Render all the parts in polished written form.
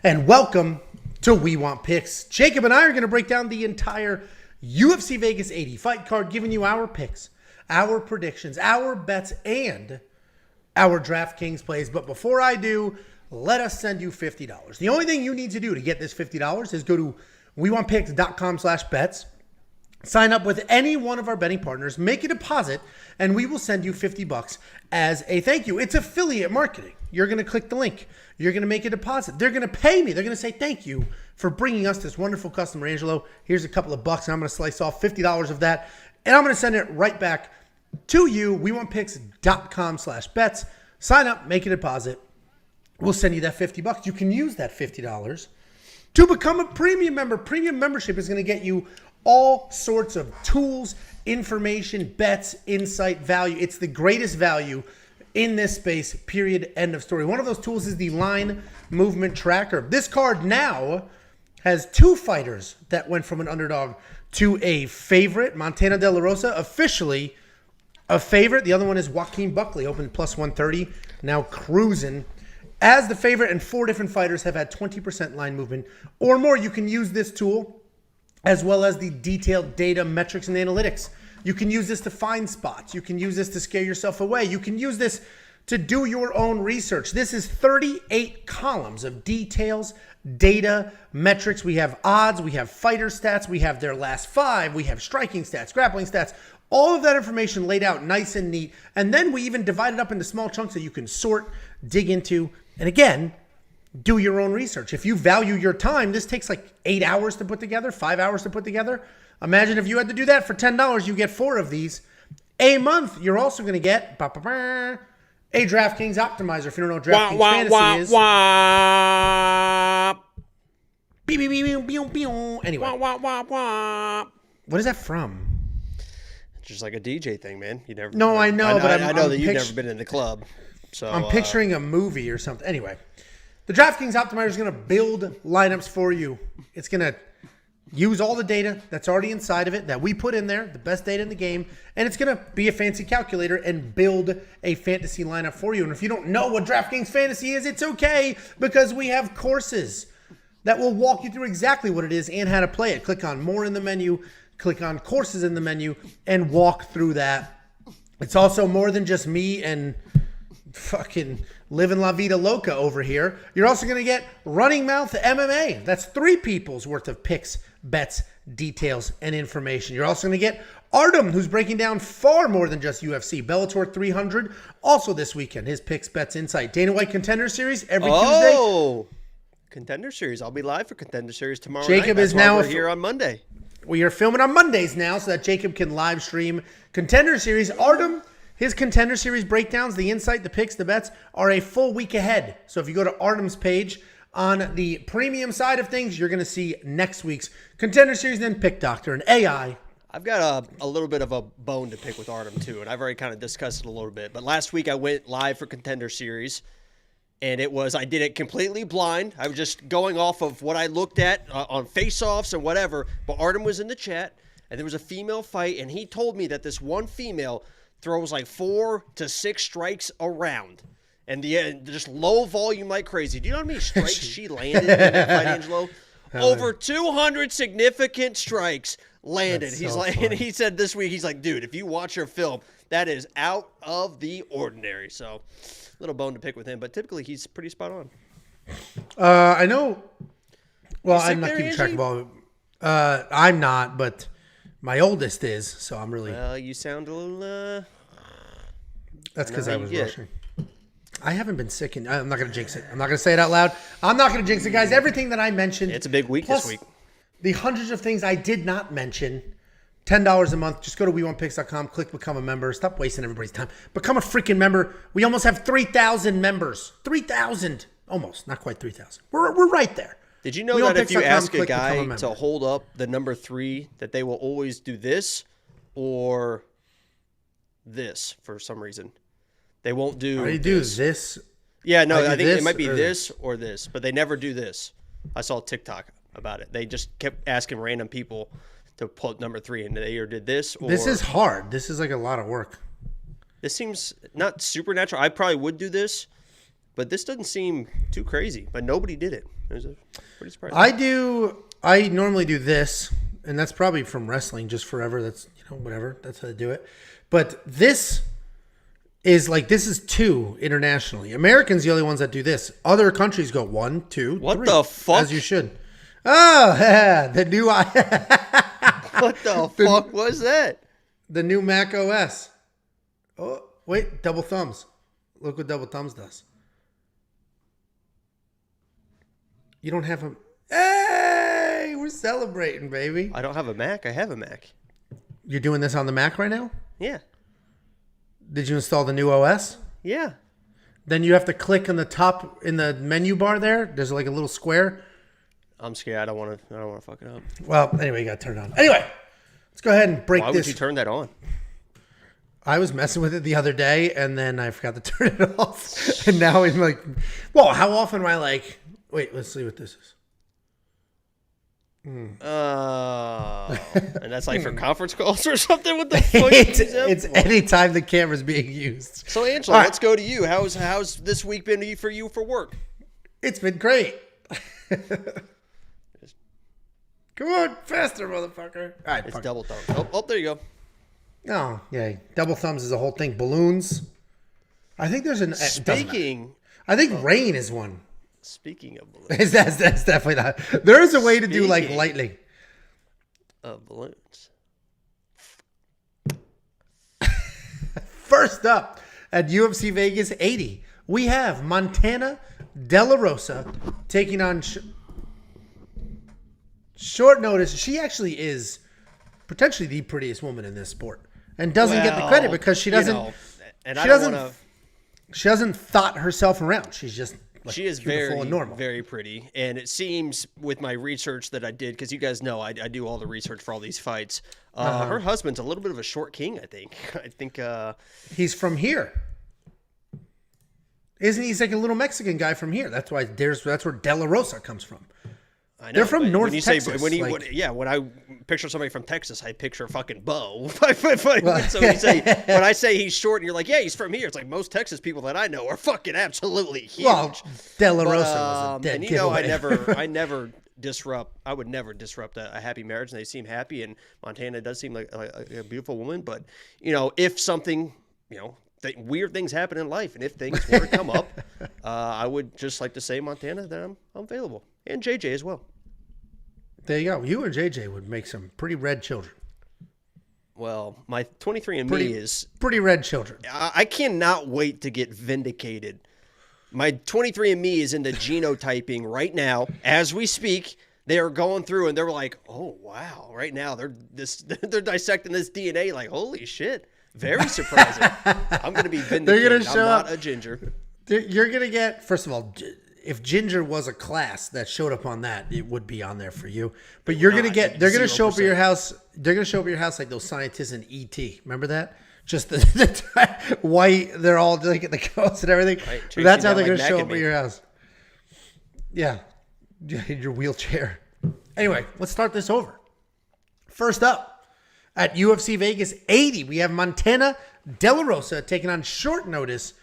and welcome to We Want Picks. Jacob and I are going to break down the entire UFC Vegas 80 fight card, giving you our picks, our predictions, our bets, and our DraftKings plays. But before I do, let us send you $50. The only thing you need to do to get this $50 is go to WeWantPicks.com/bets. Sign up with any one of our betting partners, make a deposit, and we will send you $50 as a thank you. It's affiliate marketing. You're going to click the link. You're going to make a deposit. They're going to pay me. They're going to say thank you for bringing us this wonderful customer, Angelo. Here's a couple of bucks, and I'm going to slice off $50 of that, and I'm going to send it right back to you. WeWantPicks.com/bets. Sign up, make a deposit. We'll send you that $50. You can use that $50 to become a premium member. Premium membership is going to get you all sorts of tools, information, bets, insight, value. It's the greatest value in this space, period, end of story. One of those tools is the line movement tracker. This card now has two fighters that went from an underdog to a favorite. Montana De La Rosa, officially a favorite. The other one is Joaquin Buckley, opened plus 130, now cruising as the favorite, and four different fighters have had 20% line movement or more. You can use this tool as well as the detailed data, metrics, and analytics. You can use this to find spots. You can use this to scare yourself away. You can use this to do your own research. This is 38 columns of details, data, metrics. We have odds, we have fighter stats, we have their last five, we have striking stats, grappling stats, all of that information laid out nice and neat. And then we even divide it up into small chunks that you can sort, dig into, and again, do your own research. If you value your time, this takes like 8 hours to put together, 5 hours to put together. Imagine if you had to do that for $10, you get 4 of these a month. You're also going to get a DraftKings optimizer. If you don't know what DraftKings Fantasy is. Anyway. What is that from? It's just like a DJ thing, man. You never. No, I know, but I know that you've never been in the club. So I'm picturing a movie or something. Anyway. The DraftKings Optimizer is going to build lineups for you. It's going to use all the data that's already inside of it that we put in there, the best data in the game, and it's going to be a fancy calculator and build a fantasy lineup for you. And if you don't know what DraftKings Fantasy is, it's okay, because we have courses that will walk you through exactly what it is and how to play it. Click on More in the menu, click on Courses in the menu, and walk through that. It's also more than just me and fucking living La Vida Loca over here. You're also going to get Running Mouth MMA. That's 3 people's worth of picks, bets, details, and information. You're also going to get Artem, who's breaking down far more than just UFC. Bellator 300, also this weekend. His picks, bets, insight. Dana White Contender Series every Tuesday. Oh, Contender Series. I'll be live for Contender Series tomorrow Jacob night. is now here on Monday. We are filming on Mondays now so that Jacob can live stream Contender Series. Artem, his Contender Series breakdowns, the insight, the picks, the bets, are a full week ahead. So if you go to Artem's page on the premium side of things, you're going to see next week's Contender Series, then Pick Doctor and AI. I've got a little bit of a bone to pick with Artem, too, and I've already kind of discussed it a little bit. But last week I went live for Contender Series, and I did it completely blind. I was just going off of what I looked at on face-offs and whatever. But Artem was in the chat, and there was a female fight, and he told me that this one female throws like 4 to 6 strikes around, and just low volume like crazy. Do you know how many strikes she landed in that fight, Angelo? Over 200 significant strikes landed. And he said this week, he's like, dude, if you watch her film, that is out of the ordinary. So, little bone to pick with him, but typically he's pretty spot on. I know. Well, I'm not keeping track of all. I'm not, but my oldest is, so I'm really. Well, you sound a little. That's because I was rushing. I haven't been sick, and I'm not going to jinx it. I'm not going to say it out loud. I'm not going to jinx it, guys. Everything that I mentioned. It's a big week this week. The hundreds of things I did not mention. $10 a month. Just go to WeWantPicks.com. Click Become a Member. Stop wasting everybody's time. Become a freaking member. We almost have 3,000 members. 3,000. Almost. Not quite 3,000. We're right there. Did you know that if you ask a guy to hold up the number 3, that they will always do this or this for some reason? They won't do this. Yeah, no, I think it might be this or this, but they never do this. I saw TikTok about it. They just kept asking random people to put number 3, and they either did this or... This is hard. This is like a lot of work. This seems not supernatural. I probably would do this, but this doesn't seem too crazy. But nobody did it. It was pretty surprising. I normally do this, and that's probably from wrestling just forever. That's, whatever. That's how they do it. But this is 2 internationally. Americans the only ones that do this. Other countries go 1, 2, what 3. The fuck? As you should. Oh, yeah, the new what the fuck was that? The new macOS. Oh, wait, double thumbs. Look what double thumbs does. You don't have a... Hey, we're celebrating, baby. I don't have a Mac. I have a Mac. You're doing this on the Mac right now? Yeah. Did you install the new OS? Yeah. Then you have to click on the top in the menu bar there. There's a little square. I'm scared. I don't want to fuck it up. Well, anyway, you got to turn it on. Anyway, let's go ahead and break this. Why would you turn that on? I was messing with it the other day, and then I forgot to turn it off. And now I'm like, well, how often am I like, wait, let's see what this is. And that's for conference calls or something? What the fuck? It's any time the camera's being used. So, Angelo, let's go to you. How's this week been for you for work? It's been great. Come on, faster, motherfucker. All right, it's double thumbs. Oh, there you go. Oh, yeah. Double thumbs is a whole thing. Balloons. I think there's an... I think rain is one. Speaking of balloons. That's definitely not. There is a way to do lightning. Of balloons. First up at UFC Vegas 80, we have Montana De La Rosa taking on short notice. She actually is potentially the prettiest woman in this sport and doesn't get the credit because she doesn't. She doesn't thought herself around. She's just. She is very pretty. And it seems with my research that I did, because you guys know I do all the research for all these fights. Her husband's a little bit of a short king, I think. He's from here. Isn't he? He's like a little Mexican guy from here. That's why that's where De La Rosa comes from. I know, they're from North Texas. When I picture somebody from Texas, I picture fucking Bo. So when I say he's short, and you're like, yeah, he's from here. It's like most Texas people that I know are fucking absolutely huge. Well, De La Rosa was a dead giveaway. I would never disrupt a happy marriage, and they seem happy. And Montana does seem like a beautiful woman. But if something, weird things happen in life, and if things were to come up, I would just like to say, Montana, that I'm available, and JJ as well. There you go. You and JJ would make some pretty red children. Well, my 23andMe is pretty red children. I cannot wait to get vindicated. My 23andMe is into genotyping right now as we speak. They are going through and they're like, "Oh wow!" Right now they're dissecting this DNA. Like, holy shit! Very surprising. I'm going to be vindicated. They're going to show I'm not a ginger. You're going to get, first of all, if ginger was a class that showed up on that, it would be on there for you. But you're going to get, they're going to show up at your house. They're going to show up at your house like those scientists in E.T. Remember that? Just the white, they're all like at the coast and everything. Right, that's how they're going to show up at your house. Yeah. In your wheelchair. Anyway, let's start this over. First up, at UFC Vegas 80, we have Montana De La Rosa taking on short notice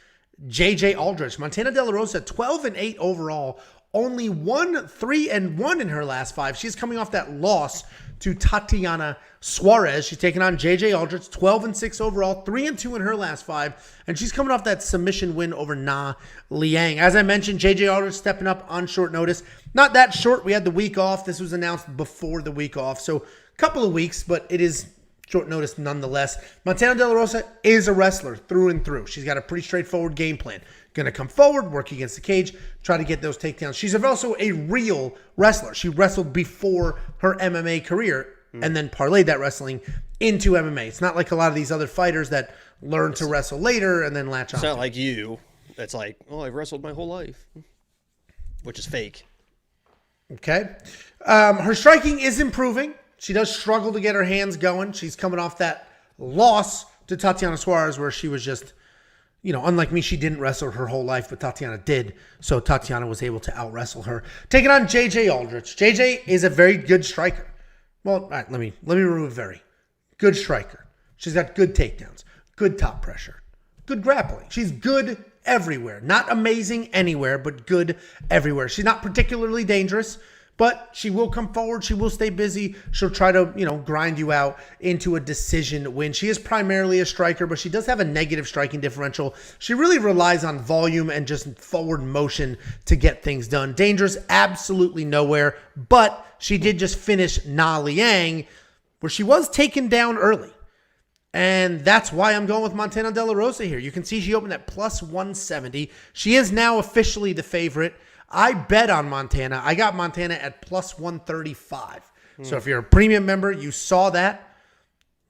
JJ Aldrich. Montana De La Rosa, 12-8 overall, only 1-3-1 in her last 5. She's coming off that loss to Tatiana Suarez. She's taking on JJ Aldrich, 12-6 overall, 3-2 in her last 5, and she's coming off that submission win over Na Liang. As I mentioned, JJ Aldrich stepping up on short notice. Not that short. We had the week off. This was announced before the week off, so a couple of weeks, but it is short notice nonetheless. Montana De La Rosa is a wrestler through and through. She's got a pretty straightforward game plan. Going to come forward, work against the cage, try to get those takedowns. She's also a real wrestler. She wrestled before her MMA career and then parlayed that wrestling into MMA. It's not like a lot of these other fighters that learn to wrestle later and then latch on. It's not like you. That's like, oh, I've wrestled my whole life, which is fake. Okay. Her striking is improving. She does struggle to get her hands going. She's coming off that loss to Tatiana Suarez where she was just, unlike me, she didn't wrestle her whole life, but Tatiana did. So Tatiana was able to out-wrestle her. Taking on JJ Aldrich. JJ is a very good striker. Well, all right, let me remove very. Good striker. She's got good takedowns, good top pressure, good grappling. She's good everywhere. Not amazing anywhere, but good everywhere. She's not particularly dangerous, but she will come forward. She will stay busy. She'll try to, grind you out into a decision win. She is primarily a striker, but she does have a negative striking differential. She really relies on volume and just forward motion to get things done. Dangerous, absolutely nowhere, but she did just finish Na Liang, where she was taken down early. And that's why I'm going with Montana De La Rosa here. You can see she opened at plus 170. She is now officially the favorite. I bet on Montana. I got Montana at plus 135. So if you're a premium member, you saw that.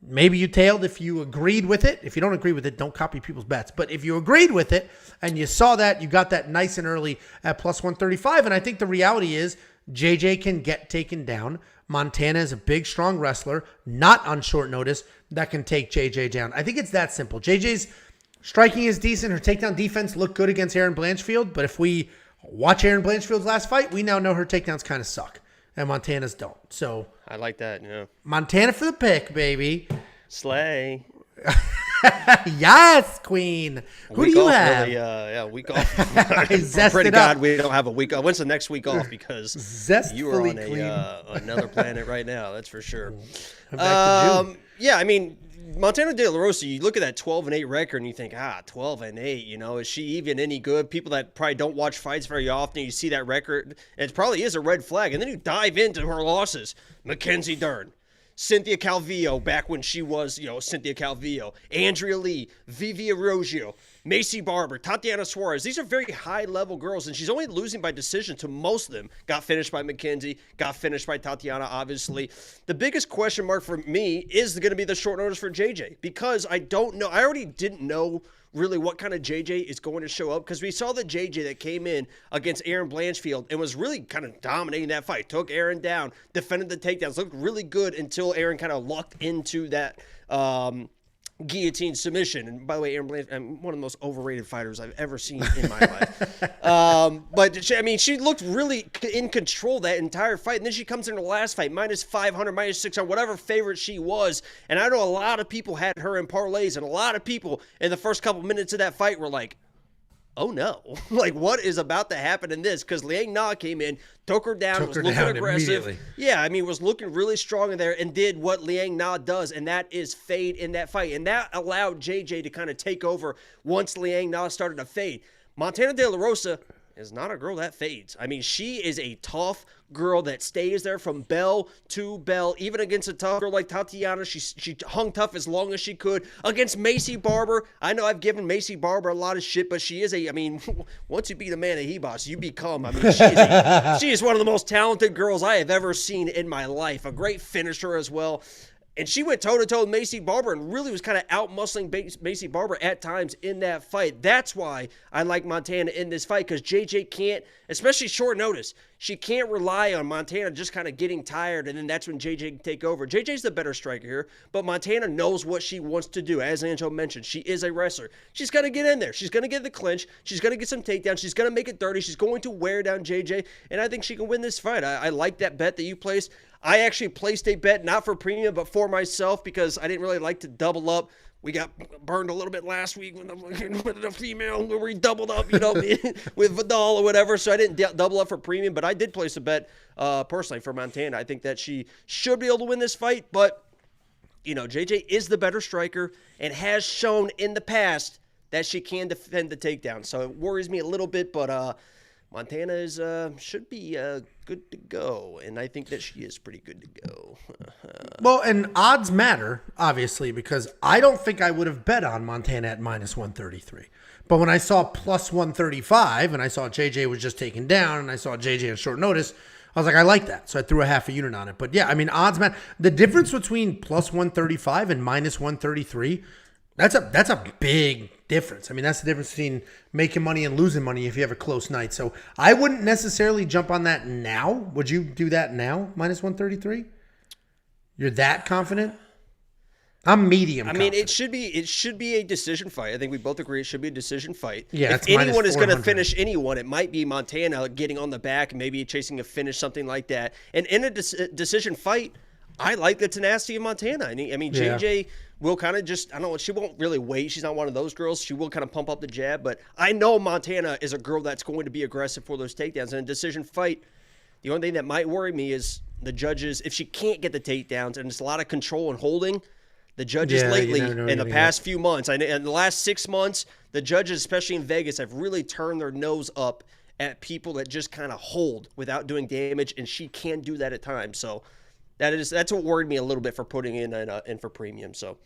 Maybe you tailed if you agreed with it. If you don't agree with it, don't copy people's bets. But if you agreed with it and you saw that, you got that nice and early at plus 135. And I think the reality is JJ can get taken down. Montana is a big, strong wrestler, not on short notice, that can take JJ down. I think it's that simple. JJ's striking is decent. Her takedown defense looked good against Erin Blanchfield. But if we watch Erin Blanchfield's last fight, we now know her takedowns kind of suck. And Montana's don't. So I like that, yeah. Montana for the pick, baby. Slay. Yes, Queen. Who do you have? Really, week off. I'm pretty glad we don't have a week off. When's the next week off? Because you are on another planet right now. That's for sure. Yeah, I mean, Montana De La Rosa, you look at that 12-8 record and you think, 12-8, is she even any good? People that probably don't watch fights very often, you see that record, and it probably is a red flag. And then you dive into her losses. Mackenzie Dern, Cynthia Calvillo, back when she was, Cynthia Calvillo, Andrea Lee, Vivi Arroyo, Macy Barber, Tatiana Suarez. These are very high-level girls, and she's only losing by decision to most of them. Got finished by Mackenzie, got finished by Tatiana, obviously. The biggest question mark for me is going to be the short notice for JJ, because I don't know. I already didn't know really what kind of JJ is going to show up, because we saw the JJ that came in against Erin Blanchfield and was really kind of dominating that fight. Took Erin down, defended the takedowns, looked really good until Erin kind of lucked into that guillotine submission. And by the way, Erin Blanchfield, I'm one of the most overrated fighters I've ever seen in my life. But she looked really in control that entire fight. And then she comes in her last fight, minus 500, minus 600, whatever favorite she was. And I know a lot of people had her in parlays, and a lot of people in the first couple minutes of that fight were like, oh no, like what is about to happen in this? Because Liang Na came in, took her down, was looking aggressive. Yeah, was looking really strong in there and did what Liang Na does, and that is fade in that fight. And that allowed JJ to kind of take over once Liang Na started to fade. Montana De La Rosa is not a girl that fades. She is a tough girl that stays there from bell to bell. Even against a tough girl like Tatiana, she hung tough as long as she could. Against Macy Barber, I know I've given Macy Barber a lot of shit, but she is once you beat a man at Hebos, you become, she is one of the most talented girls I have ever seen in my life. A great finisher as well. And she went toe-to-toe with Macy Barber and really was kind of out-muscling Macy Barber at times in that fight. That's why I like Montana in this fight, because JJ can't, especially short notice, she can't rely on Montana just kind of getting tired, and then that's when JJ can take over. JJ's the better striker here, but Montana knows what she wants to do. As Angelo mentioned, she is a wrestler. She's got to get in there. She's going to get the clinch. She's going to get some takedowns. She's going to make it dirty. She's going to wear down JJ, and I think she can win this fight. I like that bet that you placed. I actually placed a bet, not for premium, but for myself, because I didn't really like to double up. We got burned a little bit last week with the female where we doubled up, with Vidal or whatever. So I didn't double up for premium, but I did place a bet personally for Montana. I think that she should be able to win this fight, but, JJ is the better striker and has shown in the past that she can defend the takedown. So it worries me a little bit, but Montana is should be good to go, and I think that she is pretty good to go. Well, and odds matter, obviously, because I don't think I would have bet on Montana at minus 133. But when I saw plus 135, and I saw JJ was just taken down, and I saw JJ on short notice, I was like, I like that. So I threw a half a unit on it. But yeah, odds matter. The difference between plus 135 and minus 133, that's a big difference. That's the difference between making money and losing money if you have a close night. So I wouldn't necessarily jump on that now. Would you do that now, minus 133? You're that confident? I'm medium confident. It should be a decision fight. I think we both agree it should be a decision fight. Yeah, if anyone is going to finish anyone, it might be Montana getting on the back, maybe chasing a finish, something like that. And in a decision fight, I like the tenacity of Montana. I mean, JJ will kind of just, I don't know, she won't really wait. She's not one of those girls. She will kind of pump up the jab, but I know Montana is a girl that's going to be aggressive for those takedowns. In a decision fight, the only thing that might worry me is the judges, if she can't get the takedowns, and it's a lot of control and holding, the judges lately, in the past few months, in the last 6 months, the judges, especially in Vegas, have really turned their nose up at people that just kind of hold without doing damage, and she can do that at times. So that's what worried me a little bit for putting in for premium. So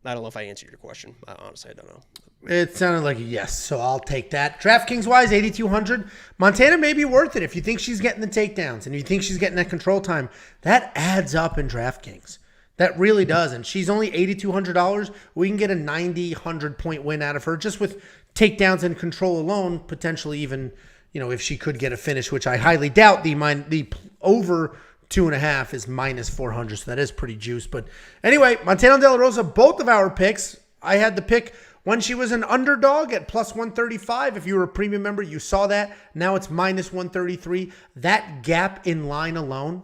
I don't know if I answered your question. Honestly, I don't know. It sounded like a yes, so I'll take that. DraftKings wise, 8,200. Montana may be worth it if you think she's getting the takedowns and you think she's getting that control time. That adds up in DraftKings. That really does. And she's only $8,200. We can get a 90, 100-point win out of her just with takedowns and control alone, potentially even, if she could get a finish, which I highly doubt. The over 2.5 is minus 400, so that is pretty juiced. But anyway, Montana De La Rosa, both of our picks. I had the pick when she was an underdog at plus 135. If you were a premium member, you saw that. Now it's minus 133. That gap in line alone,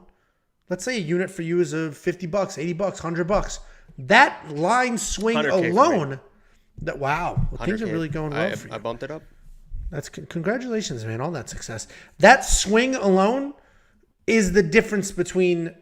let's say a unit for you is a $50, $80, $100. That line swing alone, things are really going well for you. I bumped it up. That's congratulations, man, on that success. That swing alone is the difference between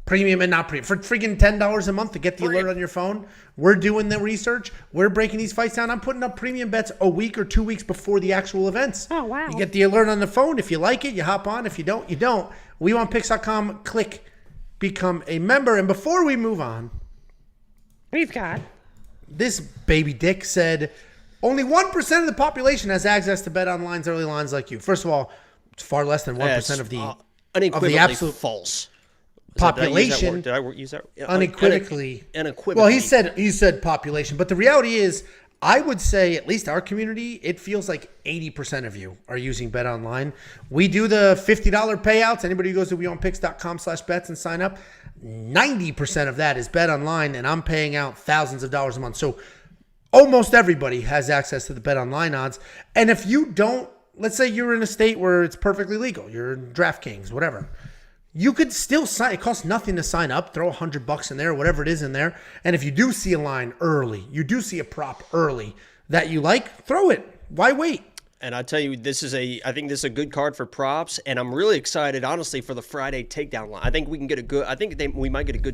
premium and not premium. For freaking $10 a month to get the alert on your phone, we're doing the research. We're breaking these fights down. I'm putting up premium bets a week or 2 weeks before the actual events. Oh, wow. You get the alert on the phone. If you like it, you hop on. If you don't, you don't. WeWantPicks.com, click become a member. And before we move on, we've got this baby dick said only 1% of the population has access to BetOnline's early lines like you. First of all, it's far less than 1% of the absolute false population. Did I use that? Unequivocally. Unequivocally. Well, he said population, but the reality is, I would say at least our community, it feels like 80% of you are using BetOnline. We do the $50 payouts. Anybody who goes to WeWantPicks.com/bets and sign up, 90% of that is BetOnline, and I'm paying out thousands of dollars a month. So almost everybody has access to the BetOnline odds. And if you don't, let's say you're in a state where it's perfectly legal, you're in DraftKings, whatever, you could still sign. It costs nothing to sign up. Throw $100 in there, whatever it is in there. And if you do see a line early, you do see a prop early that you like, throw it. Why wait? And I tell you, I think this is a good card for props, and I'm really excited, honestly, for the Friday takedown line. I think we might get a good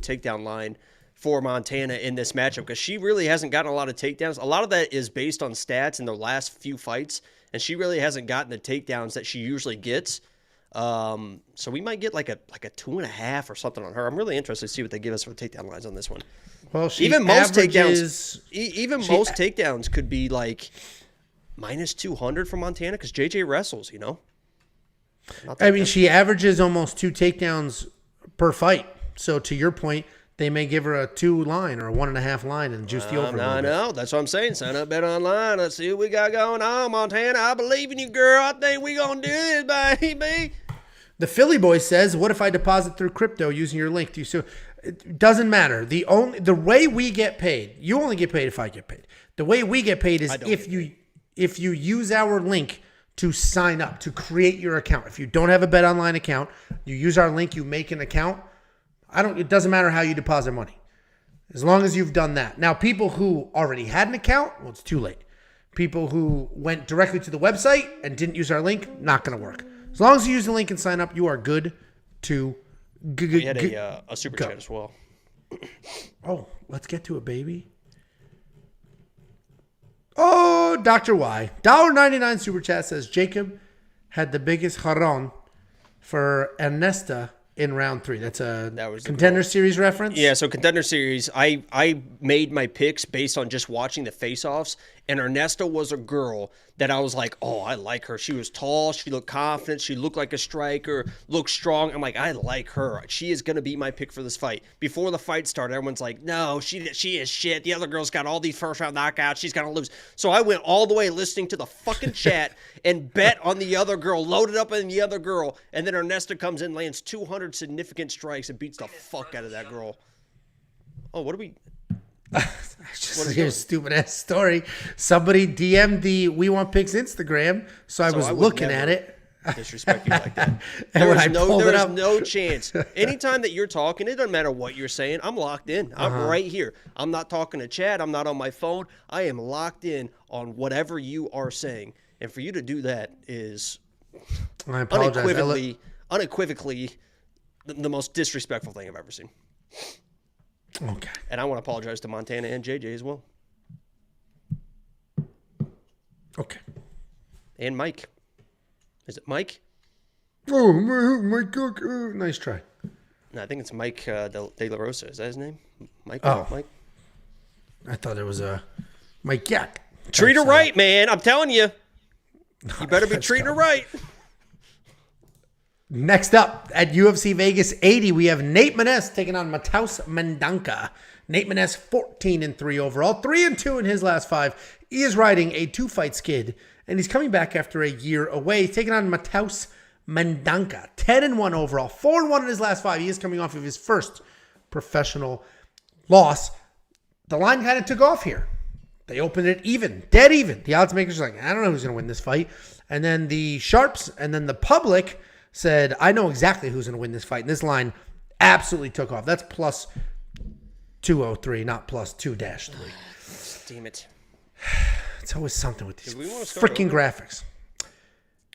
takedown line for Montana in this matchup because she really hasn't gotten a lot of takedowns. A lot of that is based on stats in the last few fights, and she really hasn't gotten the takedowns that she usually gets. So we might get like a 2.5 or something on her. I'm really interested to see what they give us for takedown lines on this one. Well, most takedowns could be like minus 200 for Montana because JJ wrestles, she averages almost 2 takedowns per fight. So to your point, they may give her a 2 line or a 1.5 line and juice the over. I know. That's what I'm saying. Sign up, BetOnline. Let's see what we got going on, Montana. I believe in you, girl. I think we gonna do this, baby. The Philly boy says, "What if I deposit through crypto using your link?" So it doesn't matter. The way we get paid, you only get paid if I get paid. The way we get paid is if you use our link to sign up, to create your account. If you don't have a BetOnline account, you use our link, you make an account. It doesn't matter how you deposit money, as long as you've done that. Now, people who already had an account, well, it's too late. People who went directly to the website and didn't use our link, not going to work. As long as you use the link and sign up, you are good to go. We had a super chat as well. Oh, let's get to it, baby. Oh, Dr. Y. $1.99 super chat says, Jacob had the biggest jarron for Ernesta in round 3. That was Contender Series reference? Yeah, so Contender Series, I made my picks based on just watching the face-offs, and Ernesta was a girl that I was like, oh, I like her. She was tall, she looked confident, she looked like a striker, looked strong. I'm like, I like her. She is going to be my pick for this fight. Before the fight started, everyone's like, no, she is shit. The other girl's got all these first-round knockouts. She's going to lose. So I went all the way listening to the fucking chat and bet on the other girl, loaded up on the other girl, and then Ernesta comes in, lands 200 significant strikes, and beats the fuck out of that girl. Oh, what are we... Just here's a stupid ass story. Somebody DM'd the We Want Picks Instagram, so I was looking at it. disrespect you like that. And when I There pulled it is up- no chance. Anytime that you're talking, it doesn't matter what you're saying. I'm locked in. I'm right here. I'm not talking to Chad. I'm not on my phone. I am locked in on whatever you are saying. And for you to do that is I apologize. unequivocally the most disrespectful thing I've ever seen. Okay. And I want to apologize to Montana and JJ as well. Okay. And Mike. Is it Mike? Oh, Mike Cook. Nice try. No, I think it's Mike De La Rosa. Is that his name? Mike? Oh. Mike? I thought it was Mike Yak. Treat her right, man. I'm telling you. You better be treating her right. Next up at UFC Vegas 80, we have Nate Maness taking on Mateus Mendonca. Nate Maness 14-3 overall, 3-2 in his last 5. He is riding a 2-fight skid, and he's coming back after a year away. He's taking on Mateus Mendonca, 10-1 overall, 4-1 in his last 5. He is coming off of his first professional loss. The line kind of took off here. They opened it even, dead even. The odds makers are like, I don't know who's going to win this fight. And then the sharps and then the public said, I know exactly who's going to win this fight. And this line absolutely took off. That's plus 203, not plus 2-3. Damn it. It's always something with these we wanna start freaking over? graphics.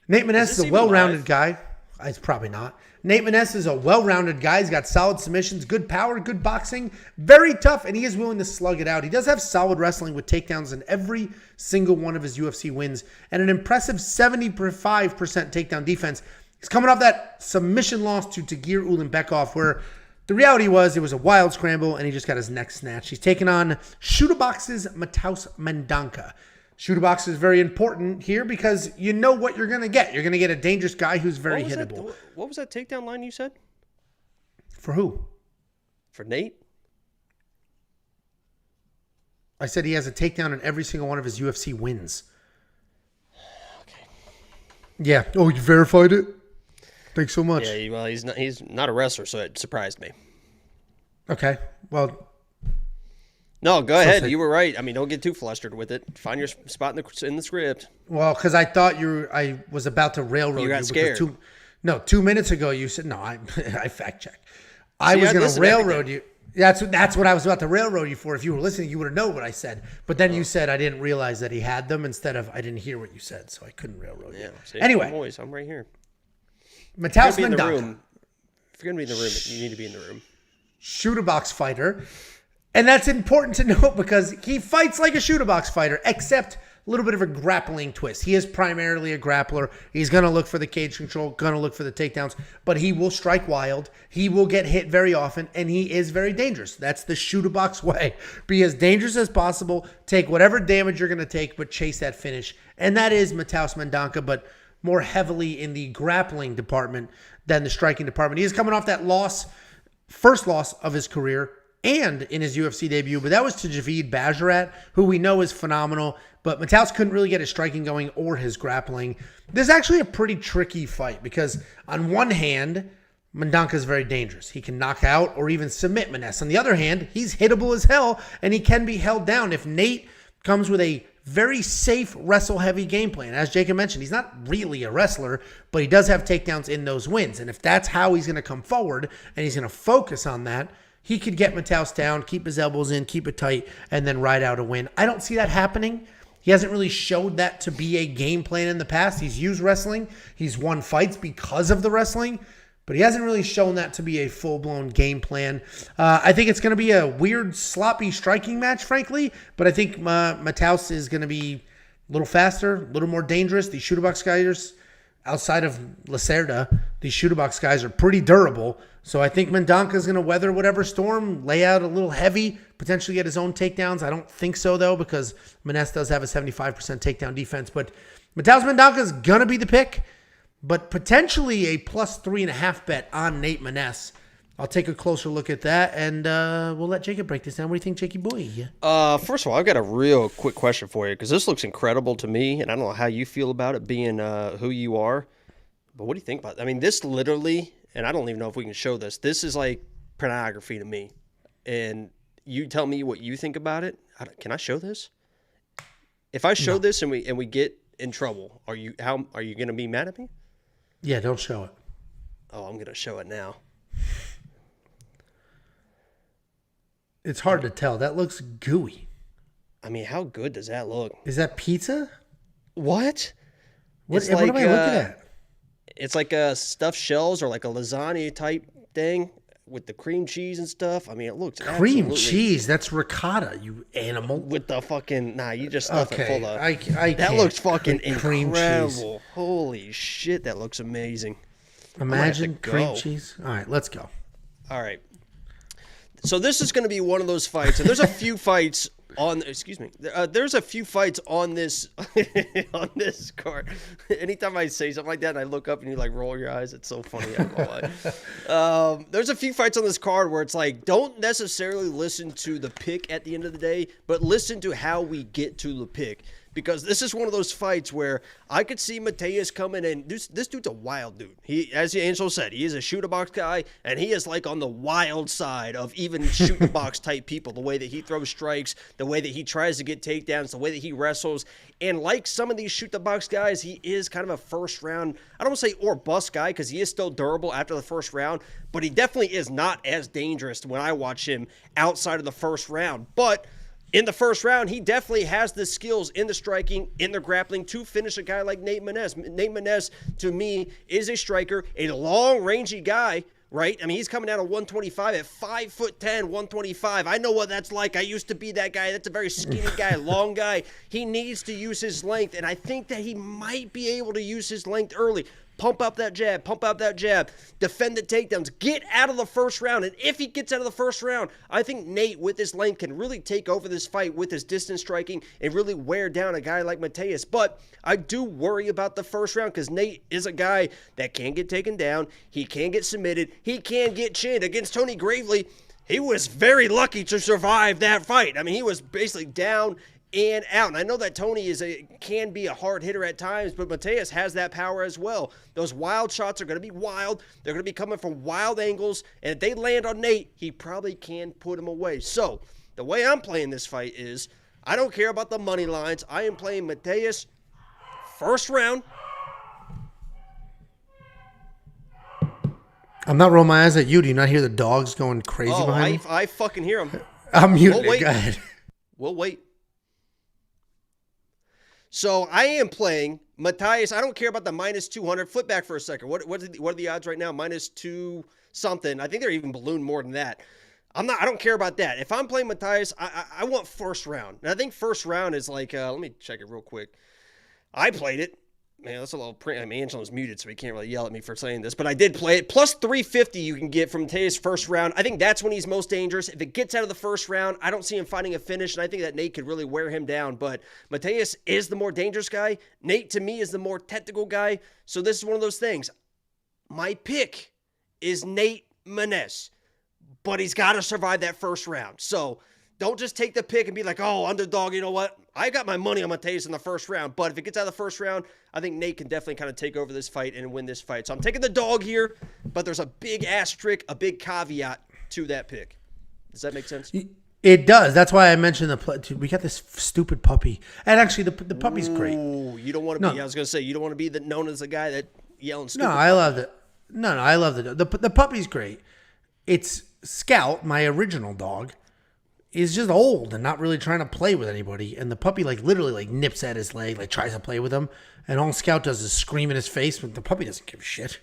Nate Maness is a even well-rounded live? guy. It's probably not. Nate Maness is a well-rounded guy. He's got solid submissions, good power, good boxing, very tough, and he is willing to slug it out. He does have solid wrestling with takedowns in every single one of his UFC wins and an impressive 75% takedown defense. He's coming off that submission loss to Tagir Ulanbekov, where the reality was it was a wild scramble and he just got his neck snatched. He's taking on Shooterbox's Mateus Mendonca. Shooterbox is very important here because you know what you're going to get. You're going to get a dangerous guy who's very hittable. What was that takedown line you said? For who? For Nate? I said he has a takedown in every single one of his UFC wins. Okay. Yeah. Oh, you verified it? Thanks so much. Yeah, well, he's not a wrestler, so it surprised me. Okay. Well, No, go ahead. say- You were right. I mean, don't get too flustered with it. Find your spot in the script. because I thought I was about to railroad you. You got because scared. 2 minutes ago you said, no, I fact checked. I See, was I going to listen to railroad everything. you. That's what I was about to railroad you for. If you were listening, you would have known what I said. But then you said I didn't realize that he had them instead of I didn't hear what you said, so I couldn't railroad you. Yeah. See, Anyway, I'm right here. Mateus Be in the Mendonca, room. If you're gonna be in the room, you need to be in the room. shooter-box fighter. And that's important to note because he fights like a shooter-box fighter, except a little bit of a grappling twist. He is primarily a grappler. He's going to look for the cage control, going to look for the takedowns, but he will strike wild. He will get hit very often, and he is very dangerous. That's the shooter-box way. Be as dangerous as possible, take whatever damage you're going to take, but chase that finish. And that is Mateus Mendonca, but more heavily in the grappling department than the striking department. He is coming off that first loss of his career, and in his UFC debut, but that was to Javid Bajarat, who we know is phenomenal, but Mateus couldn't really get his striking going or his grappling. This is actually a pretty tricky fight because on one hand, Mendonca is very dangerous. He can knock out or even submit Maness. On the other hand, he's hittable as hell, and he can be held down if Nate comes with a very safe, wrestle-heavy game plan. As Jacob mentioned, he's not really a wrestler, but he does have takedowns in those wins, and if that's how he's going to come forward and he's going to focus on that, he could get Mateus down, keep his elbows in, keep it tight, and then ride out a win. I don't see that happening. He hasn't really showed that to be a game plan in the past. He's used wrestling. He's won fights because of the wrestling, but he hasn't really shown that to be a full-blown game plan. I think it's going to be a weird, sloppy striking match, frankly, but I think Mateus is going to be a little faster, a little more dangerous. These shooter-box guys, outside of Lacerda, these shooter-box guys are pretty durable. So I think Mendonca is going to weather whatever storm, lay out a little heavy, potentially get his own takedowns. I don't think so, though, because Maness does have a 75% takedown defense. But Mateus Mendonca is going to be the pick, but potentially a plus 3.5 bet on Nate Maness. I'll take a closer look at that, and we'll let Jacob break this down. What do you think, Jakey boy? First of all, I've got a real quick question for you because this looks incredible to me, and I don't know how you feel about it being who you are. But what do you think about it? I mean, this literally, and I don't even know if we can show this. This is like pornography to me. And you tell me what you think about it. Can I show this? If I show this and we get in trouble, are you going to be mad at me? Yeah, don't show it. Oh, I'm gonna show it now. It's hard to tell. That looks gooey. I mean, how good does that look? Is that pizza? What? What am I looking at? It's like a stuffed shells or like a lasagna type thing with the cream cheese and stuff. I mean, it looks Cream absolutely... cheese? That's ricotta, you animal. With the fucking... Nah, you just stuff it full of... I that can't. looks fucking cream incredible. cheese. Holy shit, that looks amazing. Imagine cream cheese. All right, let's go. All right. So this is going to be one of those fights, and there's a few fights on. Excuse me. There's a few fights on this on this card. Anytime I say something like that, and I look up and you like roll your eyes, it's so funny. I don't know why. There's a few fights on this card where it's like, don't necessarily listen to the pick at the end of the day, but listen to how we get to the pick. Because this is one of those fights where I could see Mateus coming in. This dude's a wild dude. He, as Angelo said, he is a shoot-a-box guy, and he is like on the wild side of even shoot-a-box type people. The way that he throws strikes, the way that he tries to get takedowns, the way that he wrestles. And like some of these shoot-the-box guys, he is kind of a first-round, I don't want to say or bust guy because he is still durable after the first round, but he definitely is not as dangerous when I watch him outside of the first round. But in the first round, he definitely has the skills in the striking, in the grappling to finish a guy like Nate Maness. Nate Maness, to me, is a striker, a long, rangy guy, right? I mean, he's coming out of 125 at 5'10", 125. I know what that's like. I used to be that guy. That's a very skinny guy, long guy. He needs to use his length, and I think that he might be able to use his length early. Pump up that jab, defend the takedowns, get out of the first round. And if he gets out of the first round, I think Nate, with his length, can really take over this fight with his distance striking and really wear down a guy like Mateus. But I do worry about the first round because Nate is a guy that can get taken down. He can get submitted. He can get chinned. Against Tony Gravely, he was very lucky to survive that fight. I mean, he was basically down and out. And I know that Tony can be a hard hitter at times, but Mateus has that power as well. Those wild shots are going to be wild. They're going to be coming from wild angles. And if they land on Nate, he probably can put him away. So the way I'm playing this fight is I don't care about the money lines. I am playing Mateus first round. I'm not rolling my eyes at you. Do you not hear the dogs going crazy behind me? I fucking hear them. I'm muted. We'll wait. Go ahead. We'll wait. So I am playing Mateus. I don't care about the minus 200. Flip back for a second. What are the odds right now? Minus 2 something. I think they're even ballooned more than that. I don't care about that. If I'm playing Mateus, I want first round. And I think first round is like, let me check it real quick. I played it. Man, that's a little print. I mean, Angelo's muted, so he can't really yell at me for saying this. But I did play it. Plus 350 you can get from Mateus' first round. I think that's when he's most dangerous. If it gets out of the first round, I don't see him finding a finish, and I think that Nate could really wear him down. But Mateus is the more dangerous guy. Nate, to me, is the more technical guy. So this is one of those things. My pick is Nate Maness, but he's got to survive that first round. So don't just take the pick and be like, oh, underdog, you know what? I got my money on Mateus in the first round, but if it gets out of the first round, I think Nate can definitely kind of take over this fight and win this fight. So I'm taking the dog here, but there's a big asterisk, a big caveat to that pick. Does that make sense? It does. That's why I mentioned we got this stupid puppy. And actually, the puppy's great. Ooh, you don't want to be, I was going to say, you don't want to be known as the guy that yelling stupid. No, I love it. No, I love it. The puppy's great. It's Scout, my original dog, is just old and not really trying to play with anybody. And the puppy literally nips at his leg, tries to play with him. And all Scout does is scream in his face, but the puppy doesn't give a shit.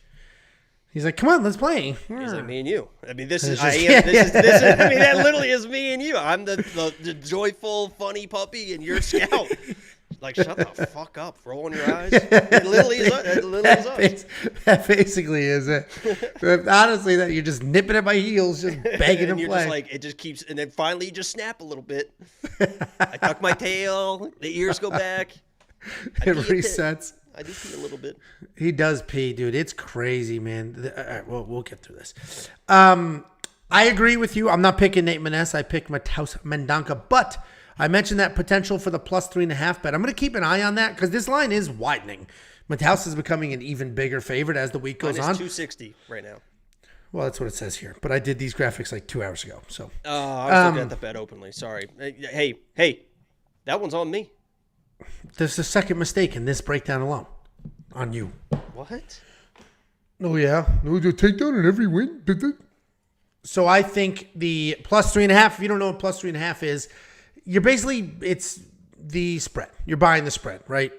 He's like, come on, let's play. He's like, me and you. I mean, I mean, that literally is me and you. I'm the joyful, funny puppy, and you're Scout. Like, shut the fuck up, rolling your eyes. It literally is us. That basically is it. Honestly, that you're just nipping at my heels, just begging to play. Just like, it just keeps, and then finally you just snap a little bit. I tuck my tail, the ears go back. It resets. I do pee a little bit. He does pee, dude. It's crazy, man. All right, well, we'll get through this. I agree with you. I'm not picking Nate Maness. I picked Mateus Mendonca, but I mentioned that potential for the plus 3.5 bet. I'm going to keep an eye on that because this line is widening. Mateus is becoming an even bigger favorite as the week goes on. 260 right now. Well, that's what it says here. But I did these graphics 2 hours ago. So. I was looking at the bet openly. Sorry. Hey, that one's on me. There's a second mistake in this breakdown alone. On you. What? Oh, yeah. No, the takedown in every win. So I think the plus 3.5, if you don't know what plus 3.5 is, you're basically, it's the spread. You're buying the spread, right?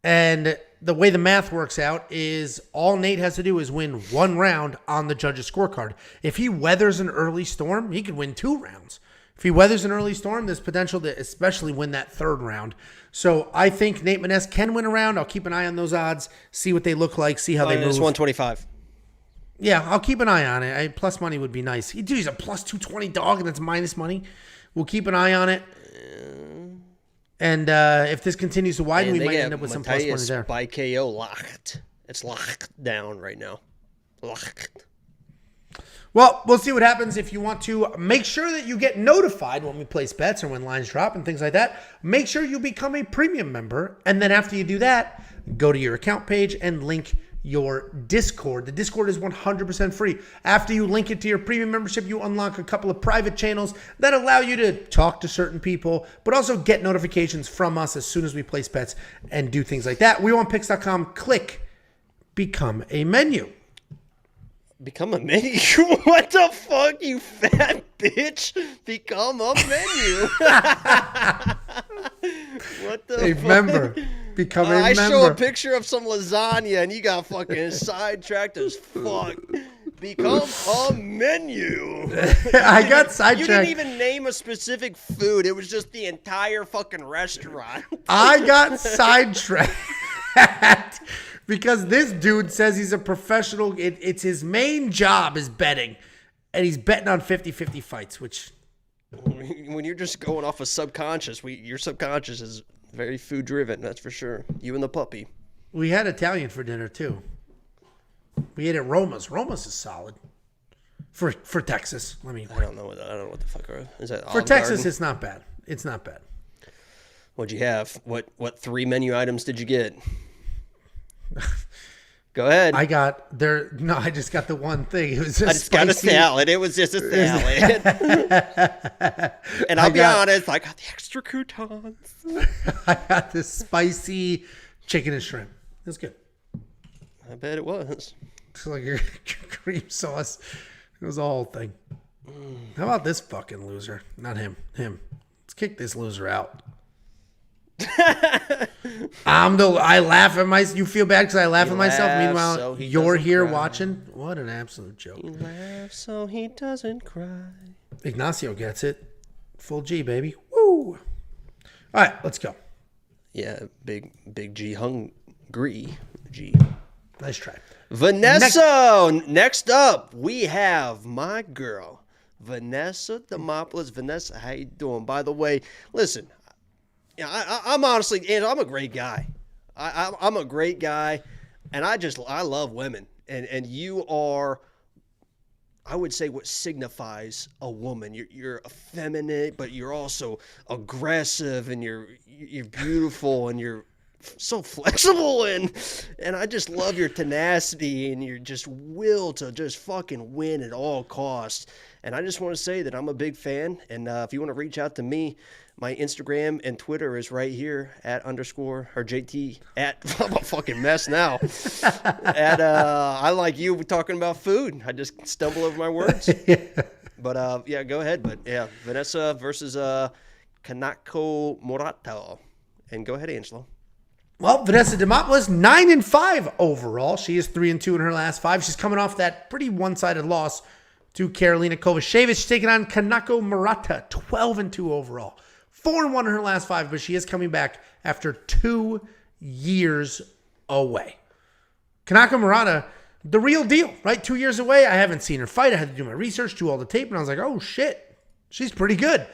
And the way the math works out is all Nate has to do is win one round on the judge's scorecard. If he weathers an early storm, he could win 2 rounds. If he weathers an early storm, there's potential to especially win that 3rd round. So I think Nate Maness can win a round. I'll keep an eye on those odds, see what they look like, see how they move. It's 125. Yeah, I'll keep an eye on it. Plus money would be nice. Dude, he's a plus 220 dog, and that's minus money. We'll keep an eye on it. And if this continues to widen, we might end up with some plus money there. By KO locked. It's locked down right now. Locked. Well, we'll see what happens. If you want to make sure that you get notified when we place bets or when lines drop and things like that, make sure you become a premium member. And then after you do that, go to your account page and link your Discord. The Discord is 100% free. After you link it to your premium membership, you unlock a couple of private channels that allow you to talk to certain people, but also get notifications from us as soon as we place bets and do things like that. WeWantPicks.com, click Become a Menu. Become a menu? What the fuck, you fat bitch? Become a menu. What the fuck? Member. Become a member. I show a picture of some lasagna and you got fucking sidetracked as fuck. Become a menu. I got sidetracked. You didn't even name a specific food. It was just the entire fucking restaurant. I got sidetracked. Because this dude says he's a professional. It's his main job is betting. And he's betting on 50-50 fights, which... When you're just going off of subconscious, your subconscious is very food-driven, that's for sure. You and the puppy. We had Italian for dinner, too. We ate at Roma's. Roma's is solid. For Texas. I don't know what the fuck is that. For Texas, Garden? It's not bad. It's not bad. What'd you have? What 3 menu items did you get? Go ahead. I just got the one thing. It was just I just got a salad. It was just a salad. And I'll be honest, I got the extra croutons. I got this spicy chicken and shrimp. It was good. I bet it was. It's like your cream sauce. It was a whole thing. How about this fucking loser? Not him. Him. Let's kick this loser out. I laugh at myself. You feel bad because I laugh at myself. Meanwhile, so you're here watching. What an absolute joke. He laughs so he doesn't cry. Ignacio gets it. Full G, baby. Woo. All right, let's go. Yeah, big G hungry. G. Nice try. Vanessa. Next up, we have my girl, Vanessa Demopoulos. Vanessa, how you doing? By the way, listen. Yeah, I'm honestly, and I'm a great guy. I'm a great guy, and I love women. And you are, I would say, what signifies a woman. You're effeminate, but you're also aggressive, and you're beautiful, and you're so flexible, and I just love your tenacity and your just will to just fucking win at all costs. And I just want to say that I'm a big fan. And if you want to reach out to me, my Instagram and Twitter is right here at _JT at I'm a fucking mess now. I like you talking about food. I just stumble over my words. But yeah, go ahead. But yeah, Vanessa versus Kanako Murata. And go ahead, Angelo. Well, Vanessa Demopoulos, 9-5 overall. She is 3-2 in her last 5. She's coming off that pretty one-sided loss to Karolina Kowalkiewicz. She's taking on Kanako Murata, 12-2 overall. 4-1 in her last 5, but she is coming back after 2 years away. Kanako Murata, the real deal, right? 2 years away. I haven't seen her fight. I had to do my research, do all the tape, and I was like, oh, shit. She's pretty good.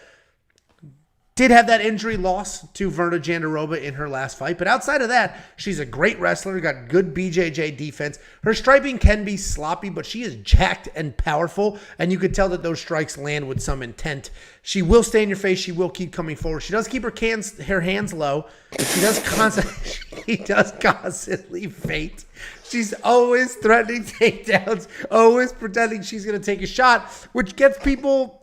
Did have that injury loss to Verna Jandiroba in her last fight. But outside of that, she's a great wrestler, got good BJJ defense. Her striking can be sloppy, but she is jacked and powerful. And you could tell that those strikes land with some intent. She will stay in your face. She will keep coming forward. She does keep her hands low. She does constantly feint. She's always threatening takedowns, always pretending she's going to take a shot, which gets people...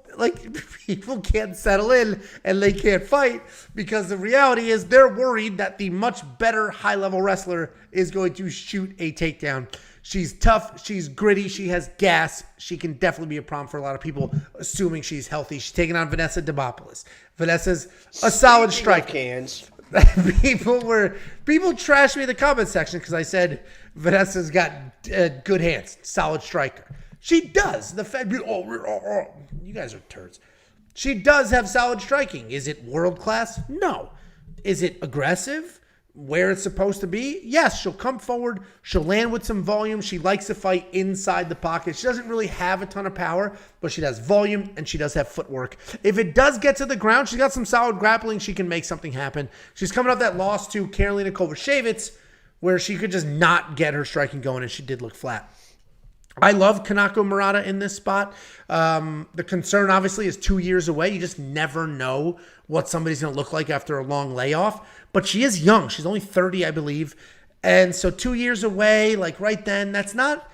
people can't settle in and they can't fight because the reality is they're worried that the much better high-level wrestler is going to shoot a takedown. She's tough. She's gritty. She has gas. She can definitely be a problem for a lot of people, assuming she's healthy. She's taking on Vanessa Demopoulos. Vanessa's a solid striker. Cans. People trashed me in the comment section because I said Vanessa's got good hands, solid striker. She does. You guys are turds. She does have solid striking. Is it world class? No. Is it aggressive? Where it's supposed to be? Yes, she'll come forward. She'll land with some volume. She likes to fight inside the pocket. She doesn't really have a ton of power, but she does volume and she does have footwork. If it does get to the ground, she's got some solid grappling. She can make something happen. She's coming off that loss to Karolina Kowalkiewicz, where she could just not get her striking going, and she did look flat. I love Kanako Murata in this spot. The concern, obviously, is 2 years away. You just never know what somebody's going to look like after a long layoff. But she is young. She's only 30, I believe. And so 2 years away, like right then, that's not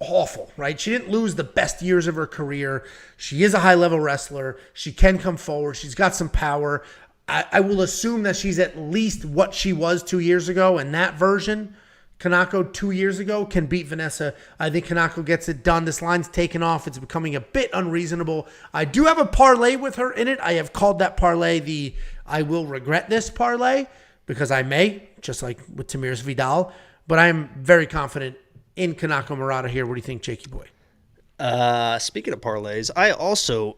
awful, right? She didn't lose the best years of her career. She is a high-level wrestler. She can come forward. She's got some power. I will assume that she's at least what she was 2 years ago, and that version, Kanako 2 years ago, can beat Vanessa. I think Kanako gets it done. This line's taken off. It's becoming a bit unreasonable. I do have a parlay with her in it. I have called that parlay the I will regret this parlay, because I may, just like with Tamir's Vidal. But I am very confident in Kanako Murata here. What do you think, Jakey boy? Speaking of parlays, I also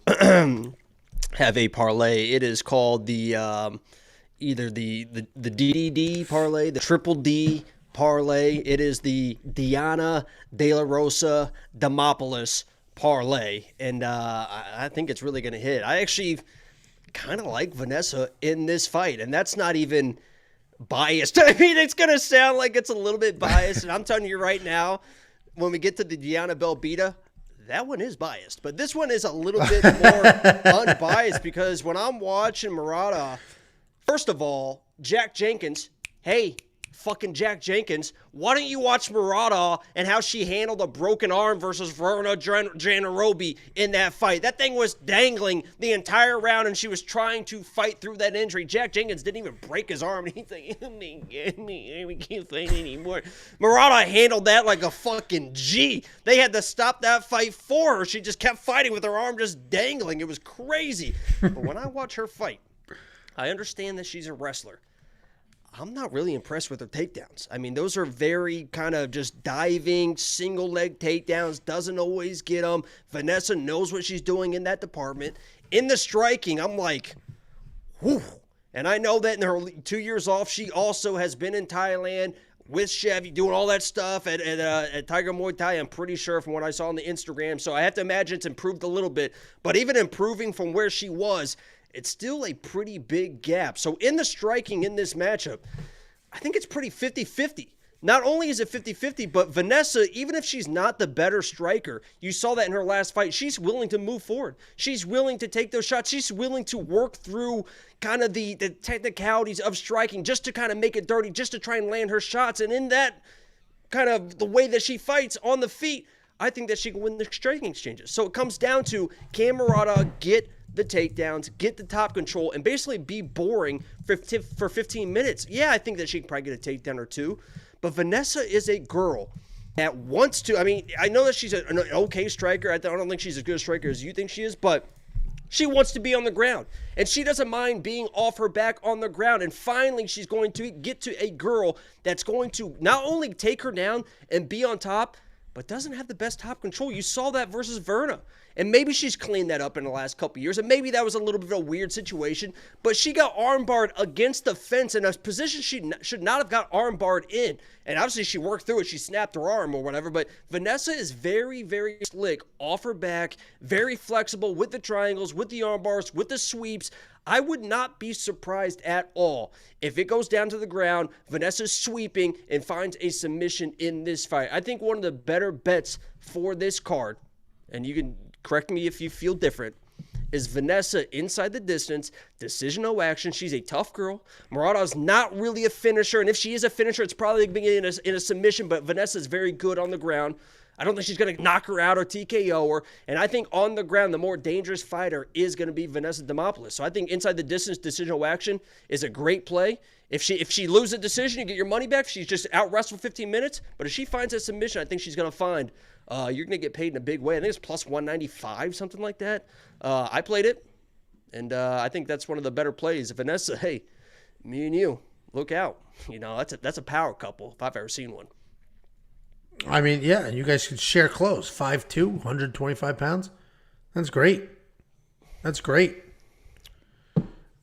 have a parlay. It is called the either the DDD parlay, the triple D parlay. It is the Diana De La Rosa Demopoulos parlay, and I think it's really going to hit. I actually kind of like Vanessa in this fight, and that's not even biased. I mean, it's going to sound like it's a little bit biased, and I'm telling you right now, when we get to the Diana Belbita, that one is biased, but this one is a little bit more unbiased, because when I'm watching Murata, first of all, Jack Jenkins, hey, fucking Jack Jenkins, why don't you watch Murata and how she handled a broken arm versus Verna Janarobi in that fight? That thing was dangling the entire round, and she was trying to fight through that injury. Jack Jenkins didn't even break his arm, and he's like, we can't fight anymore. Murata handled that like a fucking G. They had to stop that fight for her. She just kept fighting with her arm just dangling. It was crazy. But when I watch her fight, I understand that she's a wrestler. I'm not really impressed with her takedowns. I mean, those are very kind of just diving, single leg takedowns, doesn't always get them. Vanessa knows what she's doing in that department. In the striking, I'm like, whew. And I know that in her 2 years off, she also has been in Thailand with Chevy, doing all that stuff at Tiger Muay Thai, I'm pretty sure, from what I saw on the Instagram. So I have to imagine it's improved a little bit. But even improving from where she was, it's still a pretty big gap. So in the striking in this matchup, I think it's pretty 50-50. Not only is it 50-50, but Vanessa, even if she's not the better striker, you saw that in her last fight, she's willing to move forward. She's willing to take those shots. She's willing to work through kind of the technicalities of striking just to kind of make it dirty, just to try and land her shots. And in that kind of the way that she fights on the feet, I think that she can win the striking exchanges. So it comes down to, can Murata get the takedowns, get the top control, and basically be boring for 15 minutes? Yeah, I think that she can probably get a takedown or two. But Vanessa is a girl that wants to, I mean, I know that she's an okay striker. I don't think she's as good a striker as you think she is, but she wants to be on the ground. And she doesn't mind being off her back on the ground. And finally, she's going to get to a girl that's going to not only take her down and be on top, but doesn't have the best top control. You saw that versus Verna. And maybe she's cleaned that up in the last couple years, and maybe that was a little bit of a weird situation, but she got armbarred against the fence in a position she should not have got armbarred in. And obviously she worked through it. She snapped her arm or whatever, but Vanessa is very, very slick off her back, very flexible with the triangles, with the armbars, with the sweeps. I would not be surprised at all if it goes down to the ground, Vanessa's sweeping and finds a submission in this fight. I think one of the better bets for this card, and you can correct me if you feel different, is Vanessa inside the distance, decision no action. She's a tough girl. Murata's not really a finisher, and if she is a finisher, it's probably going to be in a submission, but Vanessa's very good on the ground. I don't think she's going to knock her out or TKO her. And I think on the ground, the more dangerous fighter is going to be Vanessa Demopoulos. So I think inside the distance, decisional action is a great play. If she loses a decision, you get your money back. If she's just out-wrestled 15 minutes. But if she finds that submission, I think she's going to find you're going to get paid in a big way. I think it's plus 195, something like that. I played it, and I think that's one of the better plays. Vanessa, hey, me and you, look out. You know, that's a power couple if I've ever seen one. I mean, yeah, you guys could share clothes. 5'2", 125 pounds. That's great. That's great.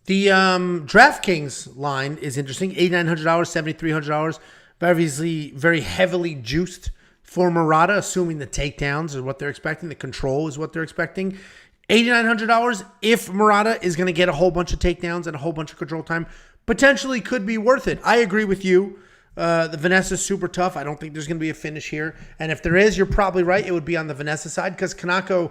The DraftKings line is interesting. $8,900, $7,300. Obviously, very heavily juiced for Murata, assuming the takedowns is what they're expecting. The control is what they're expecting. $8,900 if Murata is going to get a whole bunch of takedowns and a whole bunch of control time, potentially could be worth it. I agree with you. The Vanessa's super tough. I don't think there's going to be a finish here. And if there is, you're probably right. It would be on the Vanessa side because Kanako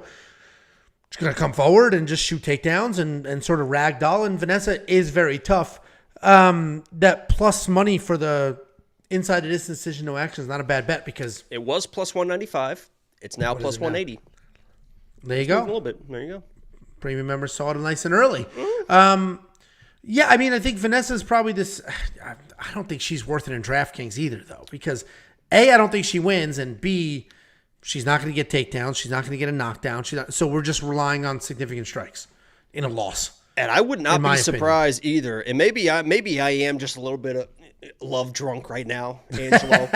is going to come forward and just shoot takedowns and sort of ragdoll. And Vanessa is very tough. That plus money for the inside the distance decision, no action is not a bad bet because it was plus 195. It's now plus 180. There you go. A little bit. There you go. Premium members saw it nice and early. Yeah, I mean, I think Vanessa's probably this. I don't think she's worth it in DraftKings either, though, because A, I don't think she wins, and B, she's not going to get takedowns. She's not going to get a knockdown. So we're just relying on significant strikes in a loss. And I would not be surprised either. And maybe I am just a little bit of love drunk right now, Angelo.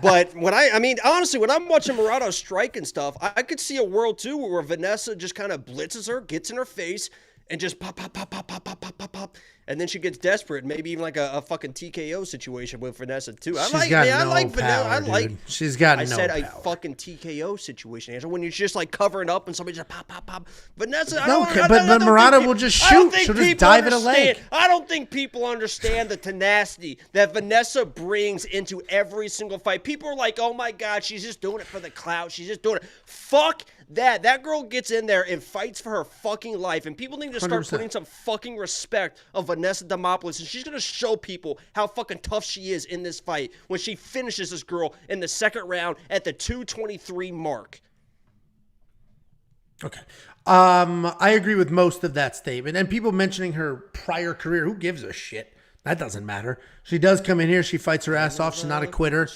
But honestly, when I'm watching Murata strike and stuff, I could see a world too where Vanessa just kind of blitzes her, gets in her face, and just pop, pop, pop, pop, pop, pop, pop, pop, pop. And then she gets desperate, maybe even like a fucking TKO situation with Vanessa too. She's got no power. She's got no power. I said a fucking TKO situation, Angelo, when you're just like covering up and somebody just pop, pop, pop. Vanessa, but Murata will just shoot. She'll just dive at a leg. I don't think people understand the tenacity that Vanessa brings into every single fight. People are like, oh my God, she's just doing it for the clout. She's just doing it. Fuck that. That girl gets in there and fights for her fucking life. And people need to start 100%. putting some fucking respect of Vanessa Demopoulos. And she's going to show people how fucking tough she is in this fight when she finishes this girl in the second round at the 2:23 mark. Okay. I agree with most of that statement. And people mentioning her prior career, who gives a shit? That doesn't matter. She does come in here. She fights her ass off. She's not a quitter.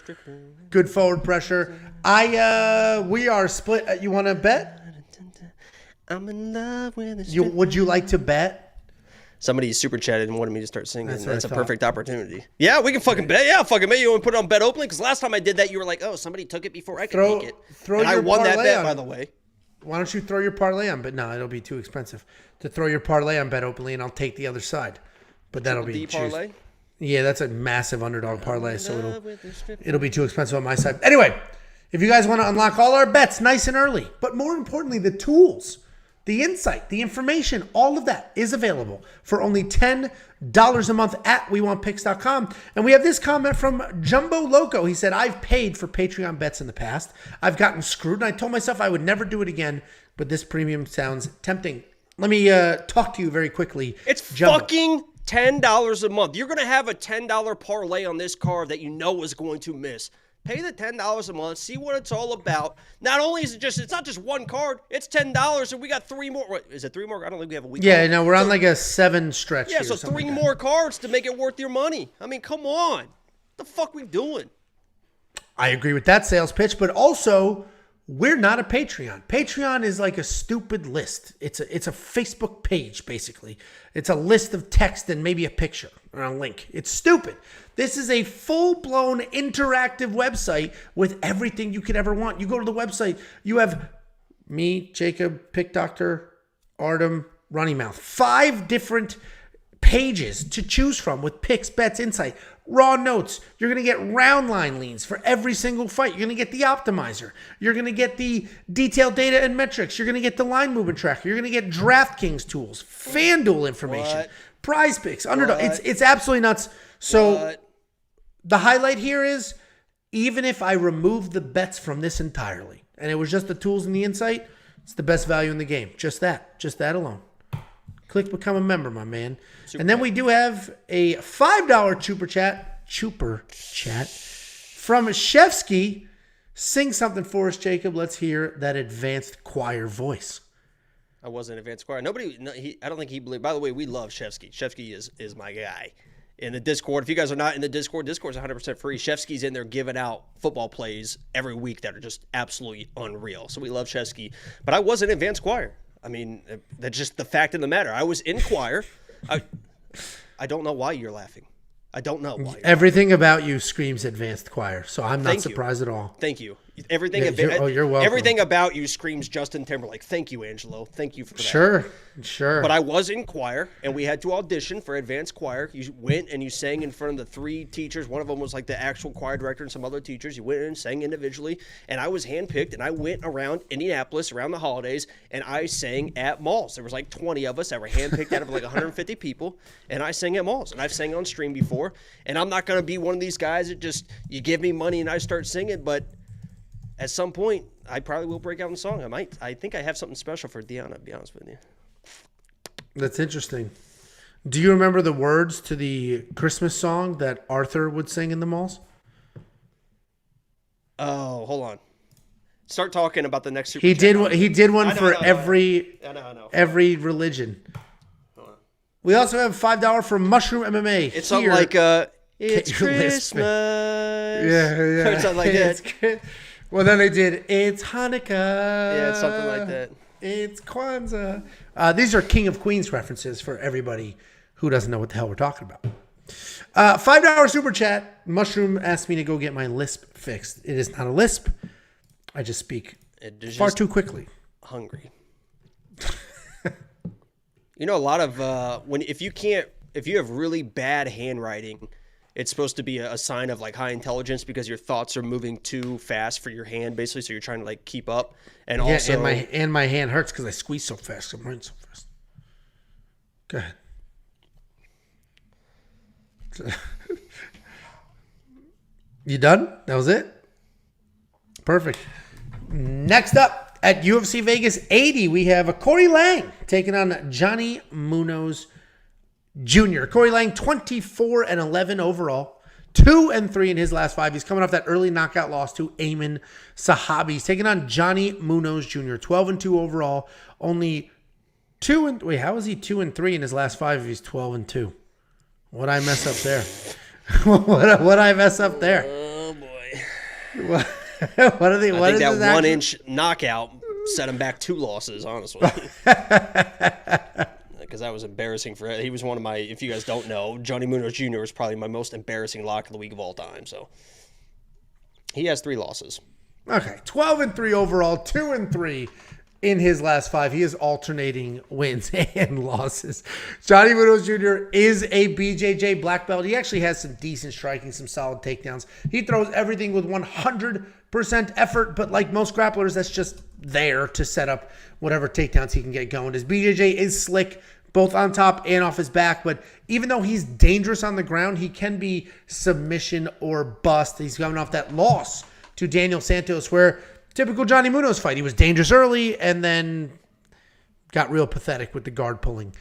Good forward pressure. We are split. You want to bet? I'm in love with a Would you like to bet? Somebody super chatted and wanted me to start singing. That's a perfect opportunity. Yeah, we can fucking bet. Yeah, fucking bet. You want to put it on Bet Openly? Because last time I did that, you were like, oh, somebody took it before I could take it. And I won that bet, by the way. Why don't you throw your parlay on? But no, it'll be too expensive to throw your parlay on Bet Openly, and I'll take the other side. But that'll be parlay. Yeah, that's a massive underdog parlay, so it'll be too expensive on my side. Anyway, if you guys want to unlock all our bets nice and early, but more importantly, the tools, the insight, the information, all of that is available for only $10 a month at WeWantPicks.com. And we have this comment from Jumbo Loco. He said, I've paid for Patreon bets in the past. I've gotten screwed, and I told myself I would never do it again, but this premium sounds tempting. Let me talk to you very quickly. It's Jumbo. Fucking $10 a month. You're going to have a $10 parlay on this card that you know is going to miss. Pay the $10 a month. See what it's all about. Not only is it's not just one card. It's $10, and we got three more. What, is it three more? I don't think we have a week. Yeah, no, we're on like a 7 stretch. Yeah, so three more cards to make it worth your money. I mean, come on. What the fuck we doing? I agree with that sales pitch, but also we're not a Patreon. Patreon is like a stupid list. It's a Facebook page, basically. It's a list of text and maybe a picture or a link. It's stupid. This is a full-blown interactive website with everything you could ever want. You go to the website, you have me, Jacob, Pick Doctor, Artem, Runny Mouth. 5 different pages to choose from with picks, bets, insight, raw notes. You're going to get round line leans for every single fight. You're going to get the optimizer. You're going to get the detailed data and metrics. You're going to get the line movement tracker. You're going to get DraftKings tools, FanDuel information, Prize Picks, Underdog. It's absolutely nuts. So the highlight here is even if I remove the bets from this entirely and it was just the tools and the insight, it's the best value in the game. Just that alone. Click become a member, my man. And then we do have a $5 Chuper chat from Shevsky. Sing something for us, Jacob. Let's hear that advanced choir voice. I was in advanced choir. I don't think he believed. By the way, we love Shevsky. Shevsky is my guy. In the Discord, if you guys are not in the Discord's 100% free. Shevsky's in there giving out football plays every week that are just absolutely unreal. So we love Shevsky. But I was in advanced choir. I mean, that's just the fact of the matter. I was in choir. I don't know why you're laughing. I don't know why. Everything about you screams advanced choir, so I'm not surprised at all. Thank you. Everything. You're welcome. Everything about you screams Justin Timberlake. Thank you, Angelo. Thank you for that. Sure. But I was in choir, and we had to audition for advanced choir. You went and you sang in front of the 3 teachers. One of them was like the actual choir director and some other teachers. You went in and sang individually, and I was handpicked, and I went around Indianapolis around the holidays, and I sang at malls. There was like 20 of us that were handpicked out of like 150 people, and I sang at malls. And I've sang on stream before, and I'm not going to be one of these guys that just, you give me money and I start singing, but at some point, I probably will break out in song. I think I have something special for Deanna, to be honest with you. That's interesting. Do you remember the words to the Christmas song that Arthur would sing in the malls? Oh, hold on. Start talking about the next Super He Chat. did one for every religion. We also have $5 for Mushroom MMA. It's something like it's Can't you Christmas. lisp Yeah. Or something like that. Well, then they did It's Hanukkah. Yeah, it's something like that. It's Kwanzaa. These are King of Queens references for everybody who doesn't know what the hell we're talking about. $5 super chat. Mushroom asked me to go get my lisp fixed. It is not a lisp. I just speak far too quickly. Hungry. You know, a lot of if you have really bad handwriting, it's supposed to be a sign of like high intelligence because your thoughts are moving too fast for your hand, basically. So you're trying to like keep up, and also and my hand hurts because I squeeze so fast. I'm writing so fast. Go ahead. You done? That was it? Perfect. Next up at UFC Vegas 80, we have a Aoriqileng taking on Johnny Munoz Jr. Aoriqileng 24-11 overall, 2-3 in his last 5. He's coming off that early knockout loss to Ayman Sahabi. He's taking on Johnny Munoz Jr. 12-2 overall, only 2 wait, how is he 2-3 in his last 5 if he's 12-2? What'd I mess up there? What'd I mess up there? Oh boy. What are they? I think that 1-inch knockout set him back 2 losses, honestly. Because that was embarrassing for him. He was one of my, if you guys don't know, Johnny Munoz Jr. was probably my most embarrassing lock of the week of all time. So he has 3 losses. Okay, 12-3 overall, 2-3 in his last 5. He is alternating wins and losses. Johnny Munoz Jr. is a BJJ black belt. He actually has some decent striking, some solid takedowns. He throws everything with 100% effort, but like most grapplers, that's just there to set up whatever takedowns he can get going. His BJJ is slick, both on top and off his back, but even though he's dangerous on the ground, he can be submission or bust. He's coming off that loss to Daniel Santos, where typical Johnny Munoz fight, he was dangerous early and then got real pathetic with the guard pulling.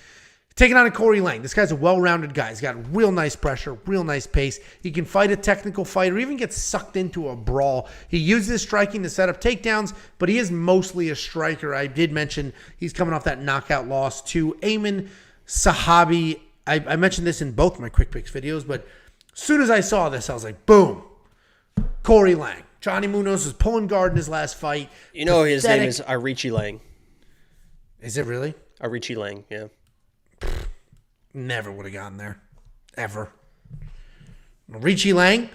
Taking on a Aoriqileng. This guy's a well-rounded guy. He's got real nice pressure, real nice pace. He can fight a technical fight or even get sucked into a brawl. He uses his striking to set up takedowns, but he is mostly a striker. I did mention he's coming off that knockout loss to Ayman Sahabi. I mentioned this in both my Quick Picks videos, but as soon as I saw this, I was like, boom, Aoriqileng. Johnny Munoz was pulling guard in his last fight. You know his name is Aoriqileng. Is it really? Aoriqileng, yeah. Never would have gotten there. Ever. Aoriqileng,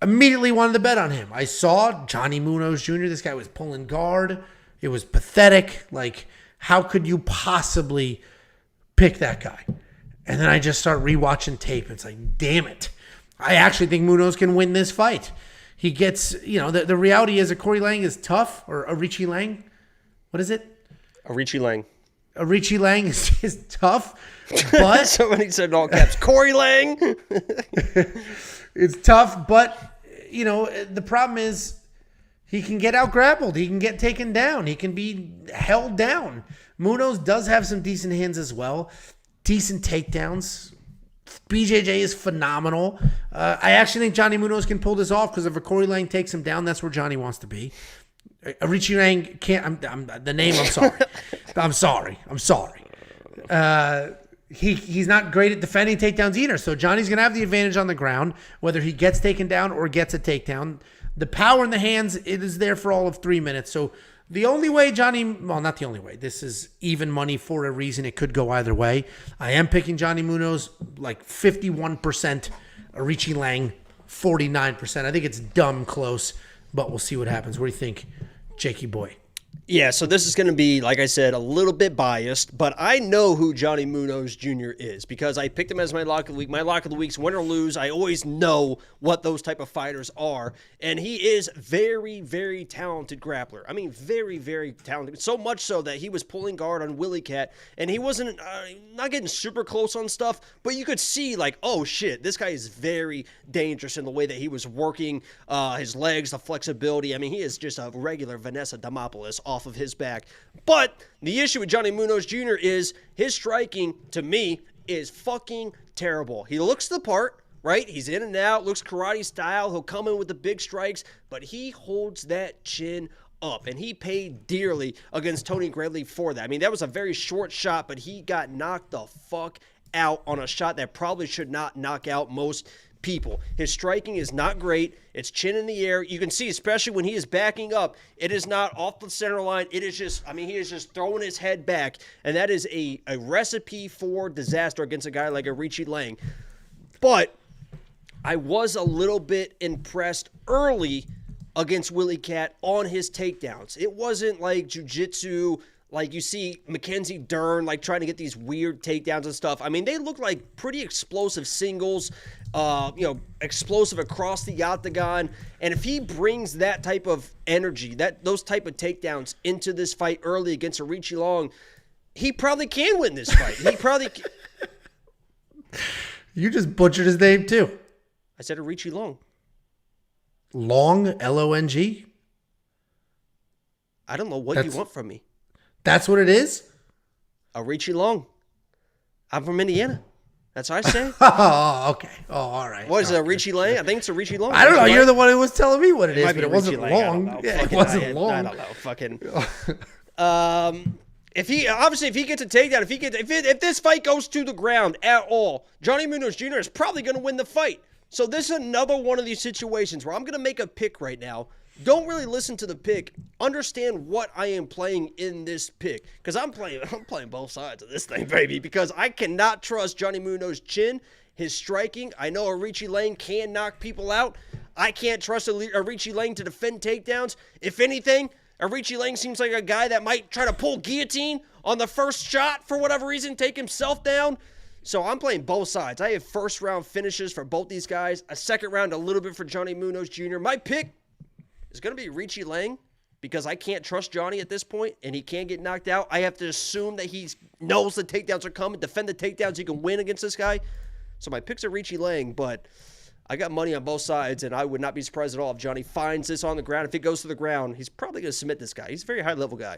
immediately wanted to bet on him. I saw Johnny Munoz Jr. This guy was pulling guard. It was pathetic. Like, how could you possibly pick that guy? And then I just start rewatching tape. It's like, damn it. I actually think Munoz can win this fight. He gets, the reality is Aoriqileng is tough, or Aoriqileng. What is it? Aoriqileng. Aoriqileng is tough, but somebody said in all caps, Aoriqileng. It's tough, but the problem is he can get out grappled. He can get taken down. He can be held down. Munoz does have some decent hands as well, decent takedowns, BJJ is phenomenal. I actually think Johnny Munoz can pull this off because if Aoriqileng takes him down, that's where Johnny wants to be. Aoriqileng can't. The name. I'm sorry. I'm sorry. He's not great at defending takedowns either. So Johnny's gonna have the advantage on the ground, whether he gets taken down or gets a takedown. The power in the hands, it is there for all of 3 minutes. So the only way not the only way. This is even money for a reason. It could go either way. I am picking Johnny Munoz like 51%, Aoriqileng 49%. I think it's dumb close, but we'll see what happens. What do you think, Jakey boy? Yeah, so this is going to be, like I said, a little bit biased, but I know who Johnny Munoz Jr. is because I picked him as my lock of the week. My lock of the week's win or lose. I always know what those type of fighters are, and he is very, very talented grappler. I mean, very, very talented. So much so that he was pulling guard on Willie Cat, and he wasn't not getting super close on stuff, but you could see like, oh shit, this guy is very dangerous in the way that he was working his legs, the flexibility. I mean, he is just a regular Vanessa Demopoulos off of his back. But the issue with Johnny Munoz Jr. is his striking, to me, is fucking terrible. He looks the part, right? He's in and out, looks karate style. He'll come in with the big strikes, but he holds that chin up, and he paid dearly against Tony Gradley for that. I mean, that was a very short shot, but he got knocked the fuck out on a shot that probably should not knock out most people. His striking is not great. It's chin in the air. You can see, especially when he is backing up, it is not off the center line. It is just, I mean, he is just throwing his head back, and that is a recipe for disaster against a guy like Aoriqileng. But I was a little bit impressed early against Willie Cat on his takedowns. It wasn't like jiu-jitsu, like you see Mackenzie Dern, like trying to get these weird takedowns and stuff. I mean, they look like pretty explosive singles, explosive across the octagon. And if he brings that type of energy, those type of takedowns into this fight early against Aoriqileng, he probably can win this fight. He probably can. You just butchered his name too. I said Aoriqileng. Long, L-O-N-G? I don't know what you want from me. That's what it is? Aoriqileng. I'm from Indiana. That's what I say. Oh, okay. Oh, all right. What is it, Aoriqileng? I think it's Aoriqileng. I don't know. You're the one who was telling me what it is, but it wasn't Aoriqileng. long. Yeah, it wasn't long. I don't know. Fucking. If he gets a takedown, if this fight goes to the ground at all, Johnny Munoz Jr. is probably going to win the fight. So this is another one of these situations where I'm going to make a pick right now. Don't really listen to the pick. Understand what I am playing in this pick. Because I'm playing both sides of this thing, baby. Because I cannot trust Johnny Munoz's chin, his striking. I know Aoriqileng can knock people out. I can't trust Aoriqileng to defend takedowns. If anything, Aoriqileng seems like a guy that might try to pull guillotine on the first shot for whatever reason, take himself down. So I'm playing both sides. I have first-round finishes for both these guys. A second round a little bit for Johnny Munoz Jr. My pick is going to be Aoriqileng because I can't trust Johnny at this point, and he can get knocked out. I have to assume that he knows the takedowns are coming, defend the takedowns, he can win against this guy. So my pick's Aoriqileng, but I got money on both sides, and I would not be surprised at all if Johnny finds this on the ground. If it goes to the ground, he's probably going to submit this guy. He's a very high-level guy.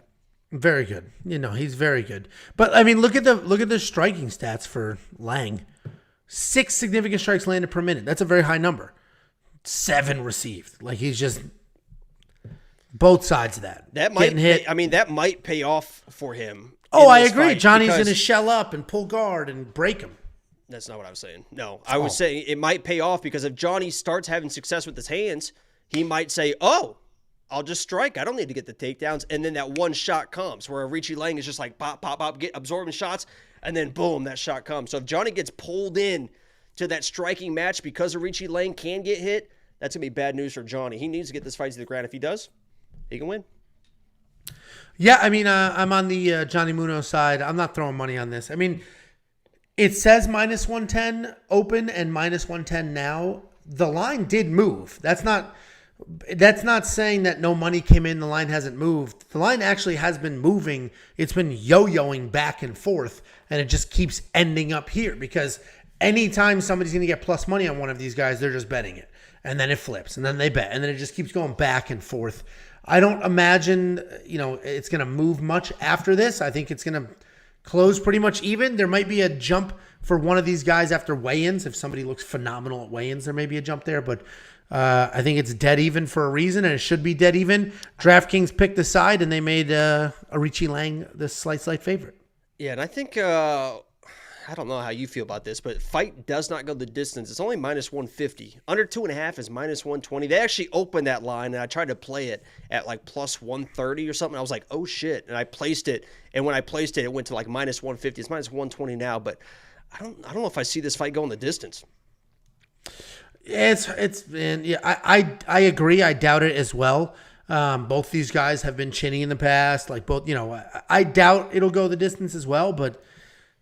Very good. He's very good. But I mean, look at the striking stats for Lang. 6 significant strikes landed per minute. That's a very high number. 7 received. Like he's just both sides of that. That might hit. I mean, that might pay off for him. Oh, I agree. Johnny's going to shell up and pull guard and break him. That's not what I was saying. No, I was saying it might pay off because if Johnny starts having success with his hands, he might say, "Oh, I'll just strike. I don't need to get the takedowns." And then that one shot comes where Aoriqileng is just like pop, pop, pop, absorbing shots, and then boom, that shot comes. So if Johnny gets pulled in to that striking match because Aoriqileng can get hit, that's going to be bad news for Johnny. He needs to get this fight to the ground. If he does, he can win. Yeah, I mean, I'm on the Johnny Munoz side. I'm not throwing money on this. I mean, it says minus 110 open and minus 110 now. The line did move. That's not saying that no money came in, the line hasn't moved. The line actually has been moving. It's been yo-yoing back and forth, and it just keeps ending up here because anytime somebody's going to get plus money on one of these guys, they're just betting it. And then it flips, and then they bet, and then it just keeps going back and forth. I don't imagine, it's going to move much after this. I think it's going to close pretty much even. There might be a jump for one of these guys after weigh-ins. If somebody looks phenomenal at weigh-ins, there may be a jump there. But I think it's dead even for a reason, and it should be dead even. DraftKings picked the side, and they made Aoriqileng the slight favorite. Yeah, and I think I don't know how you feel about this, but fight does not go the distance. It's only minus 150. Under 2.5 is minus 120. They actually opened that line, and I tried to play it at like plus 130 or something. I was like, oh shit, and I placed it, and when I placed it, it went to like minus 150. It's minus 120 now, but I don't know if I see this fight going the distance. It's been, yeah, I agree. I doubt it as well. Both these guys have been chinny in the past. Like both, I doubt it'll go the distance as well, but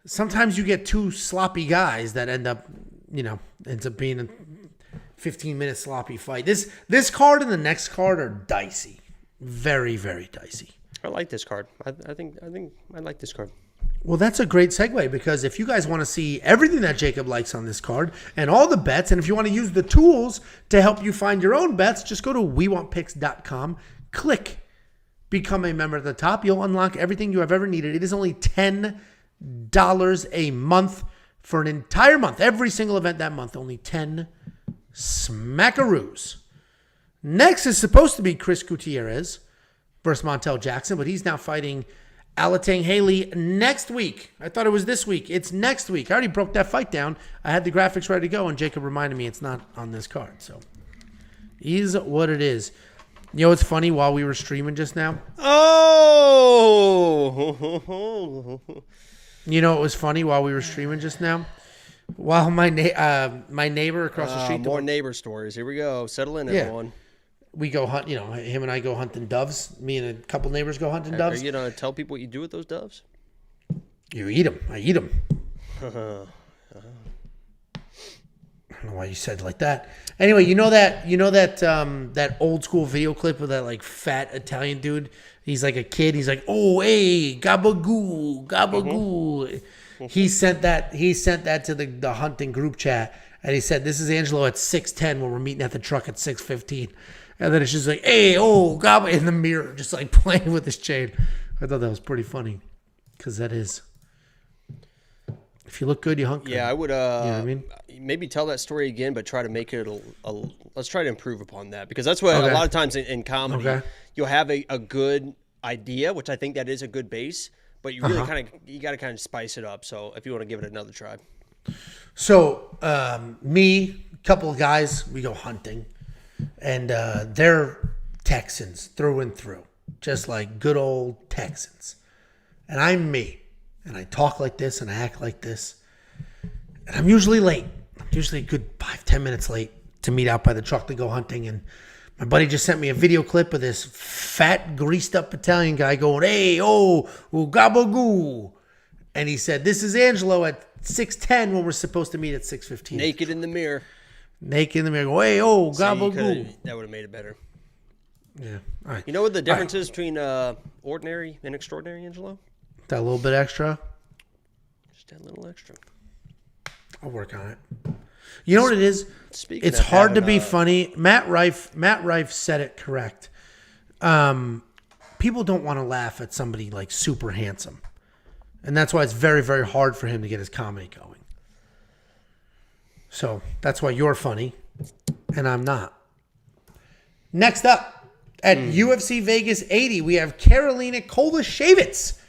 sometimes you get two sloppy guys that ends up being a 15-minute sloppy fight. This card and the next card are dicey. Very, very dicey. I like this card. I think I like this card. Well, that's a great segue, because if you guys want to see everything that Jacob likes on this card and all the bets, and if you want to use the tools to help you find your own bets, just go to wewantpicks.com, click become a member at the top. You'll unlock everything you have ever needed. It is only $10 a month for an entire month. Every single event that month, only 10 smackaroos. Next is supposed to be Chris Gutierrez versus Montel Jackson, but he's now fighting Alatang Haley next week. I thought it was this week. It's next week. I already broke that fight down. I had the graphics ready to go, and Jacob reminded me it's not on this card. So, is what it is. You know what's funny? While we were streaming just now. Oh! You know what was funny while we were streaming just now? While my neighbor across the street. More neighbor stories. Here we go. Settle in, Yeah. everyone. We go hunt, him and I go hunting doves. Me and a couple neighbors go hunting doves. Are you going to tell people what you do with those doves? You eat them. I eat them. I don't know why you said it like that. Anyway, that old school video clip of that like fat Italian dude. He's like a kid. He's like, oh, hey, gabagoo, gabagoo. Mm-hmm. He sent that to the hunting group chat, and he said, this is Angelo at 6:10 when we're meeting at the truck at 6:15. And then it's just like, hey, oh, gabba, in the mirror, just like playing with his chain. I thought that was pretty funny, because that is. If you look good, you hunt good. Yeah, I would. You know what I mean? Maybe tell that story again, but try to make it let's try to improve upon that, because that's what a lot of times in comedy you'll have a good idea, which I think that is a good base, but you really you got to kind of spice it up. So if you want to give it another try. So me, a couple of guys, we go hunting, and they're Texans through and through, just like good old Texans. And I'm me, and I talk like this and I act like this, and I'm usually late. I'm usually a good 5-10 minutes late to meet out by the truck to go hunting. And my buddy just sent me a video clip of this fat, greased up Italian guy going, hey, oh, gabagoo. And he said, this is Angelo at 6:10 when we're supposed to meet at 6:15. Naked in the mirror. Naked in the mirror. Go, hey, oh, gabagoo. That would have made it better. Yeah. All right. You know what the difference is between ordinary and extraordinary, Angelo? That little bit extra? Just that little extra. I'll work on it. You know what it is? Speaking it's of hard to having, be funny. Matt Rife said it correct. People don't want to laugh at somebody like super handsome. And that's why it's very, very hard for him to get his comedy going. So that's why you're funny and I'm not. Next up, at UFC Vegas 80, we have Karolina Kowalkiewicz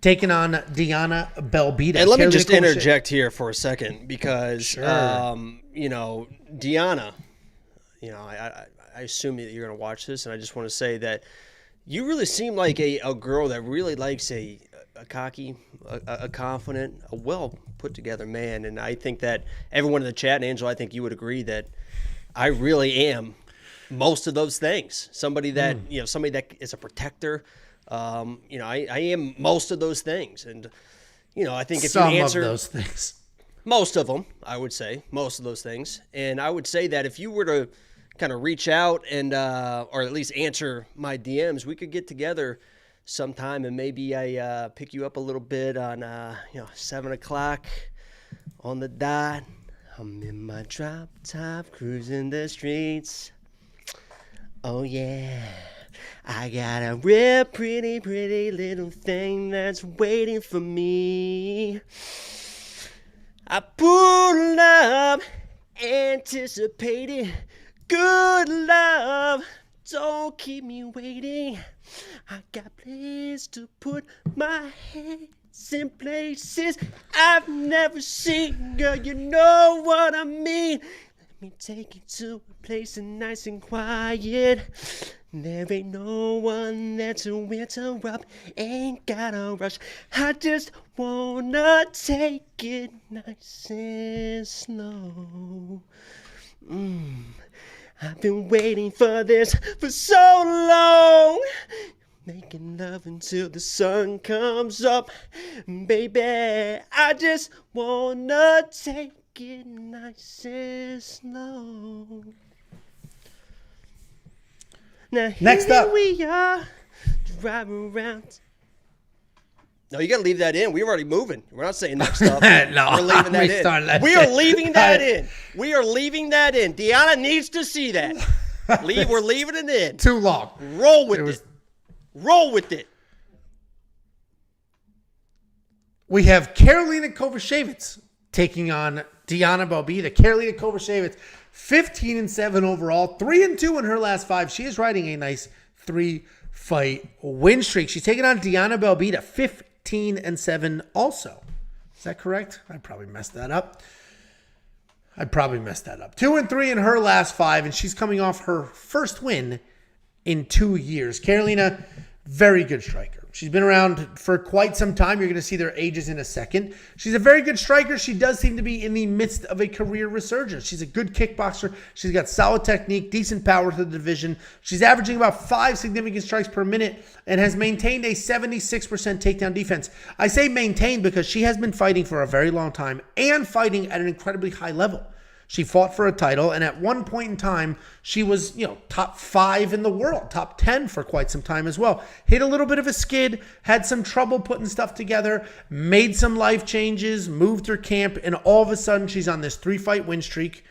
taking on Diana Belbita. And let me Karolina just Kowalkiewicz. interject here for a second, because, Diana, I assume that you're going to watch this, and I just want to say that you really seem like a girl that really likes a cocky, a confident, a well put together man. And I think that everyone in the chat, and Angelo, I think you would agree that I really am most of those things. Somebody that, somebody that is a protector. I am most of those things. And, I think if Some you answer of those things. most of them, I would say most of those things. And I would say that if you were to kind of reach out and, or at least answer my DMs, we could get together sometime, and maybe I pick you up a little bit on 7 o'clock on the dot. I'm in my drop top, cruising the streets. Oh yeah, I got a real pretty, pretty little thing that's waiting for me. I pull up, anticipating good love. Don't keep me waiting. I got places to put my hands in places I've never seen. Girl, you know what I mean. Let me take you to a place nice and quiet. There ain't no one there to interrupt. Ain't gotta rush. I just wanna take it nice and slow. I've been waiting for this for so long. Making love until the sun comes up. Baby, I just wanna take it nice and slow. Now Next here up. we are, driving around. No, you gotta leave that in. We're already moving. We're not saying next up. No, we're leaving that we in. started that We are shit. leaving that in. We are leaving that in. Deanna needs to see that. We're leaving it in. Too long. Roll with It was- it. Roll with it. We have Karolina Kowalkiewicz taking on Diana Belbita. Karolina Kowalkiewicz, 15-7 overall, 3-2 in her last 5. She is riding a nice 3-fight win streak. She's taking on Diana Belbita, 15-7 also. Is that correct? I probably messed that up. 2-3 in her last 5, and she's coming off her first win in 2 years. Karolina, very good striker. She's been around for quite some time. You're going to see their ages in a second. She's a very good striker. She does seem to be in the midst of a career resurgence. She's a good kickboxer. She's got solid technique, decent power to the division. She's averaging about 5 significant strikes per minute and has maintained a 76% takedown defense. I say maintained because she has been fighting for a very long time and fighting at an incredibly high level. She fought for a title, and at one point in time, she was, top 5 in the world, top 10 for quite some time as well. Hit a little bit of a skid, had some trouble putting stuff together, made some life changes, moved her camp, and all of a sudden, she's on this 3-fight win streak,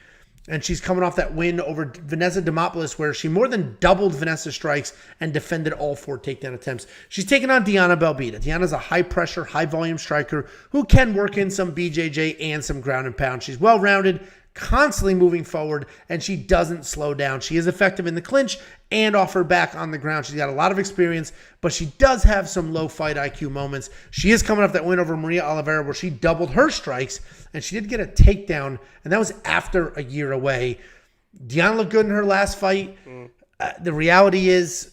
and she's coming off that win over Vanessa Demopoulos, where she more than doubled Vanessa's strikes and defended all 4 takedown attempts. She's taking on Diana Belbita. Diana's a high-pressure, high-volume striker who can work in some BJJ and some ground and pound. She's well-rounded, constantly moving forward, and she doesn't slow down. She is effective in the clinch and off her back on the ground. She's got a lot of experience, but she does have some low fight IQ moments. She is coming off that win over Maria Oliveira where she doubled her strikes, and she did get a takedown, and that was after a year away. Diana looked good in her last fight. The reality is,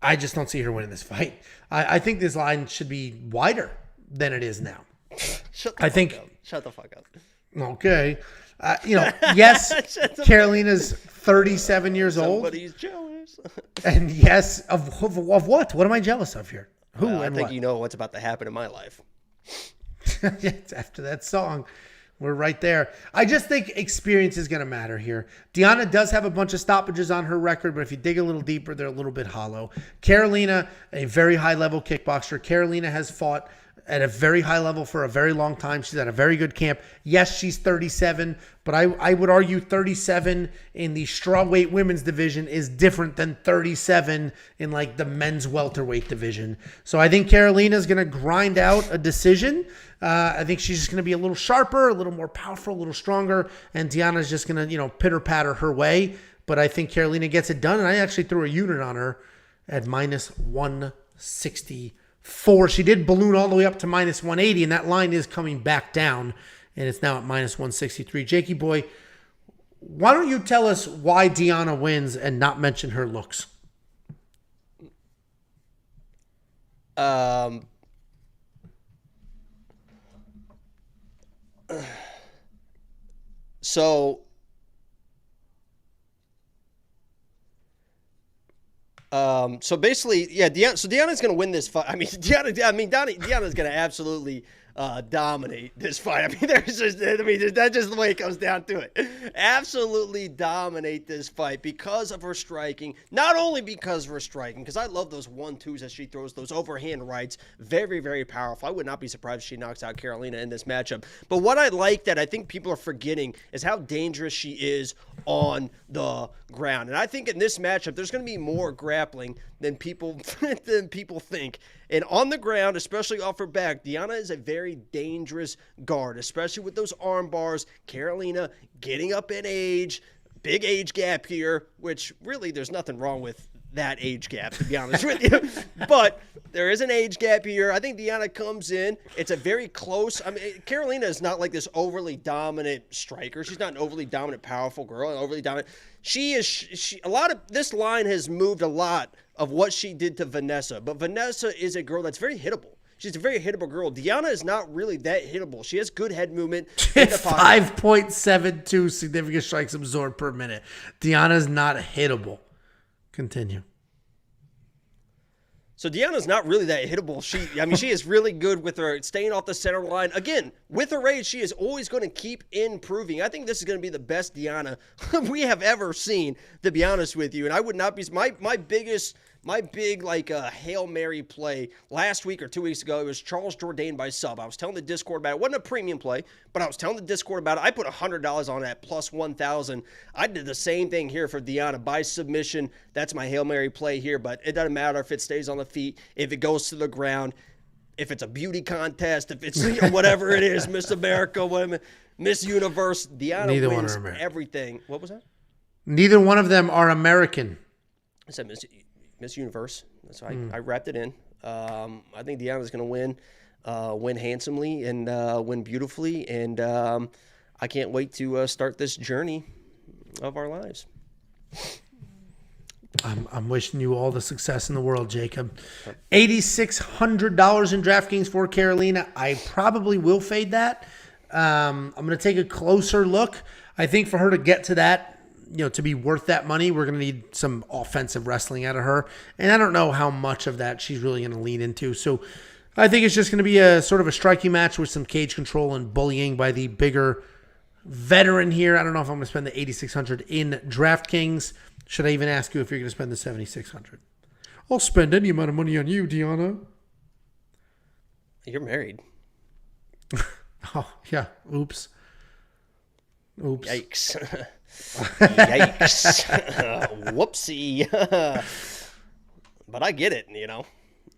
I just don't see her winning this fight. I think this line should be wider than it is now. Shut the fuck up. Okay. Yes, Karolina's 37 years old. Somebody's jealous. And yes, of what? What am I jealous of here? Who I and think what? you know what's about to happen in my life. After that song, we're right there. I just think experience is going to matter here. Diana does have a bunch of stoppages on her record, but if you dig a little deeper, they're a little bit hollow. Karolina, a very high-level kickboxer. Karolina has fought at a very high level for a very long time. She's at a very good camp. Yes, she's 37, but I would argue 37 in the strawweight women's division is different than 37 in like the men's welterweight division. So I think Karolina is going to grind out a decision. I think she's just going to be a little sharper, a little more powerful, a little stronger, and Diana's just going to, pitter-patter her way. But I think Karolina gets it done, and I actually threw a unit on her at minus 164. She did balloon all the way up to minus 180, and that line is coming back down, and it's now at minus 163. Jakey boy, why don't you tell us why Diana wins and not mention her looks? So basically, yeah, Deanna's going to win this fight. Deanna's going to absolutely dominate this fight. I mean, that's just the way it comes down to it. Absolutely dominate this fight because of her striking. Not only because of her striking, because I love those 1-2s that she throws, those overhand rights. Very, very powerful. I would not be surprised if she knocks out Karolina in this matchup. But what I like that I think people are forgetting is how dangerous she is on the ground. And I think in this matchup, there's going to be more grappling than people think. And on the ground, especially off her back, Deanna is a very dangerous guard, especially with those arm bars. Karolina getting up in age, big age gap here, which really there's nothing wrong with that age gap, to be honest with you. But there is an age gap here. I think Deanna comes in. It's a very close. I mean, Karolina is not like this overly dominant striker. She's not an overly dominant, powerful girl. Overly dominant. A lot of this line has moved a lot of what she did to Vanessa. But Vanessa is a girl that's very hittable. She's a very hittable girl. Deanna is not really that hittable. She has good head movement. 5.72 significant strikes absorbed per minute. Deanna's not hittable. Continue. So Deanna's not really that hittable. She is really good with her staying off the center line. Again, with her age, she is always going to keep improving. I think this is going to be the best Deanna we have ever seen, to be honest with you. And I would not be my big Hail Mary play last week or 2 weeks ago. It was Charles Jourdain by sub. I was telling the Discord about it. It wasn't a premium play, but I was telling the Discord about it. I put $100 on that plus 1,000. I did the same thing here for Deanna by submission. That's my Hail Mary play here, but it doesn't matter if it stays on the feet, if it goes to the ground, if it's a beauty contest, if it's whatever it is, Miss America, whatever, Miss Universe. Deanna wins everything. What was that? Neither one of them are American. I said Miss Universe. That's why I wrapped it in. I think Deanna's going to win handsomely and win beautifully. And I can't wait to start this journey of our lives. I'm wishing you all the success in the world, Jacob. $8,600 in DraftKings for Karolina. I probably will fade that. I'm going to take a closer look. I think for her to get to that, to be worth that money, we're going to need some offensive wrestling out of her. And I don't know how much of that she's really going to lean into. So I think it's just going to be a sort of a striking match with some cage control and bullying by the bigger veteran here. I don't know if I'm going to spend the $8,600 in DraftKings. Should I even ask you if you're going to spend the $7,600? I'll spend any amount of money on you, Deanna. You're married. Oh, yeah. Oops. Yikes. Yikes. Whoopsie. But I get it,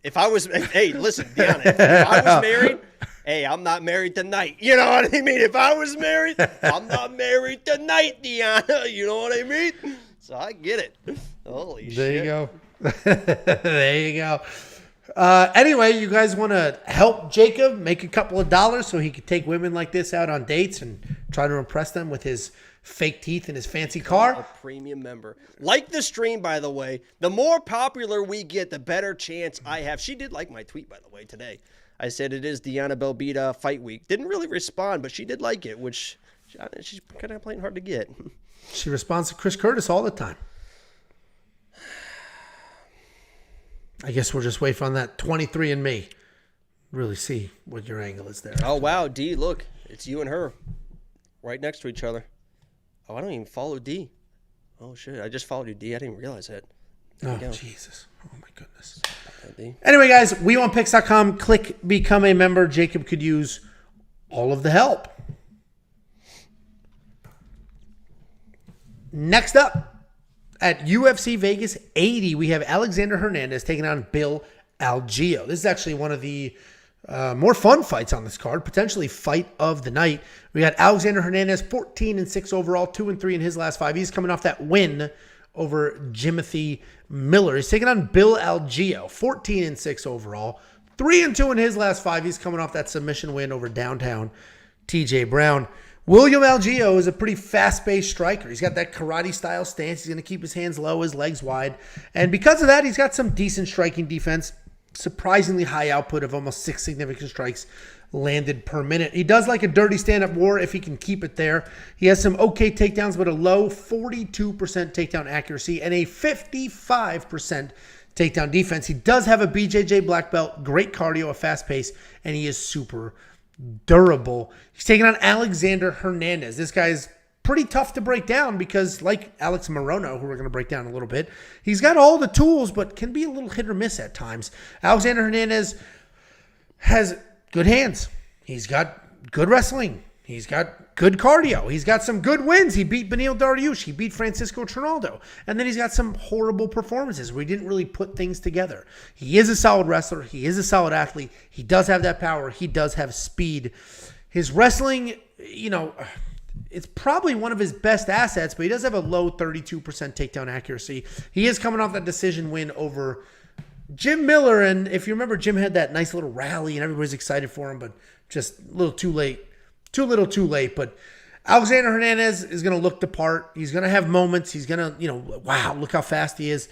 If I was, hey, listen, Deanna, if I was married, hey, I'm not married tonight. You know what I mean? If I was married, I'm not married tonight, Deanna. You know what I mean? So I get it. Holy shit. There you go. There you go. Anyway, you guys want to help Jacob make a couple of dollars so he could take women like this out on dates and try to impress them with his fake teeth and his fancy car? A premium member. Like the stream, by the way, the more popular we get, the better chance I have. She did like my tweet, by the way, today. I said it is Deanna Belbita fight week. Didn't really respond, but she did like it, which she's kind of playing hard to get. She responds to Chris Curtis all the time. I guess we'll just wait on that 23andMe. Really see what your angle is there. Oh, wow, D, look. It's you and her right next to each other. Oh, I don't even follow D. Oh, shit. I just followed you, D. I didn't realize that. Oh, Jesus. Oh, my goodness. D. Anyway, guys, WeWantPicks.com. Click Become a Member. Jacob could use all of the help. Next up, at UFC Vegas 80, we have Alexander Hernandez taking on Bill Algeo. This is actually one of the more fun fights on this card, potentially fight of the night. We got Alexander Hernandez, 14-6 overall, 2-3 in his last 5. He's coming off that win over Jimothy Miller. He's taking on Bill Algeo, 14-6 overall, 3-2 in his last 5. He's coming off that submission win over downtown TJ Brown. William Algeo is a pretty fast-paced striker. He's got that karate-style stance. He's going to keep his hands low, his legs wide. And because of that, he's got some decent striking defense. Surprisingly high output of almost 6 significant strikes landed per minute. He does like a dirty stand-up war if he can keep it there. He has some okay takedowns, but a low 42% takedown accuracy and a 55% takedown defense. He does have a BJJ black belt, great cardio, a fast pace, and he is super durable. He's taking on Alexander Hernandez. This guy's pretty tough to break down because, like Alex Morono, who we're going to break down in a little bit, he's got all the tools, but can be a little hit or miss at times. Alexander Hernandez has good hands. He's got good wrestling. He's got good cardio. He's got some good wins. He beat Beneil Dariush. He beat Francisco Trinaldo. And then he's got some horrible performances where he didn't really put things together. He is a solid wrestler. He is a solid athlete. He does have that power. He does have speed. His wrestling, it's probably one of his best assets, but he does have a low 32% takedown accuracy. He is coming off that decision win over Jim Miller. And if you remember, Jim had that nice little rally and everybody's excited for him, but just a little too late. Too little, too late. But Alexander Hernandez is going to look the part. He's going to have moments. He's going to, wow, look how fast he is.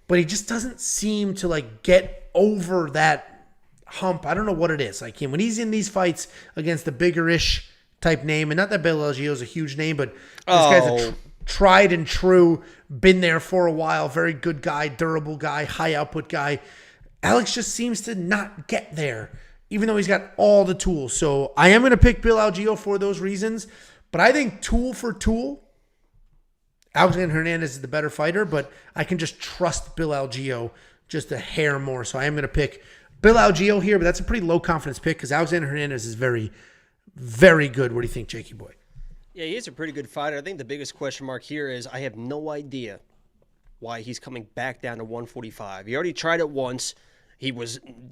But he just doesn't seem to get over that hump. I don't know what it is. When he's in these fights against the bigger-ish type name, and not that Bill Algeo is a huge name, but this guy's a tried and true, been there for a while, very good guy, durable guy, high output guy. Alex just seems to not get there, even though he's got all the tools. So I am going to pick Bill Algeo for those reasons. But I think tool for tool, Alexander Hernandez is the better fighter, but I can just trust Bill Algeo just a hair more. So I am going to pick Bill Algeo here, but that's a pretty low confidence pick because Alexander Hernandez is very, very good. What do you think, Jakey boy? Yeah, he is a pretty good fighter. I think the biggest question mark here is I have no idea why he's coming back down to 145. He already tried it once. He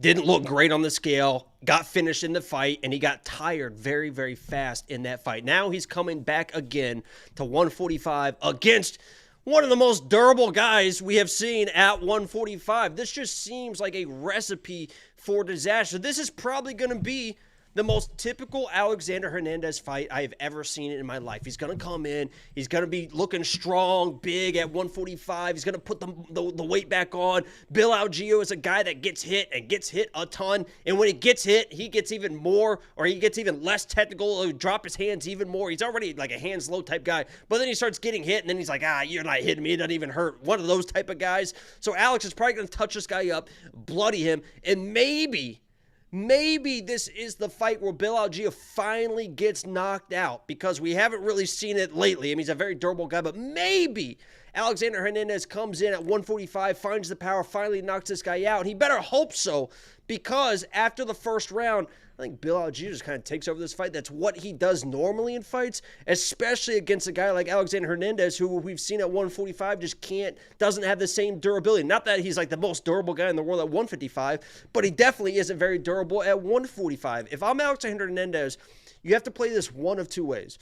didn't look great on the scale, got finished in the fight, and he got tired very, very fast in that fight. Now he's coming back again to 145 against one of the most durable guys we have seen at 145. This just seems like a recipe for disaster. This is probably going to be the most typical Alexander Hernandez fight I have ever seen in my life. He's going to come in. He's going to be looking strong, big at 145. He's going to put the weight back on. Bill Algeo is a guy that gets hit and gets hit a ton. And when he gets hit, he gets even more, or he gets even less technical. He'll drop his hands even more. He's already like a hands low type guy. But then he starts getting hit, and then he's like, you're not hitting me. It doesn't even hurt. One of those type of guys. So Alex is probably going to touch this guy up, bloody him, and maybe this is the fight where Bill Algeo finally gets knocked out because we haven't really seen it lately. I mean, he's a very durable guy, but maybe Alexander Hernandez comes in at 145, finds the power, finally knocks this guy out. He better hope so because after the first round, I think Bill Algeo just kind of takes over this fight. That's what he does normally in fights, especially against a guy like Alexander Hernandez, who we've seen at 145 doesn't have the same durability. Not that he's like the most durable guy in the world at 155, but he definitely isn't very durable at 145. If I'm Alexander Hernandez, you have to play this one of two ways.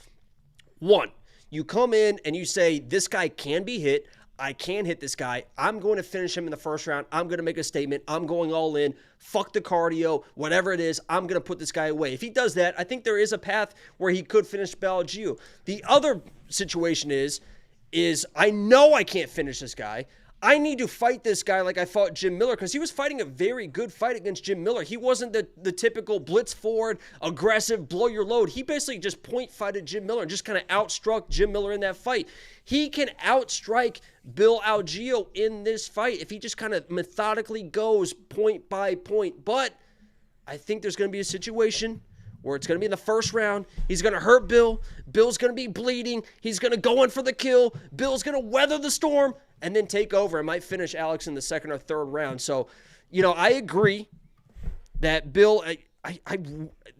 One, you come in and you say, this guy can be hit. I can hit this guy. I'm going to finish him in the first round. I'm going to make a statement. I'm going all in. Fuck the cardio. Whatever it is, I'm going to put this guy away. If he does that, I think there is a path where he could finish Bill Algeo. The other situation is I know I can't finish this guy. I need to fight this guy like I fought Jim Miller because he was fighting a very good fight against Jim Miller. He wasn't the typical blitz forward, aggressive, blow your load. He basically just point fighted Jim Miller and just kind of outstruck Jim Miller in that fight. He can outstrike Bill Algeo in this fight if he just kind of methodically goes point by point. But I think there's going to be a situation where it's going to be in the first round. He's going to hurt Bill. Bill's going to be bleeding. He's going to go in for the kill. Bill's going to weather the storm and then take over and might finish Alex in the second or third round. So, I agree that Bill,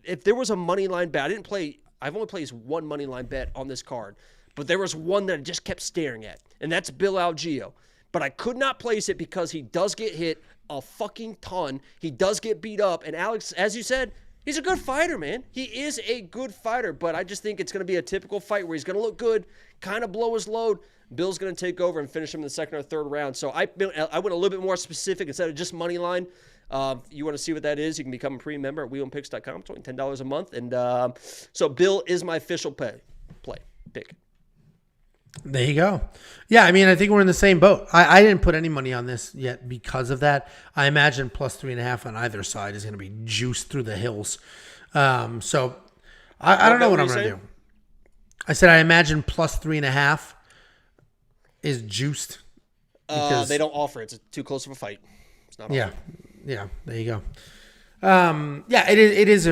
if there was a money line bet, I've only placed one money line bet on this card, but there was one that I just kept staring at, and that's Bill Algeo. But I could not place it because he does get hit a fucking ton. He does get beat up, and Alex, as you said, he's a good fighter, man. He is a good fighter, but I just think it's going to be a typical fight where he's going to look good, kind of blow his load. Bill's going to take over and finish him in the second or third round. So I went a little bit more specific instead of just money line. You want to see what that is, you can become a premium member at WeOwnPicks.com. It's only $10 a month. And so Bill is my official pick. There you go. Yeah, I mean, I think we're in the same boat. I didn't put any money on this yet because of that. I imagine plus 3.5 on either side is going to be juiced through the hills. So I don't know what I'm going to do. I said I imagine plus 3.5 is juiced. They don't offer it. It's too close of a fight. It's not offered. Yeah. There you go. Yeah, it is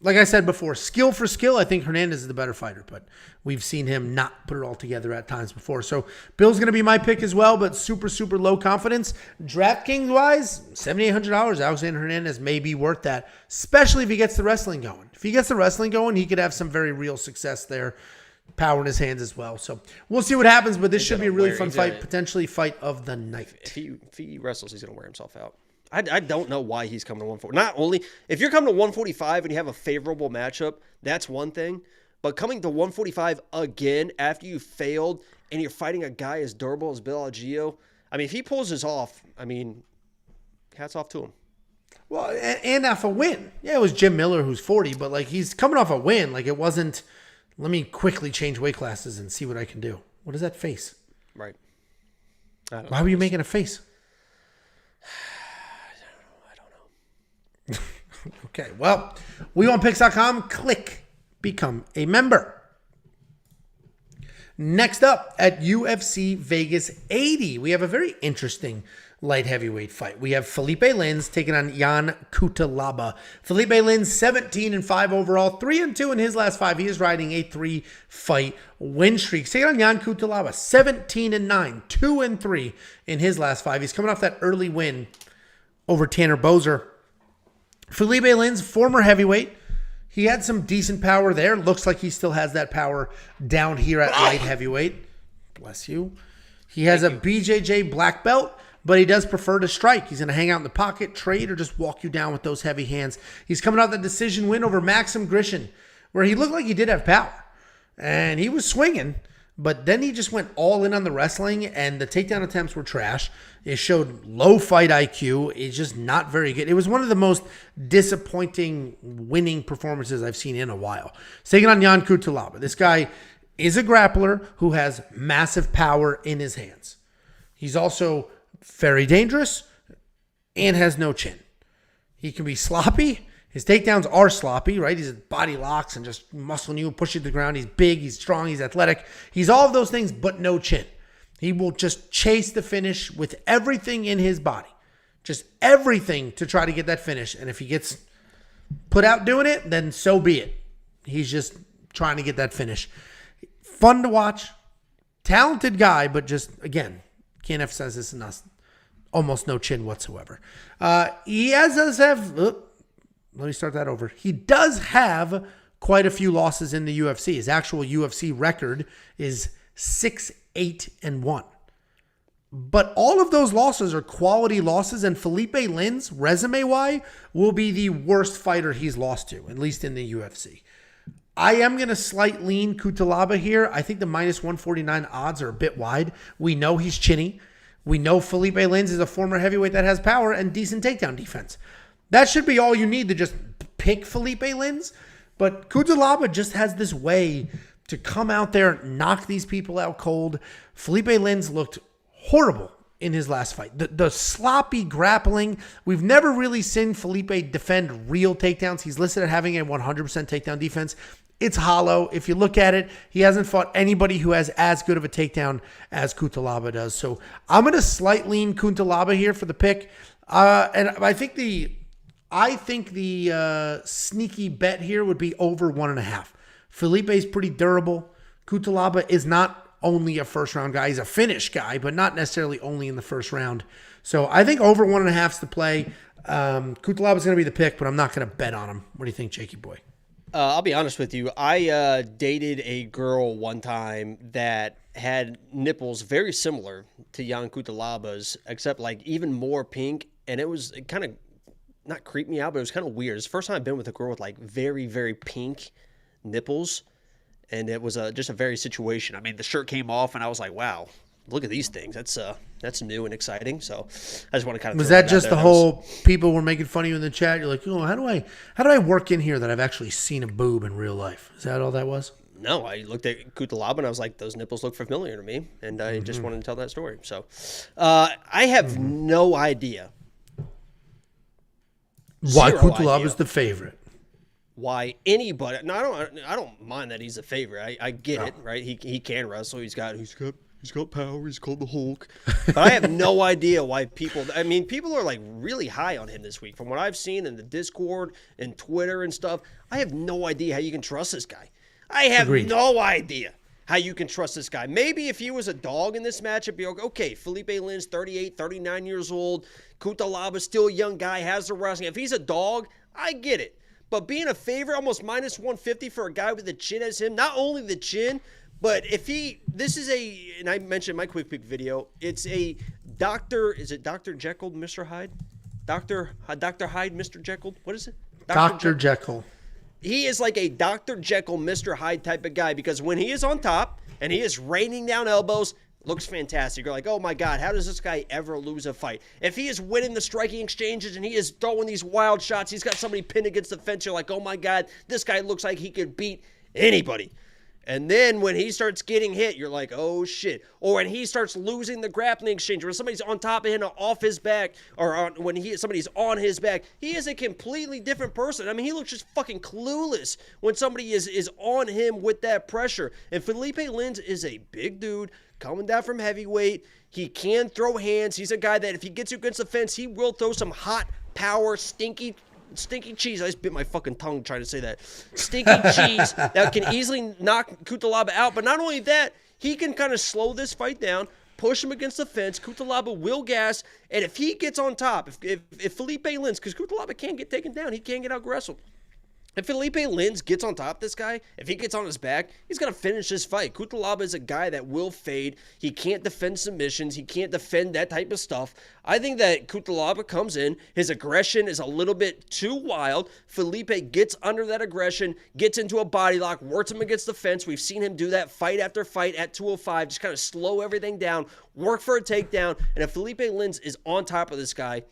like I said before, skill for skill, I think Hernandez is the better fighter, but we've seen him not put it all together at times before. So Bill's going to be my pick as well, but super, super low confidence. DraftKings-wise, $7,800, Alexander Hernandez may be worth that, especially if he gets the wrestling going. If he gets the wrestling going, he could have some very real success there, power in his hands as well. So we'll see what happens, but this should be a really fun fight, potentially fight of the night. If he wrestles, he's going to wear himself out. I don't know why he's coming to 140. Not only if you're coming to 145 and you have a favorable matchup, that's one thing. But coming to 145 again after you failed and you're fighting a guy as durable as Bill Algeo, I mean, if he pulls this off, I mean, hats off to him. Well, and off a win. Yeah, it was Jim Miller who's 40, but like he's coming off a win. Like it wasn't, let me quickly change weight classes and see what I can do. What is that face? Right. Why were you making a face? Okay, well, WeWantPicks.com. Click become a member. Next up at UFC Vegas 80, we have a very interesting light heavyweight fight. We have Philipe Lins taking on Jan Cutelaba. Philipe Lins 17-5 overall, 3-2 in his last 5. He is riding a 3-fight win streak. Taking on Jan Cutelaba 17-9, 2-3 in his last 5. He's coming off that early win over Tanner Boser. Philipe Lins, former heavyweight. He had some decent power there. Looks like he still has that power down here at light heavyweight. Bless you. He has a BJJ black belt, but he does prefer to strike. He's going to hang out in the pocket, trade, or just walk you down with those heavy hands. He's coming out the decision win over Maxim Grishin, where he looked like he did have power. And he was swinging, but then he just went all in on the wrestling, and the takedown attempts were trash. It showed low fight IQ. It's just not very good. It was one of the most disappointing winning performances I've seen in a while. He's taking on Jan Cutelaba. This guy is a grappler who has massive power in his hands. He's also very dangerous and has no chin. He can be sloppy. His takedowns are sloppy, right? He's body locks and just muscling you and pushing you to the ground. He's big, he's strong, he's athletic. He's all of those things, but no chin. He will just chase the finish with everything in his body. Just everything to try to get that finish. And if he gets put out doing it, then so be it. He's just trying to get that finish. Fun to watch. Talented guy, but just, again, can't emphasize this enough. Almost no chin whatsoever. He does have... let me start that over. He does have quite a few losses in the UFC. His actual UFC record is 6-8-1. But all of those losses are quality losses, and Philipe Lins, resume-wise, will be the worst fighter he's lost to, at least in the UFC. I am going to slight lean Cutelaba here. I think the minus 149 odds are a bit wide. We know he's chinny. We know Philipe Lins is a former heavyweight that has power and decent takedown defense. That should be all you need to just pick Philipe Lins. But Cutelaba just has this way to come out there, knock these people out cold. Philipe Lins looked horrible in his last fight. The sloppy grappling. We've never really seen Philipe defend real takedowns. He's listed at having a 100% takedown defense. It's hollow. If you look at it, he hasn't fought anybody who has as good of a takedown as Cutelaba does. So I'm going to slight lean Cutelaba here for the pick. And I think the sneaky bet here would be over 1.5. Felipe's pretty durable. Cutelaba is not only a first-round guy. He's a finish guy, but not necessarily only in the first round. So I think over 1.5 is the play. Cutelaba's going to be the pick, but I'm not going to bet on him. What do you think, Jakey boy? I'll be honest with you. I dated a girl one time that had nipples very similar to Jan Cutelaba's, except like even more pink, and it kind of not creeped me out, but it was kind of weird. It's the first time I've been with a girl with like very, very pink nipples, and it was just a very situation. I mean, the shirt came off, and I was like, wow, look at these things. That's new and exciting. So I just want to kind of was that just the whole people were making fun of you in the chat? You're like, oh, how do I work in here that I've actually seen a boob in real life? Is that all that was? No, I looked at Cutelaba and I was like, those nipples look familiar to me, and I just wanted to tell that story. So I have no idea why Cutelaba is the favorite. Why anybody? No, I don't mind that he's a favorite. I get it, right? He can wrestle. He's got he's got power. He's called the Hulk. But I have no idea why people are like really high on him this week. From what I've seen in the Discord and Twitter and stuff, I have no idea how you can trust this guy. I have no idea how you can trust this guy. Maybe if he was a dog in this match, it'd be okay. Philipe Lin's 38, 39 years old. Cutelaba's still a young guy, has the wrestling. If he's a dog, I get it. But being a favorite, almost minus 150 for a guy with the chin as him, not only the chin, but if and I mentioned in my quick pick video, it's a Dr. Is it Dr. Jekyll, Mr. Hyde? Dr. Hyde, Mr. Jekyll? What is it? Dr. Jekyll. He is like a Dr. Jekyll, Mr. Hyde type of guy because when he is on top and he is raining down elbows, looks fantastic. You're like, oh my God, how does this guy ever lose a fight? If he is winning the striking exchanges and he is throwing these wild shots, he's got somebody pinned against the fence, you're like, oh my God, this guy looks like he could beat anybody. And then when he starts getting hit, you're like, oh shit. Or when he starts losing the grappling exchange, when somebody's on top of him or off his back, or somebody's on his back, he is a completely different person. I mean, he looks just fucking clueless when somebody is on him with that pressure. And Philipe Lins is a big dude coming down from heavyweight. He can throw hands. He's a guy that if he gets you against the fence, he will throw some hot power, stinky cheese. I just bit my fucking tongue trying to say that. Stinky cheese that can easily knock Cutelaba out. But not only that, he can kind of slow this fight down, push him against the fence. Cutelaba will gas. And if he gets on top, if Philipe Lins, because Cutelaba can't get taken down, he can't get out-wrestled. If Philipe Lins gets on top of this guy, if he gets on his back, he's going to finish this fight. Cutelaba is a guy that will fade. He can't defend submissions. He can't defend that type of stuff. I think that Cutelaba comes in. His aggression is a little bit too wild. Philipe gets under that aggression, gets into a body lock, works him against the fence. We've seen him do that fight after fight at 205, just kind of slow everything down, work for a takedown. And if Philipe Lins is on top of this guy,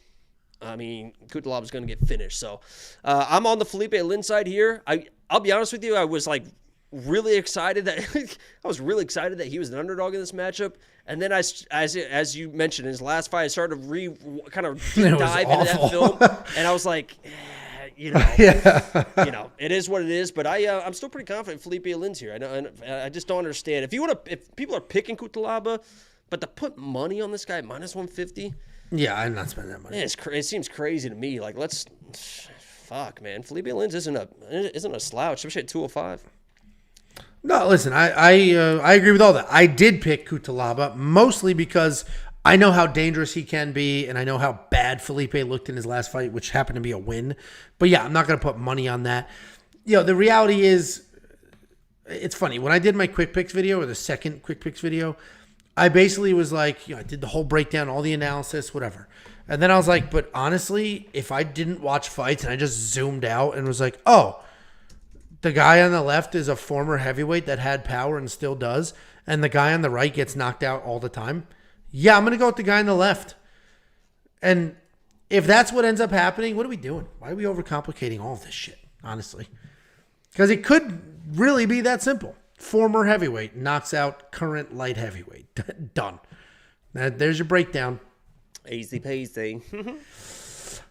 I mean, Cutelaba's going to get finished. So I'm on the Philipe Lin side here. I'll be honest with you. I was like really excited that he was an underdog in this matchup. And then as you mentioned in his last fight, I started to kind of deep dive into that film, and I was like, it is what it is. But I'm still pretty confident Philipe Lin's here. I just don't understand if people are picking Cutelaba, but to put money on this guy at minus 150. Yeah, I'm not spending that money. It seems crazy to me. Like, fuck, man. Philipe Lins isn't a slouch, especially at 205. No, listen, I agree with all that. I did pick Cutelaba mostly because I know how dangerous he can be, and I know how bad Philipe looked in his last fight, which happened to be a win. But yeah, I'm not going to put money on that. The reality is, it's funny. When I did my quick picks video, or the second quick picks video, I basically was like, I did the whole breakdown, all the analysis, whatever. And then I was like, but honestly, if I didn't watch fights and I just zoomed out and was like, oh, the guy on the left is a former heavyweight that had power and still does, and the guy on the right gets knocked out all the time, yeah, I'm going to go with the guy on the left. And if that's what ends up happening, what are we doing? Why are we overcomplicating all of this shit, honestly? Because it could really be that simple. Former heavyweight knocks out current light heavyweight. Done. There's your breakdown. Easy peasy.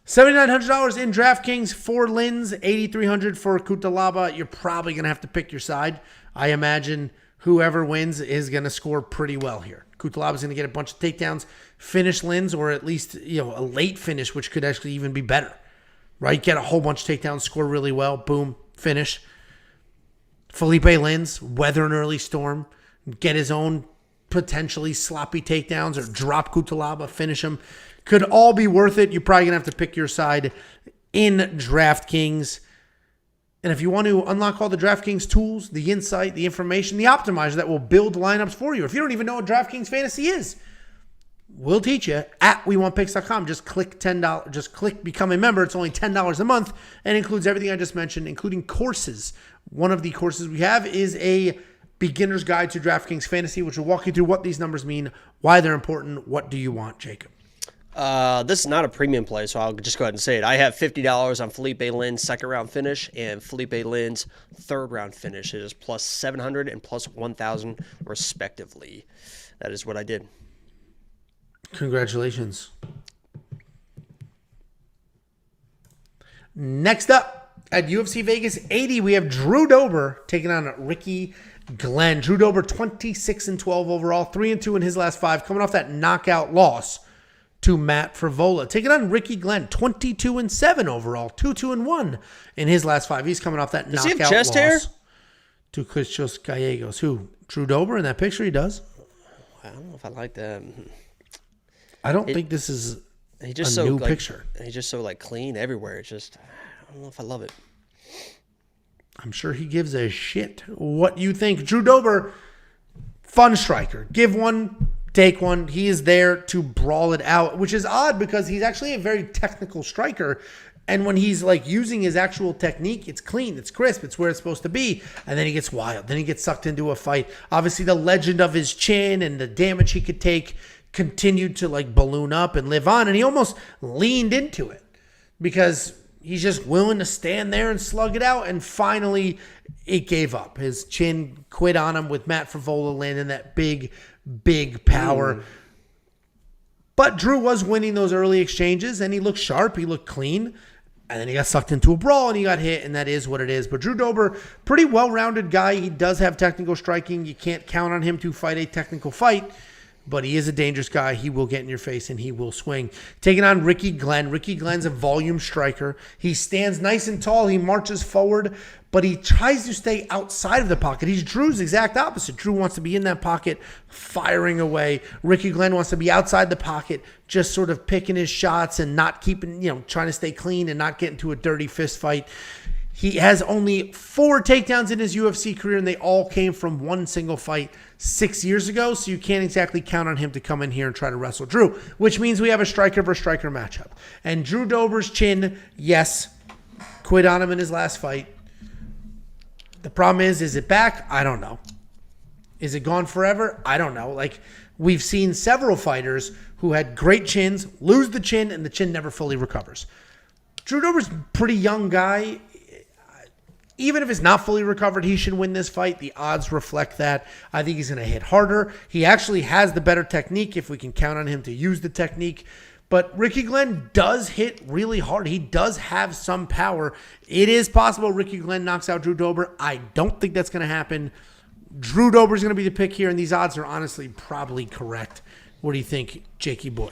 $7,900 in DraftKings for Lins, $8,300 for Cutelaba. You're probably going to have to pick your side. I imagine whoever wins is going to score pretty well here. Cutelaba's going to get a bunch of takedowns, finish Lins, or at least a late finish, which could actually even be better. Right? Get a whole bunch of takedowns, score really well, boom, finish. Philipe Lins, weather an early storm, get his own potentially sloppy takedowns or drop Cutelaba, finish him. Could all be worth it. You're probably going to have to pick your side in DraftKings. And if you want to unlock all the DraftKings tools, the insight, the information, the optimizer that will build lineups for you. If you don't even know what DraftKings Fantasy is, we'll teach you at WeWantPicks.com. Just click $10. Just click become a member. It's only $10 a month and includes everything I just mentioned, including courses. One of the courses we have is a beginner's guide to DraftKings Fantasy, which will walk you through what these numbers mean, why they're important. What do you want, Jacob? This is not a premium play, so I'll just go ahead and say it. I have $50 on Philipe Lin's second round finish and Philipe Lin's third round finish. It is plus 700 and plus 1,000 respectively. That is what I did. Congratulations. Next up at UFC Vegas 80, we have Drew Dober taking on Ricky Glenn. Drew Dober 26-12 overall, 3-2 in his last 5, coming off that knockout loss to Matt Frivola. Taking on Ricky Glenn, 22-7 overall, 2-1 in his last 5. He's coming off that Does he knockout have chest loss hair? to Christos Gallegos. Who? Drew Dober in that picture? He does. I don't know if I like that. I don't think this is He just a so new like, picture. He's just so like clean everywhere. It's just I don't know if I love it. I'm sure he gives a shit what you think. Drew Dober, fun striker. Give one, take one. He is there to brawl it out, which is odd because he's actually a very technical striker. And when he's like using his actual technique, it's clean, it's crisp, it's where it's supposed to be. And then he gets wild. Then he gets sucked into a fight. Obviously, the legend of his chin and the damage he could take continued to like balloon up and live on. And he almost leaned into it because he's just willing to stand there and slug it out. And finally, it gave up. His chin quit on him with Matt Frivola landing that big power. But Drew was winning those early exchanges, and he looked sharp. He looked clean. And then he got sucked into a brawl, and he got hit, and that is what it is. But Drew Dober, pretty well-rounded guy. He does have technical striking. You can't count on him to fight a technical fight. But he is a dangerous guy. He will get in your face, and he will swing. Taking on Ricky Glenn. Ricky Glenn's a volume striker. He stands nice and tall. He marches forward, but he tries to stay outside of the pocket. He's Drew's exact opposite. Drew wants to be in that pocket, firing away. Ricky Glenn wants to be outside the pocket, just sort of picking his shots and not keeping, trying to stay clean and not get into a dirty fist fight. He has only 4 takedowns in his UFC career, and they all came from one single fight 6 years ago, so you can't exactly count on him to come in here and try to wrestle Drew, which means we have a striker versus striker matchup. And Drew Dober's chin, yes, quit on him in his last fight. The problem is it back? I don't know. Is it gone forever? I don't know. Like, we've seen several fighters who had great chins lose the chin, and the chin never fully recovers. Drew Dober's a pretty young guy. Even if it's not fully recovered, he should win this fight. The odds reflect that. I think he's going to hit harder. He actually has the better technique if we can count on him to use the technique. But Ricky Glenn does hit really hard. He does have some power. It is possible Ricky Glenn knocks out Drew Dober. I don't think that's going to happen. Drew Dober is going to be the pick here, and these odds are honestly probably correct. What do you think, Jakey boy?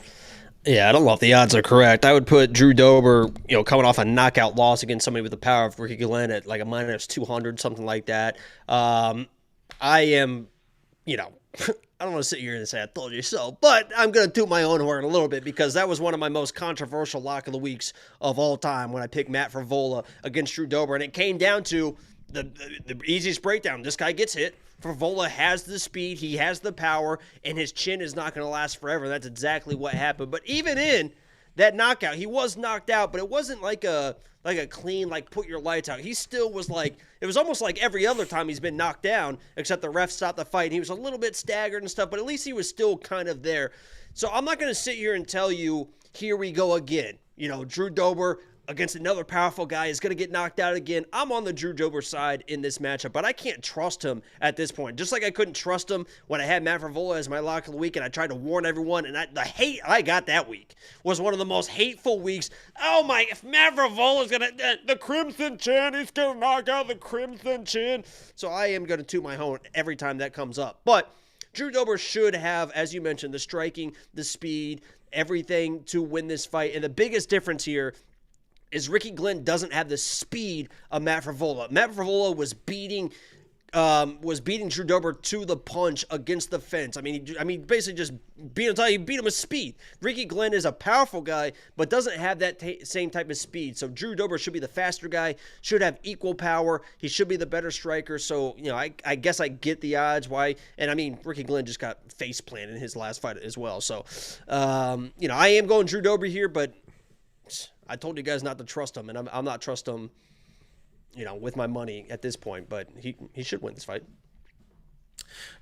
Yeah, I don't know if the odds are correct. I would put Drew Dober, coming off a knockout loss against somebody with the power of Ricky Glenn at like a minus 200, something like that. I am, I don't want to sit here and say I told you so, but I'm going to toot my own horn a little bit because that was one of my most controversial lock of the weeks of all time when I picked Matt Frivola against Drew Dober, and it came down to the easiest breakdown. This guy gets hit. Frivola has the speed, he has the power, and his chin is not going to last forever. That's exactly what happened. But even in that knockout, he was knocked out, but it wasn't like a clean, like, put your lights out. He still was like, it was almost like every other time he's been knocked down, except the ref stopped the fight, and he was a little bit staggered and stuff, but at least he was still kind of there. So I'm not going to sit here and tell you, here we go again. Drew Dober against another powerful guy is going to get knocked out again. I'm on the Drew Dober side in this matchup, but I can't trust him at this point. Just like I couldn't trust him when I had Matt Frivola as my lock of the week, and I tried to warn everyone, and the hate I got that week was one of the most hateful weeks. Oh my, if Matt Frivola's going to, the Crimson Chin, he's going to knock out the Crimson Chin. So I am going to toot my horn every time that comes up. But Drew Dober should have, as you mentioned, the striking, the speed, everything to win this fight. And the biggest difference here is Ricky Glenn doesn't have the speed of Matt Frivola. Matt Frivola was beating Drew Dober to the punch against the fence. I mean, basically just beat him. He beat him with speed. Ricky Glenn is a powerful guy, but doesn't have that same type of speed. So Drew Dober should be the faster guy, should have equal power. He should be the better striker. So I guess I get the odds. Why? And I mean, Ricky Glenn just got face planted in his last fight as well. So I am going Drew Dober here, but I told you guys not to trust him, and I'm not trust him, with my money at this point. But he should win this fight.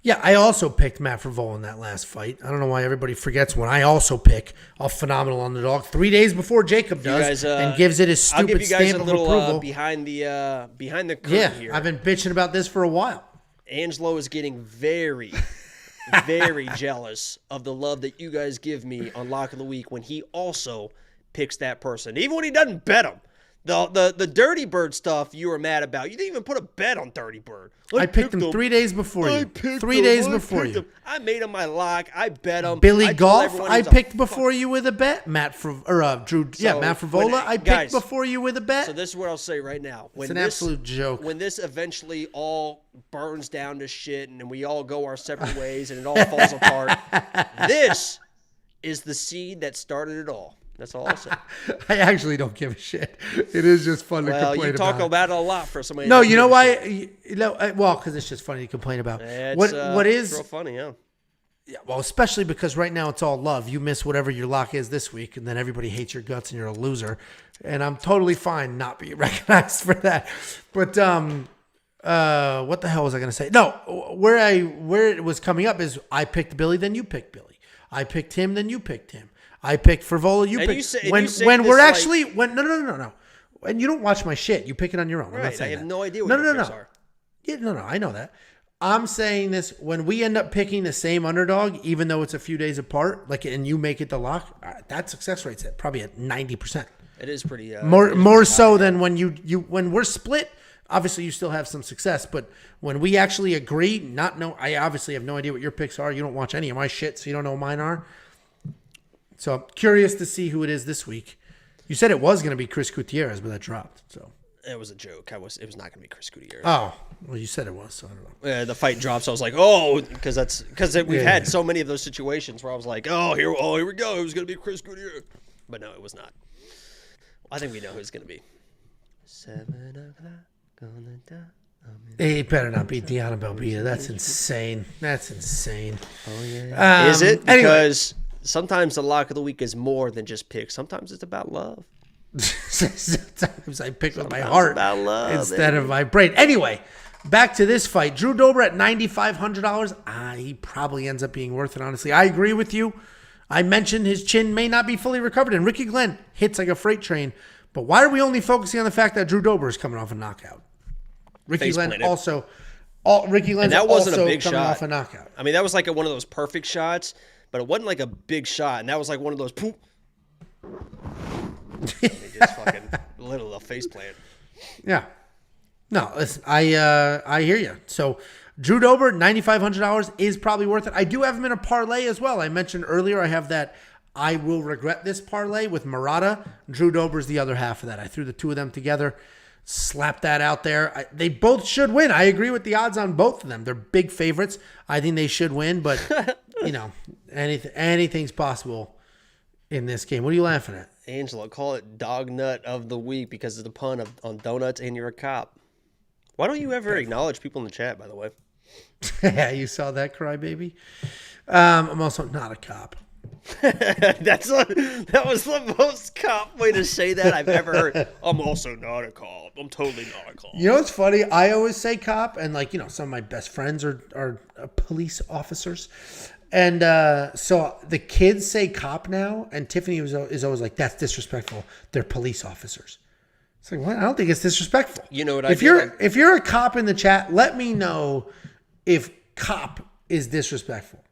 Yeah, I also picked Matt Frivola in that last fight. I don't know why everybody forgets when I also pick a phenomenal underdog 3 days before Jacob does, and gives it his stupid stamp of approval. I'll give you guys a little behind the curtain here. I've been bitching about this for a while. Angelo is getting very, very jealous of the love that you guys give me on Lock of the Week when he also picks that person. Even when he doesn't bet him, The Dirty Bird stuff you were mad about. You didn't even put a bet on Dirty Bird. I picked him 3 days before you. 3 days before you. I made him my lock. I bet him. Billy Golf, I picked before you with a bet. Matt Frivola, I picked before you with a bet. So this is what I'll say right now. It's an absolute joke. When this eventually all burns down to shit and we all go our separate ways and it all falls apart, this is the seed that started it all. That's all I'll say. I actually don't give a shit. It is just fun to complain about. Well, you talk about it a lot for somebody. No, you know why? Well, because it's just funny to complain about. What is real funny, yeah. Yeah, well, especially because right now it's all love. You miss whatever your lock is this week, and then everybody hates your guts, and you're a loser. And I'm totally fine not being recognized for that. But what the hell was I going to say? No, where it was coming up is I picked Billy, then you picked Billy. I picked him, then you picked him. I picked Frivola, you picked. No. And you don't watch my shit. You pick it on your own. Right, I'm not saying I have that. no idea what your picks are. Yeah, no, I know that. I'm saying this when we end up picking the same underdog, even though it's a few days apart, and you make it the lock, that success rate's probably at 90%. It is pretty more so than when when we're split. Obviously, you still have some success, but when we actually agree, I obviously have no idea what your picks are. You don't watch any of my shit, so you don't know what mine are. So I'm curious to see who it is this week. You said it was going to be Chris Gutierrez, but that dropped. So it was a joke. It was not going to be Chris Gutierrez. Oh, well, you said it was, so I don't know. Yeah, the fight dropped, so I was like, because we've had so many of those situations where I was like, here we go. It was going to be Chris Gutierrez, but no, it was not. I think we know who it's going to be. 7 o'clock on the dot. He better not be Deanna Belbita. That's insane. Oh yeah. Is it? Because sometimes the lock of the week is more than just picks. Sometimes it's about love. Sometimes I pick with my heart about love, instead of my brain. Anyway, back to this fight. Drew Dober at $9,500. He probably ends up being worth it, honestly. I agree with you. I mentioned his chin may not be fully recovered, and Aoriqileng hits like a freight train. But why are we only focusing on the fact that Drew Dober is coming off a knockout? Aoriqileng also. And that wasn't a big coming shot. Off a knockout. I mean, that was like one of those perfect shots, but it wasn't like a big shot. And that was like one of those poop. He just fucking little a face plant. Yeah. No, listen, I hear you. So Drew Dober, $9,500 is probably worth it. I do have him in a parlay as well. I mentioned earlier I have that I will regret this parlay with Murata. Drew Dober's the other half of that. I threw the two of them together. Slap that out there. They both should win. I agree with the odds on both of them. They're big favorites. I think they should win, but anything's possible in this game. What are you laughing at? Angelo, call it dog nut of the week because of the pun on donuts and you're a cop. Why don't you ever acknowledge people in the chat, by the way? Yeah, you saw that, crybaby. I'm also not a cop. That was the most cop way to say that I've ever heard. I'm also not a cop. I'm totally not a cop. You know what's funny? I always say cop, and some of my best friends are police officers, and so the kids say cop now, and Tiffany is always like, "That's disrespectful. They're police officers." It's like, what? I don't think it's disrespectful. You know what? If you're a cop in the chat, let me know if cop is disrespectful.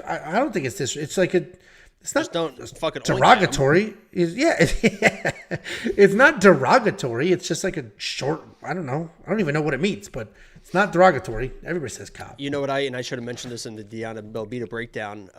I don't think it's this. It's like it's not just fucking derogatory. It's not derogatory. It's just like a short. I don't know. I don't even know what it means, but it's not derogatory. Everybody says cop. You know what? I should have mentioned this in the Deanna Belbita breakdown.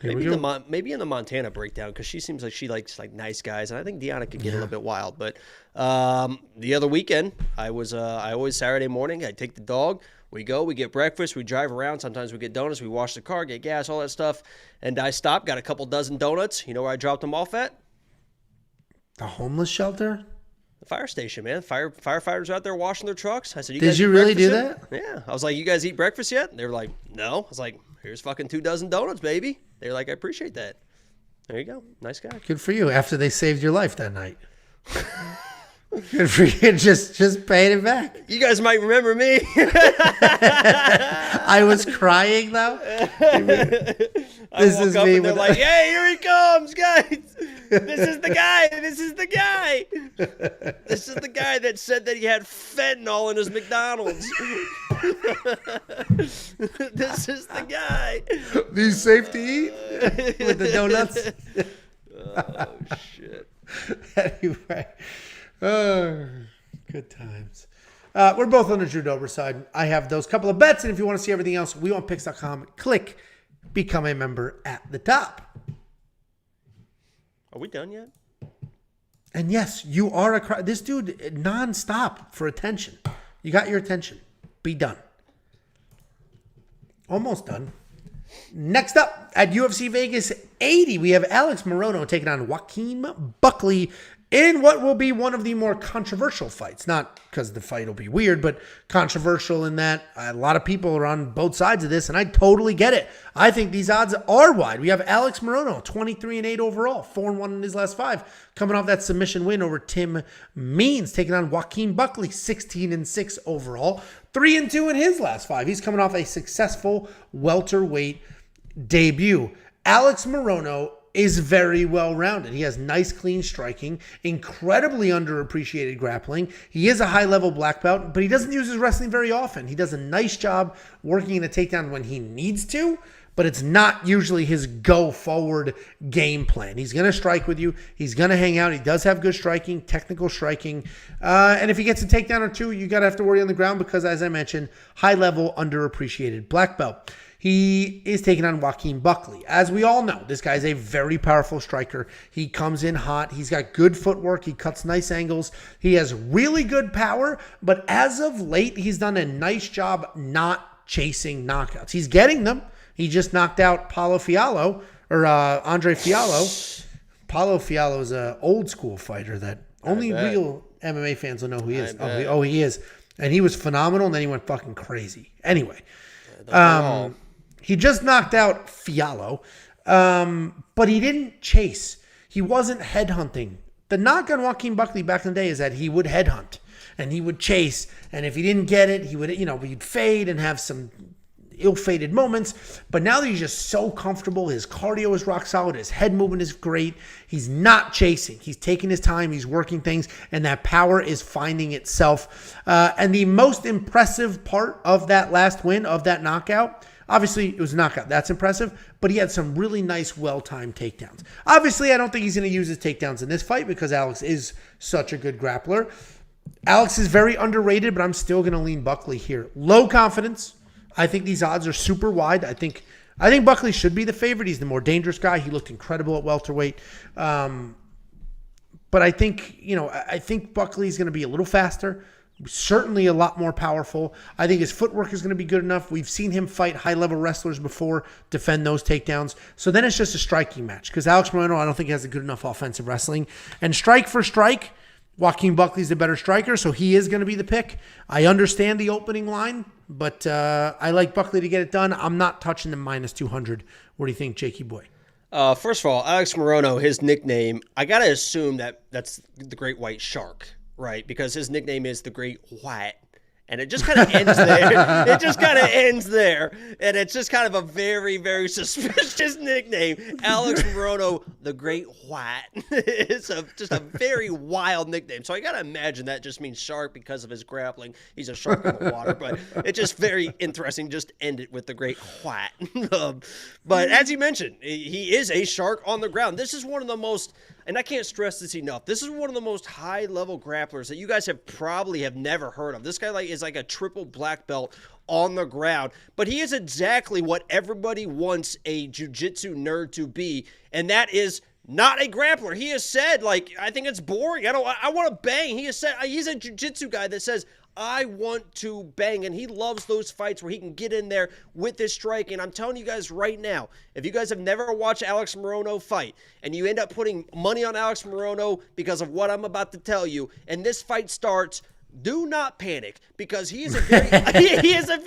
Maybe in the Montana breakdown because she seems like she likes like nice guys, and I think Deanna could get a little bit wild. But the other weekend, I always Saturday morning I take the dog. We go, we get breakfast, we drive around. Sometimes we get donuts, we wash the car, get gas, all that stuff. And I stopped, got a couple dozen donuts. You know where I dropped them off at? The homeless shelter? The fire station, man. Firefighters out there washing their trucks. I said, Did you really do that? Yeah. I was like, you guys eat breakfast yet? They were like, no. I was like, here's fucking 2 dozen donuts, baby. They were like, I appreciate that. There you go. Nice guy. Good for you after they saved your life that night. Good for you. Just paying it back. You guys might remember me. I was crying though. This is me. They're like, "Hey, here he comes, guys! This is the guy. This is the guy. This is the guy that said that he had fentanyl in his McDonald's. This is the guy. These safe to eat with the donuts." Oh shit. Anyway, good times. We're both on the Drew Dober side. I have those couple of bets, and if you want to see everything else, WeWantPicks.com. Click become a member at the top. Are we done yet? And yes, you are this dude nonstop for attention. You got your attention. Be done. Almost done. Next up at UFC Vegas 80, we have Alex Morono taking on Joaquin Buckley in what will be one of the more controversial fights. Not because the fight will be weird, but controversial in that a lot of people are on both sides of this, and I totally get it. I think these odds are wide. We have Alex Morono, 23-8 overall, 4-1 in his last 5, coming off that submission win over Tim Means, taking on Joaquin Buckley, 16-6 overall, 3-2 in his last 5. He's coming off a successful welterweight debut. Alex Morono is very well-rounded. He has nice, clean striking, incredibly underappreciated grappling. He is a high-level black belt, but he doesn't use his wrestling very often. He does a nice job working in a takedown when he needs to, but it's not usually his go-forward game plan. He's going to strike with you. He's going to hang out. He does have good striking, technical striking. And if he gets a takedown or two, you got to have to worry on the ground because, as I mentioned, high-level, underappreciated black belt. He is taking on Joaquin Buckley. As we all know, this guy is a very powerful striker. He comes in hot. He's got good footwork. He cuts nice angles. He has really good power, but as of late, he's done a nice job not chasing knockouts. He's getting them. He just knocked out Paulo Fiallo, or Andre Fiallo. Paulo Fiallo is an old school fighter that only real MMA fans will know who he is. Oh, he is. And he was phenomenal, and then he went fucking crazy. Anyway. He just knocked out Fiallo, but he didn't chase. He wasn't headhunting. The knock on Joaquin Buckley back in the day is that he would headhunt and he would chase. And if he didn't get it, he would, he'd fade and have some ill-fated moments. But now that he's just so comfortable, his cardio is rock solid, his head movement is great. He's not chasing. He's taking his time. He's working things, and that power is finding itself. And the most impressive part of that last win, of that knockout, obviously, it was a knockout. That's impressive. But he had some really nice, well-timed takedowns. Obviously, I don't think he's going to use his takedowns in this fight because Alex is such a good grappler. Alex is very underrated, but I'm still going to lean Buckley here. Low confidence. I think these odds are super wide. I think Buckley should be the favorite. He's the more dangerous guy. He looked incredible at welterweight. But I think, I think Buckley's going to be a little faster. Certainly a lot more powerful. I think his footwork is going to be good enough. We've seen him fight high-level wrestlers before, defend those takedowns. So then it's just a striking match because Alex Morono, I don't think, has a good enough offensive wrestling. And strike for strike, Joaquin Buckley's the better striker, so he is going to be the pick. I understand the opening line, but I like Buckley to get it done. I'm not touching the minus 200. What do you think, Jakey boy? First of all, Alex Morono, his nickname, I got to assume that's the Great White Shark. Right, because his nickname is the Great White, and it just kind of ends there. It just kind of ends there, and it's just kind of a very, very suspicious nickname. Alex Morono, the Great White. It's just a very wild nickname. So I got to imagine that just means shark because of his grappling. He's a shark in the water, but it's just very interesting. Just end it with the Great White. But as you mentioned, he is a shark on the ground. This is one of the most... And I can't stress this enough. This is one of the most high-level grapplers that you guys probably have never heard of. This guy is like a triple black belt on the ground. But he is exactly what everybody wants a jiu-jitsu nerd to be, and that is not a grappler. He has said, I think it's boring. I want to bang. He has said he's a jiu-jitsu guy that says, I want to bang, and he loves those fights where he can get in there with his strike. And I'm telling you guys right now, if you guys have never watched Alex Morono fight, and you end up putting money on Alex Morono because of what I'm about to tell you, and this fight starts, do not panic because he is a very he's a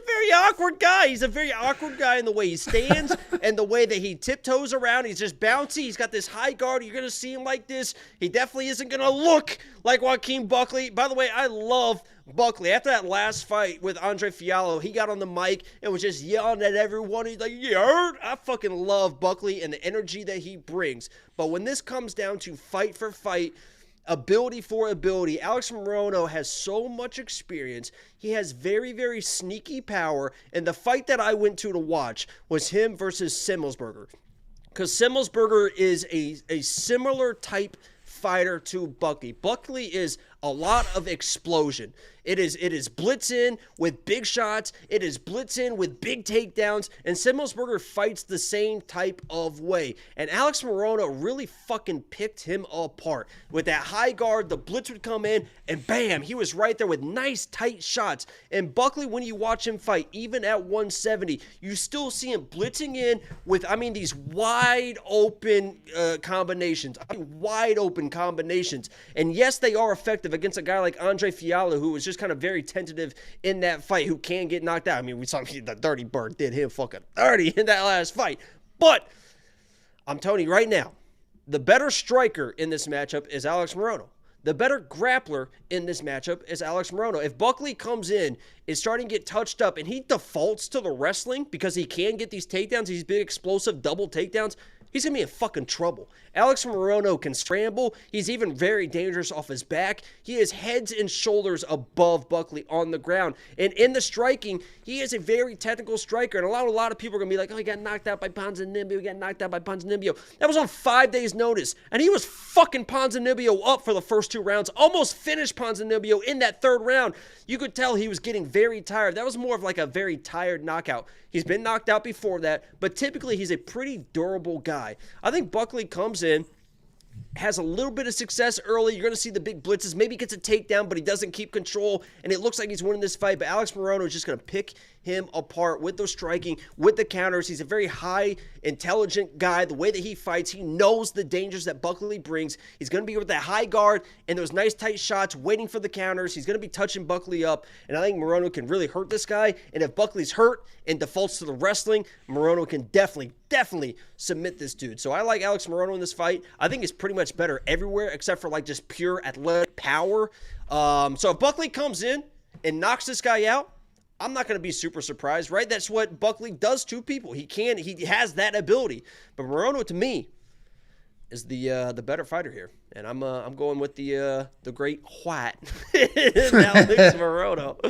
very awkward guy. He's a very awkward guy in the way he stands and the way that he tiptoes around. He's just bouncy. He's got this high guard. You're gonna see him like this. He definitely isn't gonna look like Joaquin Buckley. By the way, I love Buckley. After that last fight with Andre Fiallo, he got on the mic and was just yelling at everyone. He's like, yeah, I fucking love Buckley and the energy that he brings. But when this comes down to fight for fight, ability for ability, Alex Morono has so much experience. He has very, very sneaky power. And the fight that I went to watch was him versus Semmelsberger. Because Semmelsberger is a similar type fighter to Buckley. Buckley is a lot of explosion. It is blitz in with big shots. It is blitz in with big takedowns. And Semmelsberger fights the same type of way. And Alex Morono really fucking picked him apart. With that high guard, the blitz would come in, and bam, he was right there with nice tight shots. And Buckley, when you watch him fight, even at 170, you still see him blitzing in with, these wide open combinations. Wide open combinations. And yes, they are effective against a guy like Andre Fiala, who was just kind of very tentative in that fight, who can get knocked out. We saw the Dirty Bird did him fucking dirty in that last fight. But I'm telling you right now, the better striker in this matchup is Alex Morono. The better grappler in this matchup is Alex Morono. If Buckley comes in, is starting to get touched up, and he defaults to the wrestling because he can get these takedowns, these big explosive double takedowns, he's going to be in fucking trouble. Alex Morono can scramble. He's even very dangerous off his back. He is heads and shoulders above Buckley on the ground. And in the striking, he is a very technical striker. And a lot of people are going to be like, oh, he got knocked out by Ponzinibbio. He got knocked out by Ponzinibbio. That was on 5 days' notice. And he was fucking Ponzinibbio up for the first 2 rounds. Almost finished Ponzinibbio in that 3rd round. You could tell he was getting very tired. That was more of like a very tired knockout. He's been knocked out before that, but typically he's a pretty durable guy. I think Buckley comes in, has a little bit of success early. You're going to see the big blitzes. Maybe gets a takedown, but he doesn't keep control, and it looks like he's winning this fight. But Alex Morono is just going to pick him apart with those striking, with the counters. He's a very high, intelligent guy. The way that he fights, he knows the dangers that Buckley brings. He's going to be with that high guard and those nice tight shots, waiting for the counters. He's going to be touching Buckley up, and I think Morono can really hurt this guy. And if Buckley's hurt and defaults to the wrestling, Morono can definitely submit this dude. So I like Alex Morono in this fight. I think he's pretty much better everywhere except for like just pure athletic power. So if Buckley comes in and knocks this guy out, I'm not going to be super surprised, right? That's what Buckley does to people. He has that ability. But Morono, to me, is the better fighter here, and I'm going with the great White, Alex Morono.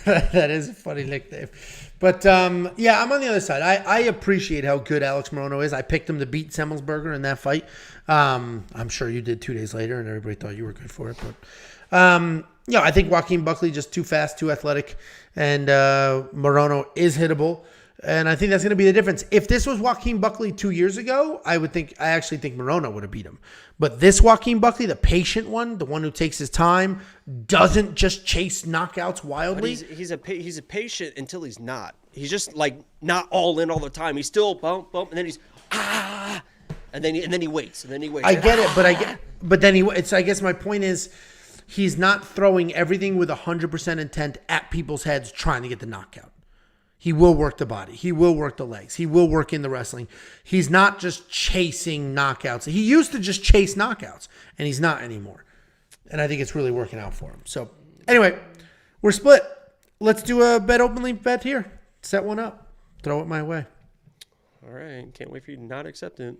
That is a funny nickname, but yeah, I'm on the other side. I appreciate how good Alex Morono is. I picked him to beat Semmelsberger in that fight. I'm sure you did 2 days later, and everybody thought you were good for it. But I think Joaquin Buckley just too fast, too athletic, and Morono is hittable. And I think that's going to be the difference. If this was Joaquin Buckley 2 years ago, I actually think Morono would have beat him. But this Joaquin Buckley, the patient one, the one who takes his time, doesn't just chase knockouts wildly. He's a patient until he's not. He's just like not all in all the time. He's still bump, and then he's and then he waits, and then he waits. I get it, but then I guess my point is, he's not throwing everything with 100% intent at people's heads trying to get the knockout. He will work the body. He will work the legs. He will work in the wrestling. He's not just chasing knockouts. He used to just chase knockouts, and he's not anymore. And I think it's really working out for him. So anyway, we're split. Let's do a bet openly bet here. Set one up. Throw it my way. All right. Can't wait for you to not accept it.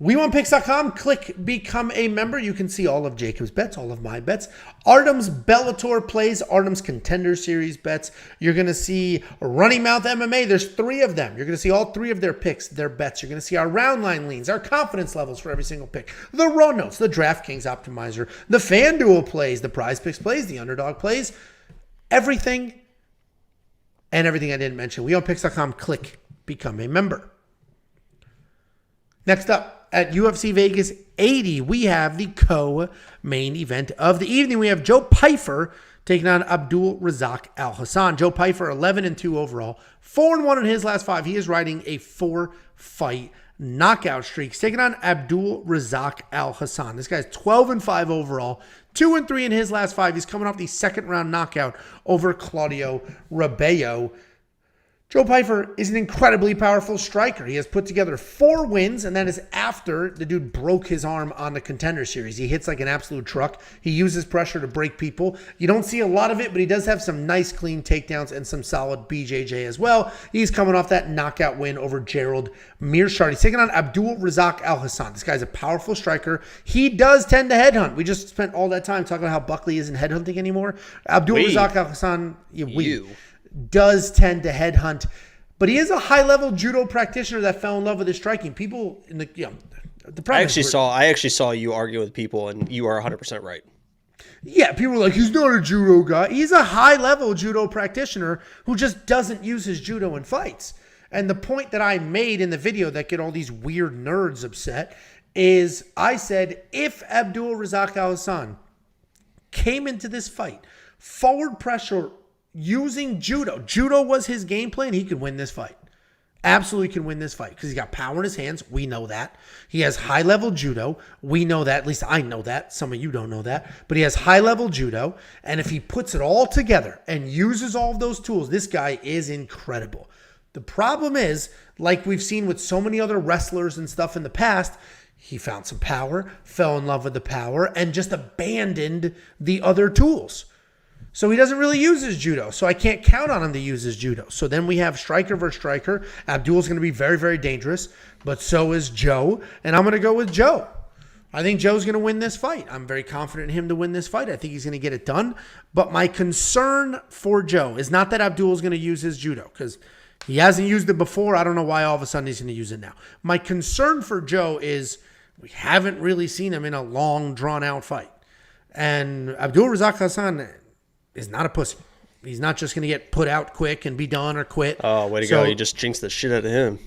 WeWantPicks.com. Click Become a Member. You can see all of Jacob's bets, all of my bets. Artem's Bellator plays, Artem's Contender Series bets. You're going to see Running Mouth MMA. There's 3 of them. You're going to see all 3 of their picks, their bets. You're going to see our round line leans, our confidence levels for every single pick, the raw notes, the DraftKings Optimizer, the FanDuel plays, the Prize Picks plays, the Underdog plays, everything and everything I didn't mention. WeWantPicks.com. Click Become a Member. Next up, at UFC Vegas 80, we have the co-main event of the evening. We have Joe Pyfer taking on Abdul Razak Al Hassan. Joe Pyfer, 11-2 overall, 4-1 in his last 5. He is riding a 4-fight knockout streak. He's taking on Abdul Razak Al Hassan. This guy's 12-5 overall, 2-3 in his last 5. He's coming off the 2nd-round knockout over Claudio Rebello. Joe Pyfer is an incredibly powerful striker. He has put together 4 wins, and that is after the dude broke his arm on the Contender Series. He hits like an absolute truck. He uses pressure to break people. You don't see a lot of it, but he does have some nice clean takedowns and some solid BJJ as well. He's coming off that knockout win over Gerald Mearshart. He's taking on Abdul Razak Al Hassan. This guy's a powerful striker. He does tend to headhunt. We just spent all that time talking about how Buckley isn't headhunting anymore. Abdul Razak Al Hassan, does tend to headhunt, But he is a high-level judo practitioner that fell in love with his striking. People in the the problem I actually saw you argue with people, and you are 100% right. Yeah, people are like, he's not a judo guy. He's a high-level judo practitioner who just doesn't use his judo in fights. And the point that I made in the video that get all these weird nerds upset is I said, if Abdul Razak Al Hassan came into this fight, forward pressure using judo was his game plan, he could win this fight. Absolutely can win this fight because he's got power in his hands. We know that. He has high-level judo. We know that. At least I know that. Some of you don't know that. But he has high-level judo. And if he puts it all together and uses all of those tools, this guy is incredible. The problem is, like we've seen with so many other wrestlers and stuff in the past, he found some power, fell in love with the power, and just abandoned the other tools. So he doesn't really use his judo. So I can't count on him to use his judo. So then we have striker versus striker. Abdul's going to be very, very dangerous. But so is Joe. And I'm going to go with Joe. I think Joe's going to win this fight. I'm very confident in him to win this fight. I think he's going to get it done. But my concern for Joe is not that Abdul's going to use his judo. Because he hasn't used it before. I don't know why all of a sudden he's going to use it now. My concern for Joe is we haven't really seen him in a long, drawn-out fight. And Abdul Razak Hassan is not a pussy. He's not just going to get put out quick and be done or quit. Oh, way to go. You just jinxed the shit out of him.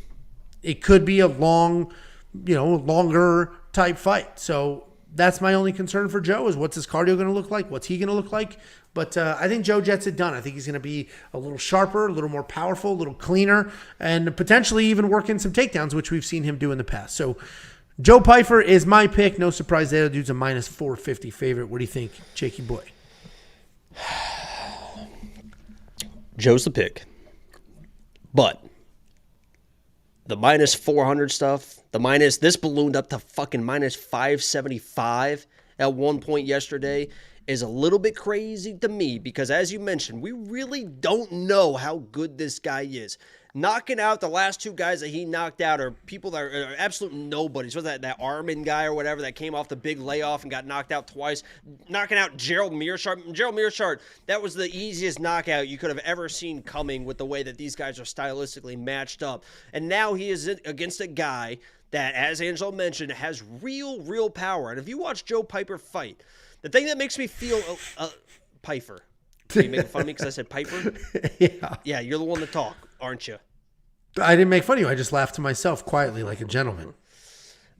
It could be a longer type fight. So that's my only concern for Joe is what's his cardio going to look like? What's he going to look like? But I think Joe gets it done. I think he's going to be a little sharper, a little more powerful, a little cleaner, and potentially even work in some takedowns, which we've seen him do in the past. So Joe Pyfer is my pick. No surprise there. The dude's a minus 450 favorite. What do you think, Jakey boy? Joe's the pick. But the minus 400 stuff, this ballooned up to fucking minus 575 at one point yesterday, is a little bit crazy to me because, as you mentioned, we really don't know how good this guy is. Knocking out the last two guys that he knocked out are people that are absolute nobodies. Was that Armin guy or whatever that came off the big layoff and got knocked out twice? Knocking out Gerald Mearshart. Gerald Mearshart, that was the easiest knockout you could have ever seen coming with the way that these guys are stylistically matched up. And now he is against a guy that, as Angelo mentioned, has real power. And if you watch Joe Pyfer fight, the thing that makes me feel Pyfer. Are you making fun of me because I said Pyfer? Yeah. Yeah, you're the one to talk, aren't you? I didn't make fun of you. I just laughed to myself quietly like a gentleman.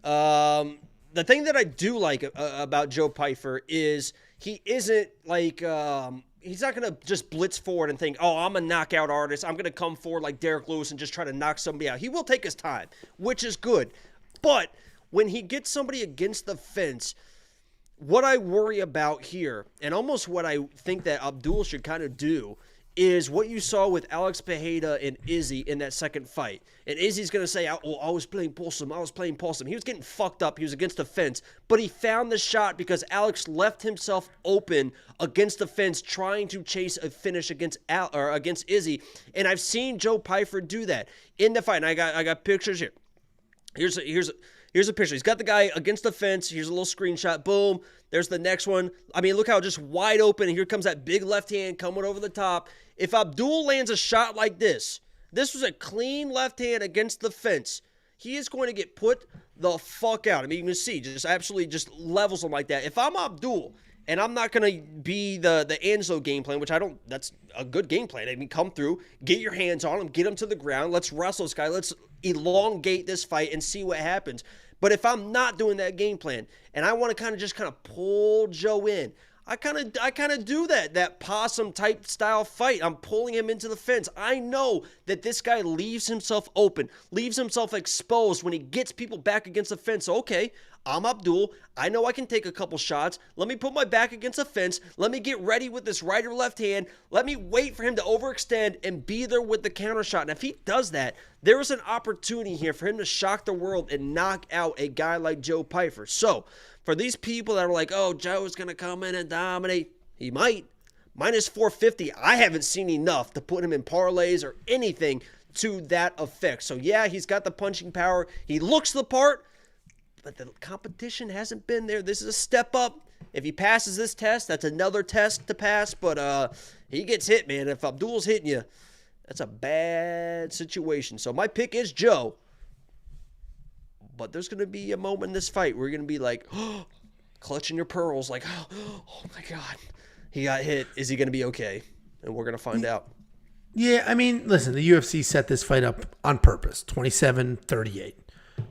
The thing that I do like about Joe Pyfer is he isn't like he's not going to just blitz forward and think, oh, I'm a knockout artist. I'm going to come forward like Derek Lewis and just try to knock somebody out. He will take his time, which is good. But when he gets somebody against the fence, what I worry about here, and almost what I think that Abdul should kind of do, is what you saw with Alex Pereira and Izzy in that second fight. And Izzy's going to say, oh, I was playing possum. He was getting fucked up. He was against the fence. But he found the shot because Alex left himself open against the fence trying to chase a finish against Izzy. And I've seen Joe Pyfer do that in the fight. And I got pictures here. Here's a picture. He's got the guy against the fence. Here's a little screenshot. Boom. There's the next one. I mean, look how just wide open. And here comes that big left hand coming over the top. If Abdul lands a shot like this was a clean left hand against the fence, he is going to get put the fuck out. I mean, you can see, just absolutely just levels him like that. If I'm Abdul, and I'm not going to be the Angelo game plan, which I don't, that's a good game plan. I mean, come through, get your hands on him, get him to the ground. Let's wrestle this guy. Let's elongate this fight and see what happens. But if I'm not doing that game plan and I want to kind of pull Joe in, I kind of do that possum type style fight. I'm pulling him into the fence. I know that this guy leaves himself open, leaves himself exposed when he gets people back against the fence. So, okay, I'm Abdul. I know I can take a couple shots. Let me put my back against the fence. Let me get ready with this right or left hand. Let me wait for him to overextend and be there with the counter shot. And if he does that, there is an opportunity here for him to shock the world and knock out a guy like Joe Pyfer. So, for these people that are like, oh, Joe's going to come in and dominate, he might. Minus 450, I haven't seen enough to put him in parlays or anything to that effect. So, yeah, he's got the punching power. He looks the part, but the competition hasn't been there. This is a step up. If he passes this test, that's another test to pass. But he gets hit, man. If Abdul's hitting you, That's a bad situation. So my pick is Joe. But there's going to be a moment in this fight where you're going to be like, oh, clutching your pearls, like, oh my God, he got hit. Is he going to be okay? And we're going to find out. Yeah, I mean, listen, the UFC set this fight up on purpose. 27-38.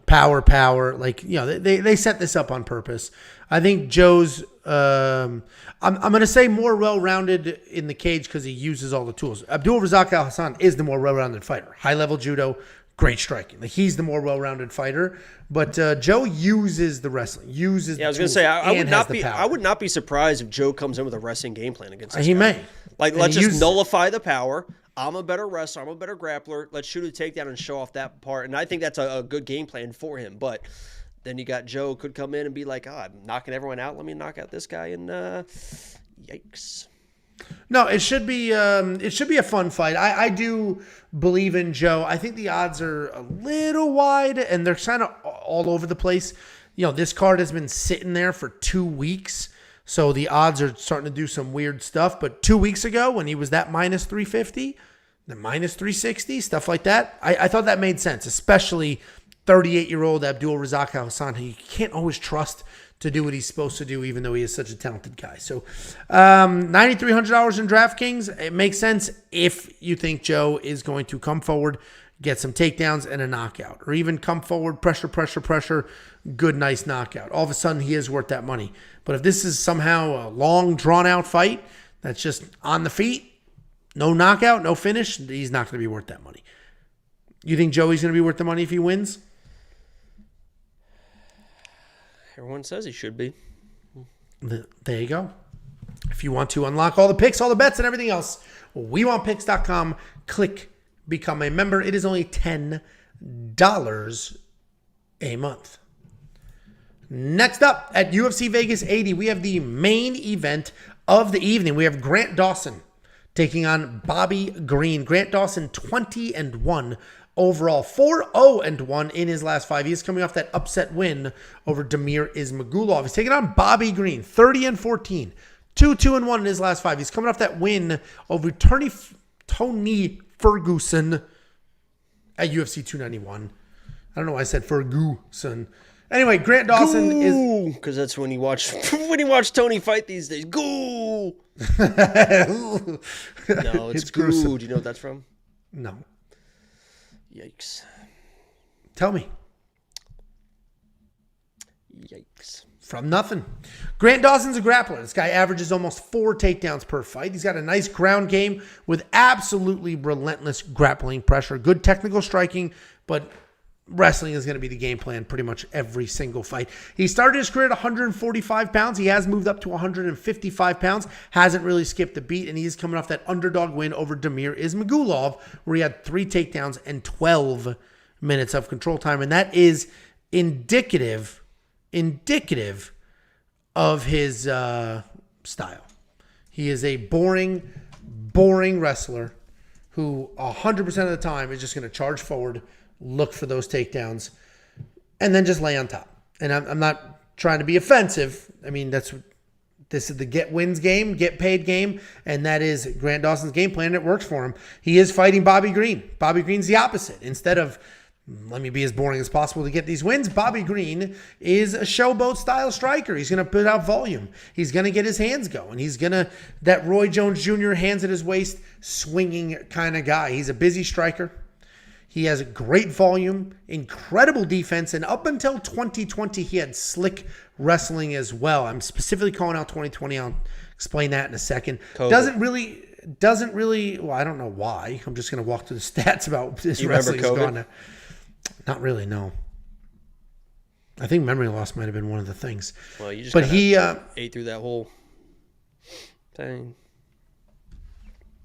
Power. Like, you know, they set this up on purpose. I think Joe's, I'm going to say more well-rounded in the cage because he uses all the tools. Abdul Razak Al Hassan is the more well-rounded fighter. High-level judo, great striking. Like, he's the more well-rounded fighter. But Joe uses the wrestling, uses the I was going to say, I would not be surprised if Joe comes in with a wrestling game plan against this guy. May. Like, let's just nullify the power. I'm a better wrestler. I'm a better grappler. Let's shoot a takedown and show off that part. And I think that's a good game plan for him. But then you got Joe could come in and be like, I'm knocking everyone out. Let me knock out this guy. And yikes. No, it should be a fun fight. I do believe in Joe. I think the odds are a little wide and they're kind of all over the place. You know, this card has been sitting there for 2 weeks. So the odds are starting to do some weird stuff. But 2 weeks ago when he was that minus 350, the minus 360, stuff like that, I thought that made sense, especially 38-year-old Abdul Razak Al Hassan, who you can't always trust to do what he's supposed to do, even though he is such a talented guy. So $9,300 in DraftKings. It makes sense if you think Joe is going to come forward, get some takedowns and a knockout, or even come forward, pressure, good, nice knockout. All of a sudden, he is worth that money. But if this is somehow a long, drawn-out fight that's just on the feet, no knockout, no finish, he's not going to be worth that money. You think Joey's going to be worth the money if he wins? Everyone says he should be. There you go. If you want to unlock all the picks, all the bets, and everything else, WeWantPicks.com. Click Become a Member. It is only $10 a month. Next up at UFC Vegas 80, we have the main event of the evening. We have Grant Dawson taking on Bobby Green. Grant Dawson 20-1 overall, 4-0-1 in his last 5. He is coming off that upset win over Damir Ismagulov. He's taking on Bobby Green, 30-14, 2-2-1 in his last 5. He's coming off that win over Tony Ferguson at UFC 291. I don't know why I said Ferguson. Anyway, Grant Dawson is because that's when you watch Tony fight these days. Goo. No, it's Goo. Do you know what that's from? No. Yikes. Tell me. Yikes. From nothing. Grant Dawson's a grappler. This guy averages almost 4 takedowns per fight. He's got a nice ground game with absolutely relentless grappling pressure. Good technical striking, but wrestling is going to be the game plan pretty much every single fight. He started his career at 145 pounds. He has moved up to 155 pounds. Hasn't really skipped a beat, and he's coming off that underdog win over Damir Ismagulov, where he had 3 takedowns and 12 minutes of control time, and that is indicative of his style. He is a boring wrestler who 100% of the time is just going to charge forward, look for those takedowns, and then just lay on top. And I'm not trying to be offensive. I mean, this is the get wins game, get paid game, and that is Grant Dawson's game plan. It works for him. He is fighting Bobby Green. Bobby Green's the opposite. Instead of let me be as boring as possible to get these wins, Bobby Green is a showboat style striker. He's going to put out volume. He's going to get his hands going. He's going to, that Roy Jones Jr. hands at his waist, swinging kind of guy. He's a busy striker. He has great volume, incredible defense, and up until 2020, he had slick wrestling as well. I'm specifically calling out 2020. I'll explain that in a second. COVID. Doesn't really, well, I don't know why. I'm just going to walk through the stats about this wrestling. You remember COVID? Not really, no. I think memory loss might have been one of the things. Well, you just but he ate through that whole thing.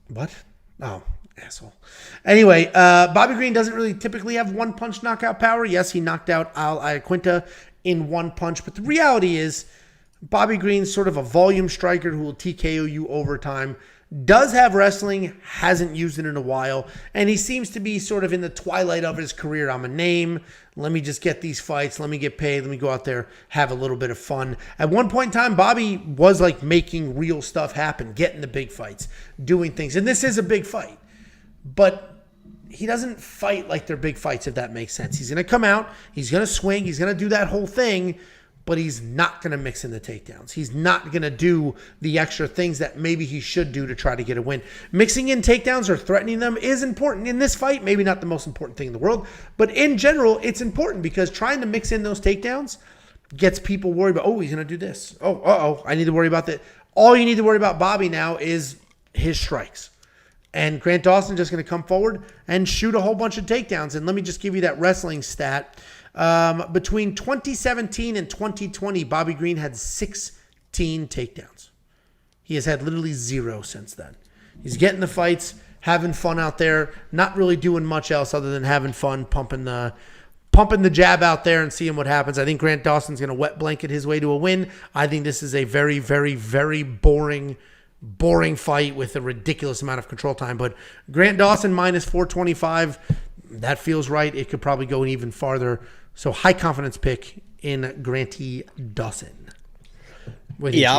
What? Oh, asshole. Anyway, Bobby Green doesn't really typically have one-punch knockout power. Yes, he knocked out Aoriqileng in one punch, but the reality is Bobby Green's sort of a volume striker who will TKO you over time. Does have wrestling, hasn't used it in a while, and he seems to be sort of in the twilight of his career. I'm a name. Let me just get these fights. Let me get paid. Let me go out there, have a little bit of fun. At one point in time, Bobby was like making real stuff happen, getting the big fights, doing things. And this is a big fight. but he doesn't fight like they're big fights, if that makes sense. He's going to come out, he's going to swing, he's going to do that whole thing, but he's not going to mix in the takedowns. He's not going to do the extra things that maybe he should do to try to get a win. Mixing in takedowns or threatening them is important in this fight. Maybe not the most important thing in the world, but in general, it's important because trying to mix in those takedowns gets people worried about, oh, he's going to do this. Oh, I need to worry about that. All you need to worry about Bobby now is his strikes. And Grant Dawson just going to come forward and shoot a whole bunch of takedowns. And let me just give you that wrestling stat. Between 2017 and 2020, Bobby Green had 16 takedowns. He has had literally 0 since then. He's getting the fights, having fun out there, not really doing much else other than having fun, pumping the jab out there and seeing what happens. I think Grant Dawson's going to wet blanket his way to a win. I think this is a very, very, very boring fight with a ridiculous amount of control time. But Grant Dawson minus 425, that feels right. It could probably go even farther. So high confidence pick in Granty Dawson. Yeah,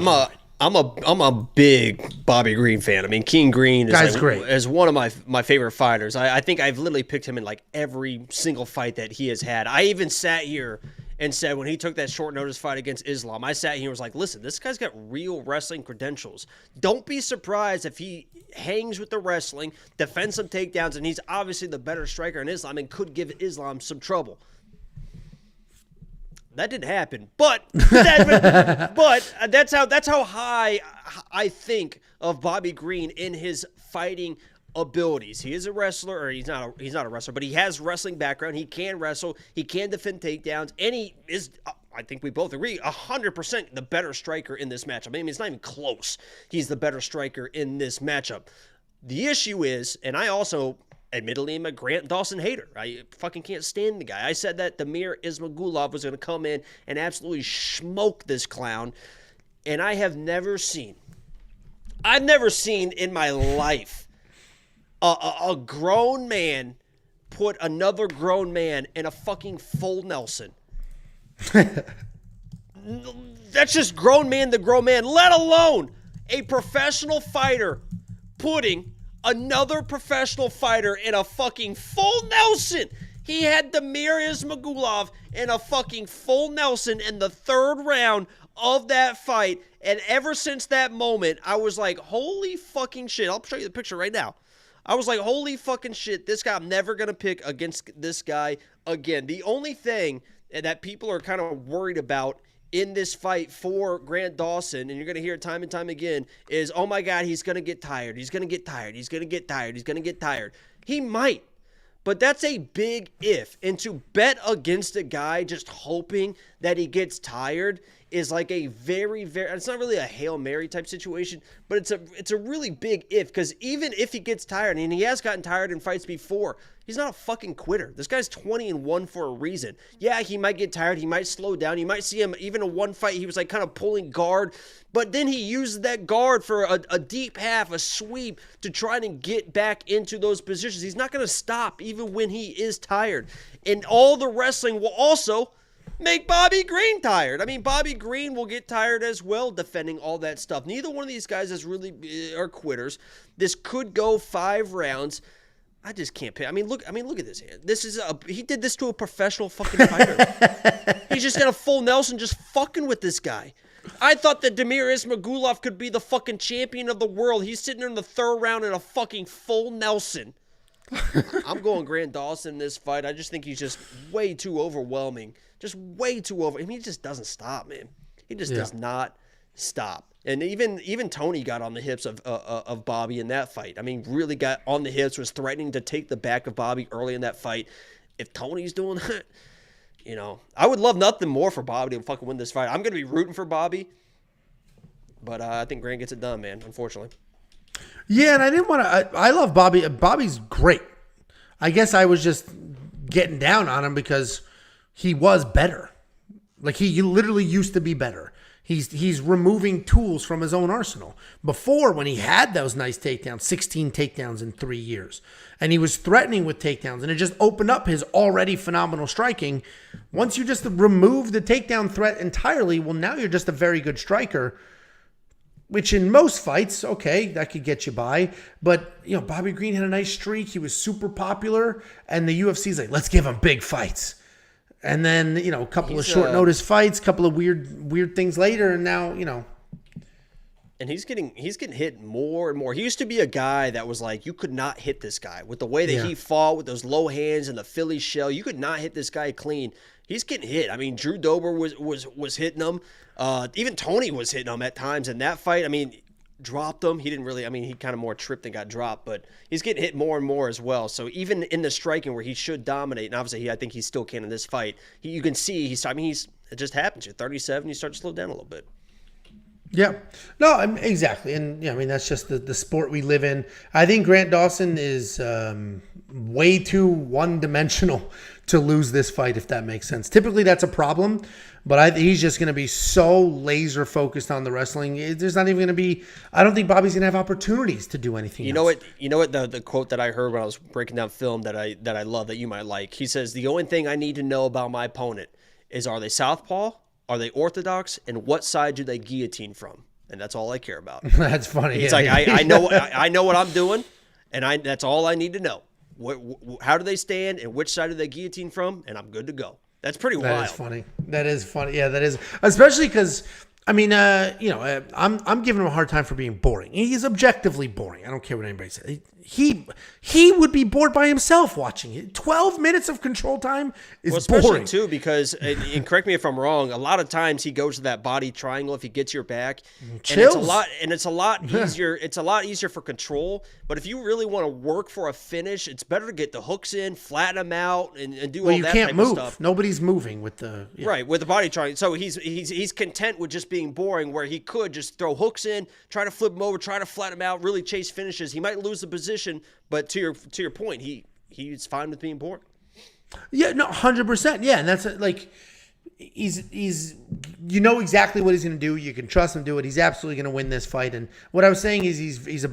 I'm a big Bobby Green fan. I mean, King Green is great. Is one of my favorite fighters. I think I've literally picked him in like every single fight that he has had. I even sat here and said when he took that short notice fight against Islam, I sat here and was like, listen, this guy's got real wrestling credentials. Don't be surprised if he hangs with the wrestling, defends some takedowns, and he's obviously the better striker in Islam and could give Islam some trouble. That didn't happen, but that's how high I think of Bobby Green in his fighting abilities. He is a wrestler, or he's not a wrestler, but he has wrestling background. He can wrestle, he can defend takedowns, and he is, I think we both agree, 100% the better striker in this matchup. I mean, it's not even close. He's the better striker in this matchup. The issue is, and I also admittedly am a Grant Dawson hater. I fucking can't stand the guy. I said that Damir Ismagulov was going to come in and absolutely smoke this clown, and I've never seen in my life a grown man put another grown man in a fucking full Nelson. That's just grown man to grown man, let alone a professional fighter putting another professional fighter in a fucking full Nelson. He had Damir Ismagulov in a fucking full Nelson in the 3rd round of that fight. And ever since that moment, I was like, holy fucking shit. I'll show you the picture right now. I was like, holy fucking shit. This guy, I'm never going to pick against this guy again. The only thing that people are kind of worried about in this fight for Grant Dawson, and you're going to hear it time and time again, is, oh my God, he's going to get tired. He's going to get tired. He's going to get tired. He's going to get tired. He might, but that's a big if. And to bet against a guy just hoping that he gets tired is like a very, very, it's not really a Hail Mary type situation, but it's a really big if, because even if he gets tired, and he has gotten tired in fights before, he's not a fucking quitter. This guy's 20-1 for a reason. Yeah, he might get tired. He might slow down. You might see him, even in one fight, he was like kind of pulling guard, but then he used that guard for a deep half, a sweep, to try and get back into those positions. He's not going to stop even when he is tired. And all the wrestling will also make Bobby Green tired. I mean, Bobby Green will get tired as well defending all that stuff. Neither one of these guys is really are quitters. This could go 5 rounds. I just can't pick. I mean, look at this. This is he did this to a professional fucking fighter. He's just got a full Nelson just fucking with this guy. I thought that Damir Ismagulov could be the fucking champion of the world. He's sitting there in the 3rd round in a fucking full Nelson. I'm going Grant Dawson in this fight. I just think he's just way too overwhelming. Just way too over. I mean, he just doesn't stop, man. He just does not stop. And even Tony got on the hips of Bobby in that fight. I mean, really got on the hips, was threatening to take the back of Bobby early in that fight. If Tony's doing that, you know, I would love nothing more for Bobby to fucking win this fight. I'm going to be rooting for Bobby, but I think Grant gets it done, man, unfortunately. Yeah, and I didn't want to. I love Bobby. Bobby's great. I guess I was just getting down on him because he was better. Like, he literally used to be better. He's removing tools from his own arsenal. Before, when he had those nice takedowns, 16 takedowns in 3 years, and he was threatening with takedowns, and it just opened up his already phenomenal striking. Once you just remove the takedown threat entirely, well, now you're just a very good striker. which in most fights, okay, that could get you by. But, Bobby Green had a nice streak. He was super popular. And the UFC's like, let's give him big fights. And then, a couple of short notice fights, couple of weird things later. And now, And he's getting hit more and more. He used to be a guy that was like, you could not hit this guy. With the way that he fought, with those low hands and the Philly shell, you could not hit this guy clean. He's getting hit. I mean, Drew Dober was hitting him. Even Tony was hitting him at times in that fight. I mean, dropped him. He didn't really, he kind of more tripped than got dropped, but he's getting hit more and more as well. So even in the striking where he should dominate, and obviously I think he still can in this fight, you can see it just happens. You're 37, you start to slow down a little bit. Yeah. No, exactly. And that's just the sport we live in. I think Grant Dawson is way too one-dimensional to lose this fight, if that makes sense. Typically, that's a problem, but he's just going to be so laser-focused on the wrestling. There's not even going to be – I don't think Bobby's going to have opportunities to do anything else. You know what the quote that I heard when I was breaking down film that I love that you might like? He says, the only thing I need to know about my opponent is, are they southpaw? Are they orthodox? And what side do they guillotine from? And that's all I care about. That's funny. It's like I know what I'm doing, and that's all I need to know. How do they stand, and which side do they guillotine from? And I'm good to go. That's pretty wild. That is funny. Yeah, that is, especially because I'm giving him a hard time for being boring. He's objectively boring. I don't care what anybody says. He would be bored by himself watching it. 12 minutes of control time is especially boring. Too, because, and correct me if I'm wrong, a lot of times he goes to that body triangle if he gets your back. Chills. And it's a lot easier. It's a lot easier for control. But if you really want to work for a finish, it's better to get the hooks in, flatten them out, and do all that type of stuff. Nobody's moving with the right with the body triangle. So he's content with just being boring, where he could just throw hooks in, try to flip him over, try to flatten him out, really chase finishes. He might lose the position, but to your point, he's fine with being boring. Yeah, no, 100%. Yeah, and that's like he's exactly what he's going to do. You can trust him to do it. He's absolutely going to win this fight. And what I was saying is he's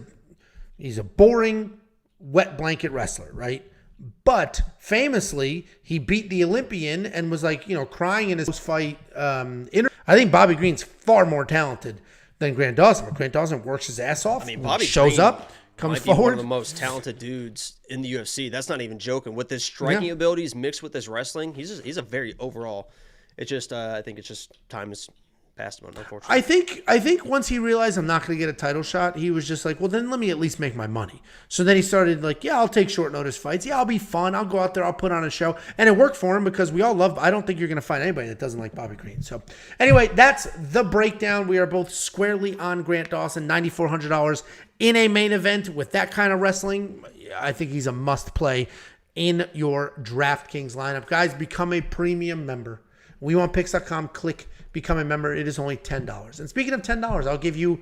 a boring wet blanket wrestler, right? But famously, he beat the Olympian and was like, crying in his fight. I think Bobby Green's far more talented than Grant Dawson. But Grant Dawson works his ass off. Bobby shows Green up, comes might forward. Be one of the most talented dudes in the UFC. That's not even joking. With his striking abilities mixed with his wrestling, he's a very overall. It's just I think it's just time has passed him, unfortunately. I think once he realized I'm not going to get a title shot, he was just like, well, then let me at least make my money. So then he started like, yeah, I'll take short notice fights. Yeah, I'll be fun. I'll go out there. I'll put on a show. And it worked for him because we all love, I don't think you're going to find anybody that doesn't like Bobby Green. So anyway, that's the breakdown. We are both squarely on Grant Dawson, $9,400 in a main event with that kind of wrestling. I think he's a must play in your DraftKings lineup. Guys, become a premium member. WeWantPicks.com, click become a member. It is only $10. And speaking of $10, I'll give you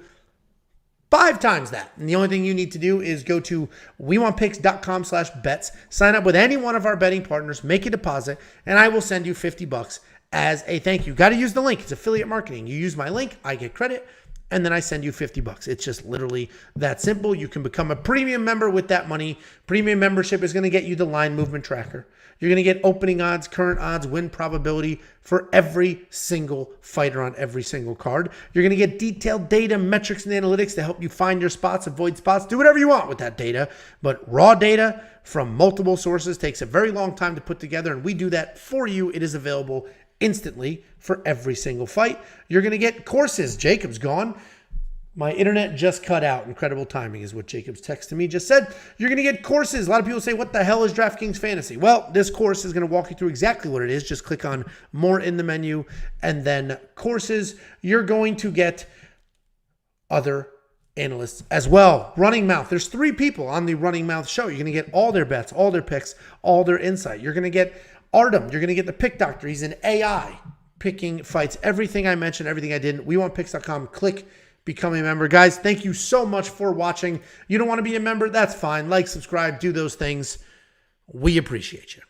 5 times that. And the only thing you need to do is go to WeWantPicks.com/bets, sign up with any one of our betting partners, make a deposit, and I will send you $50 as a thank you. Got to use the link. It's affiliate marketing. You use my link, I get credit, and then I send you $50. It's just literally that simple. You can become a premium member with that money. Premium membership is going to get you the line movement tracker. You're going to get opening odds, current odds, win probability for every single fighter on every single card. You're going to get detailed data, metrics, and analytics to help you find your spots, avoid spots, do whatever you want with that data. But raw data from multiple sources takes a very long time to put together, and we do that for you. It is available instantly for every single fight. You're going to get courses. Jacob's gone. My internet just cut out. Incredible timing is what Jacob's text to me just said. You're going to get courses. A lot of people say, what the hell is DraftKings Fantasy? Well, this course is going to walk you through exactly what it is. Just click on more in the menu and then courses. You're going to get other analysts as well. Running Mouth. There's 3 people on the Running Mouth show. You're going to get all their bets, all their picks, all their insight. You're going to get Artem. You're going to get the Pick Doctor. He's an AI picking fights. Everything I mentioned, everything I didn't. WeWantPicks.com. Click become a member. Guys, thank you so much for watching. You don't want to be a member? That's fine. Like, subscribe, do those things. We appreciate you.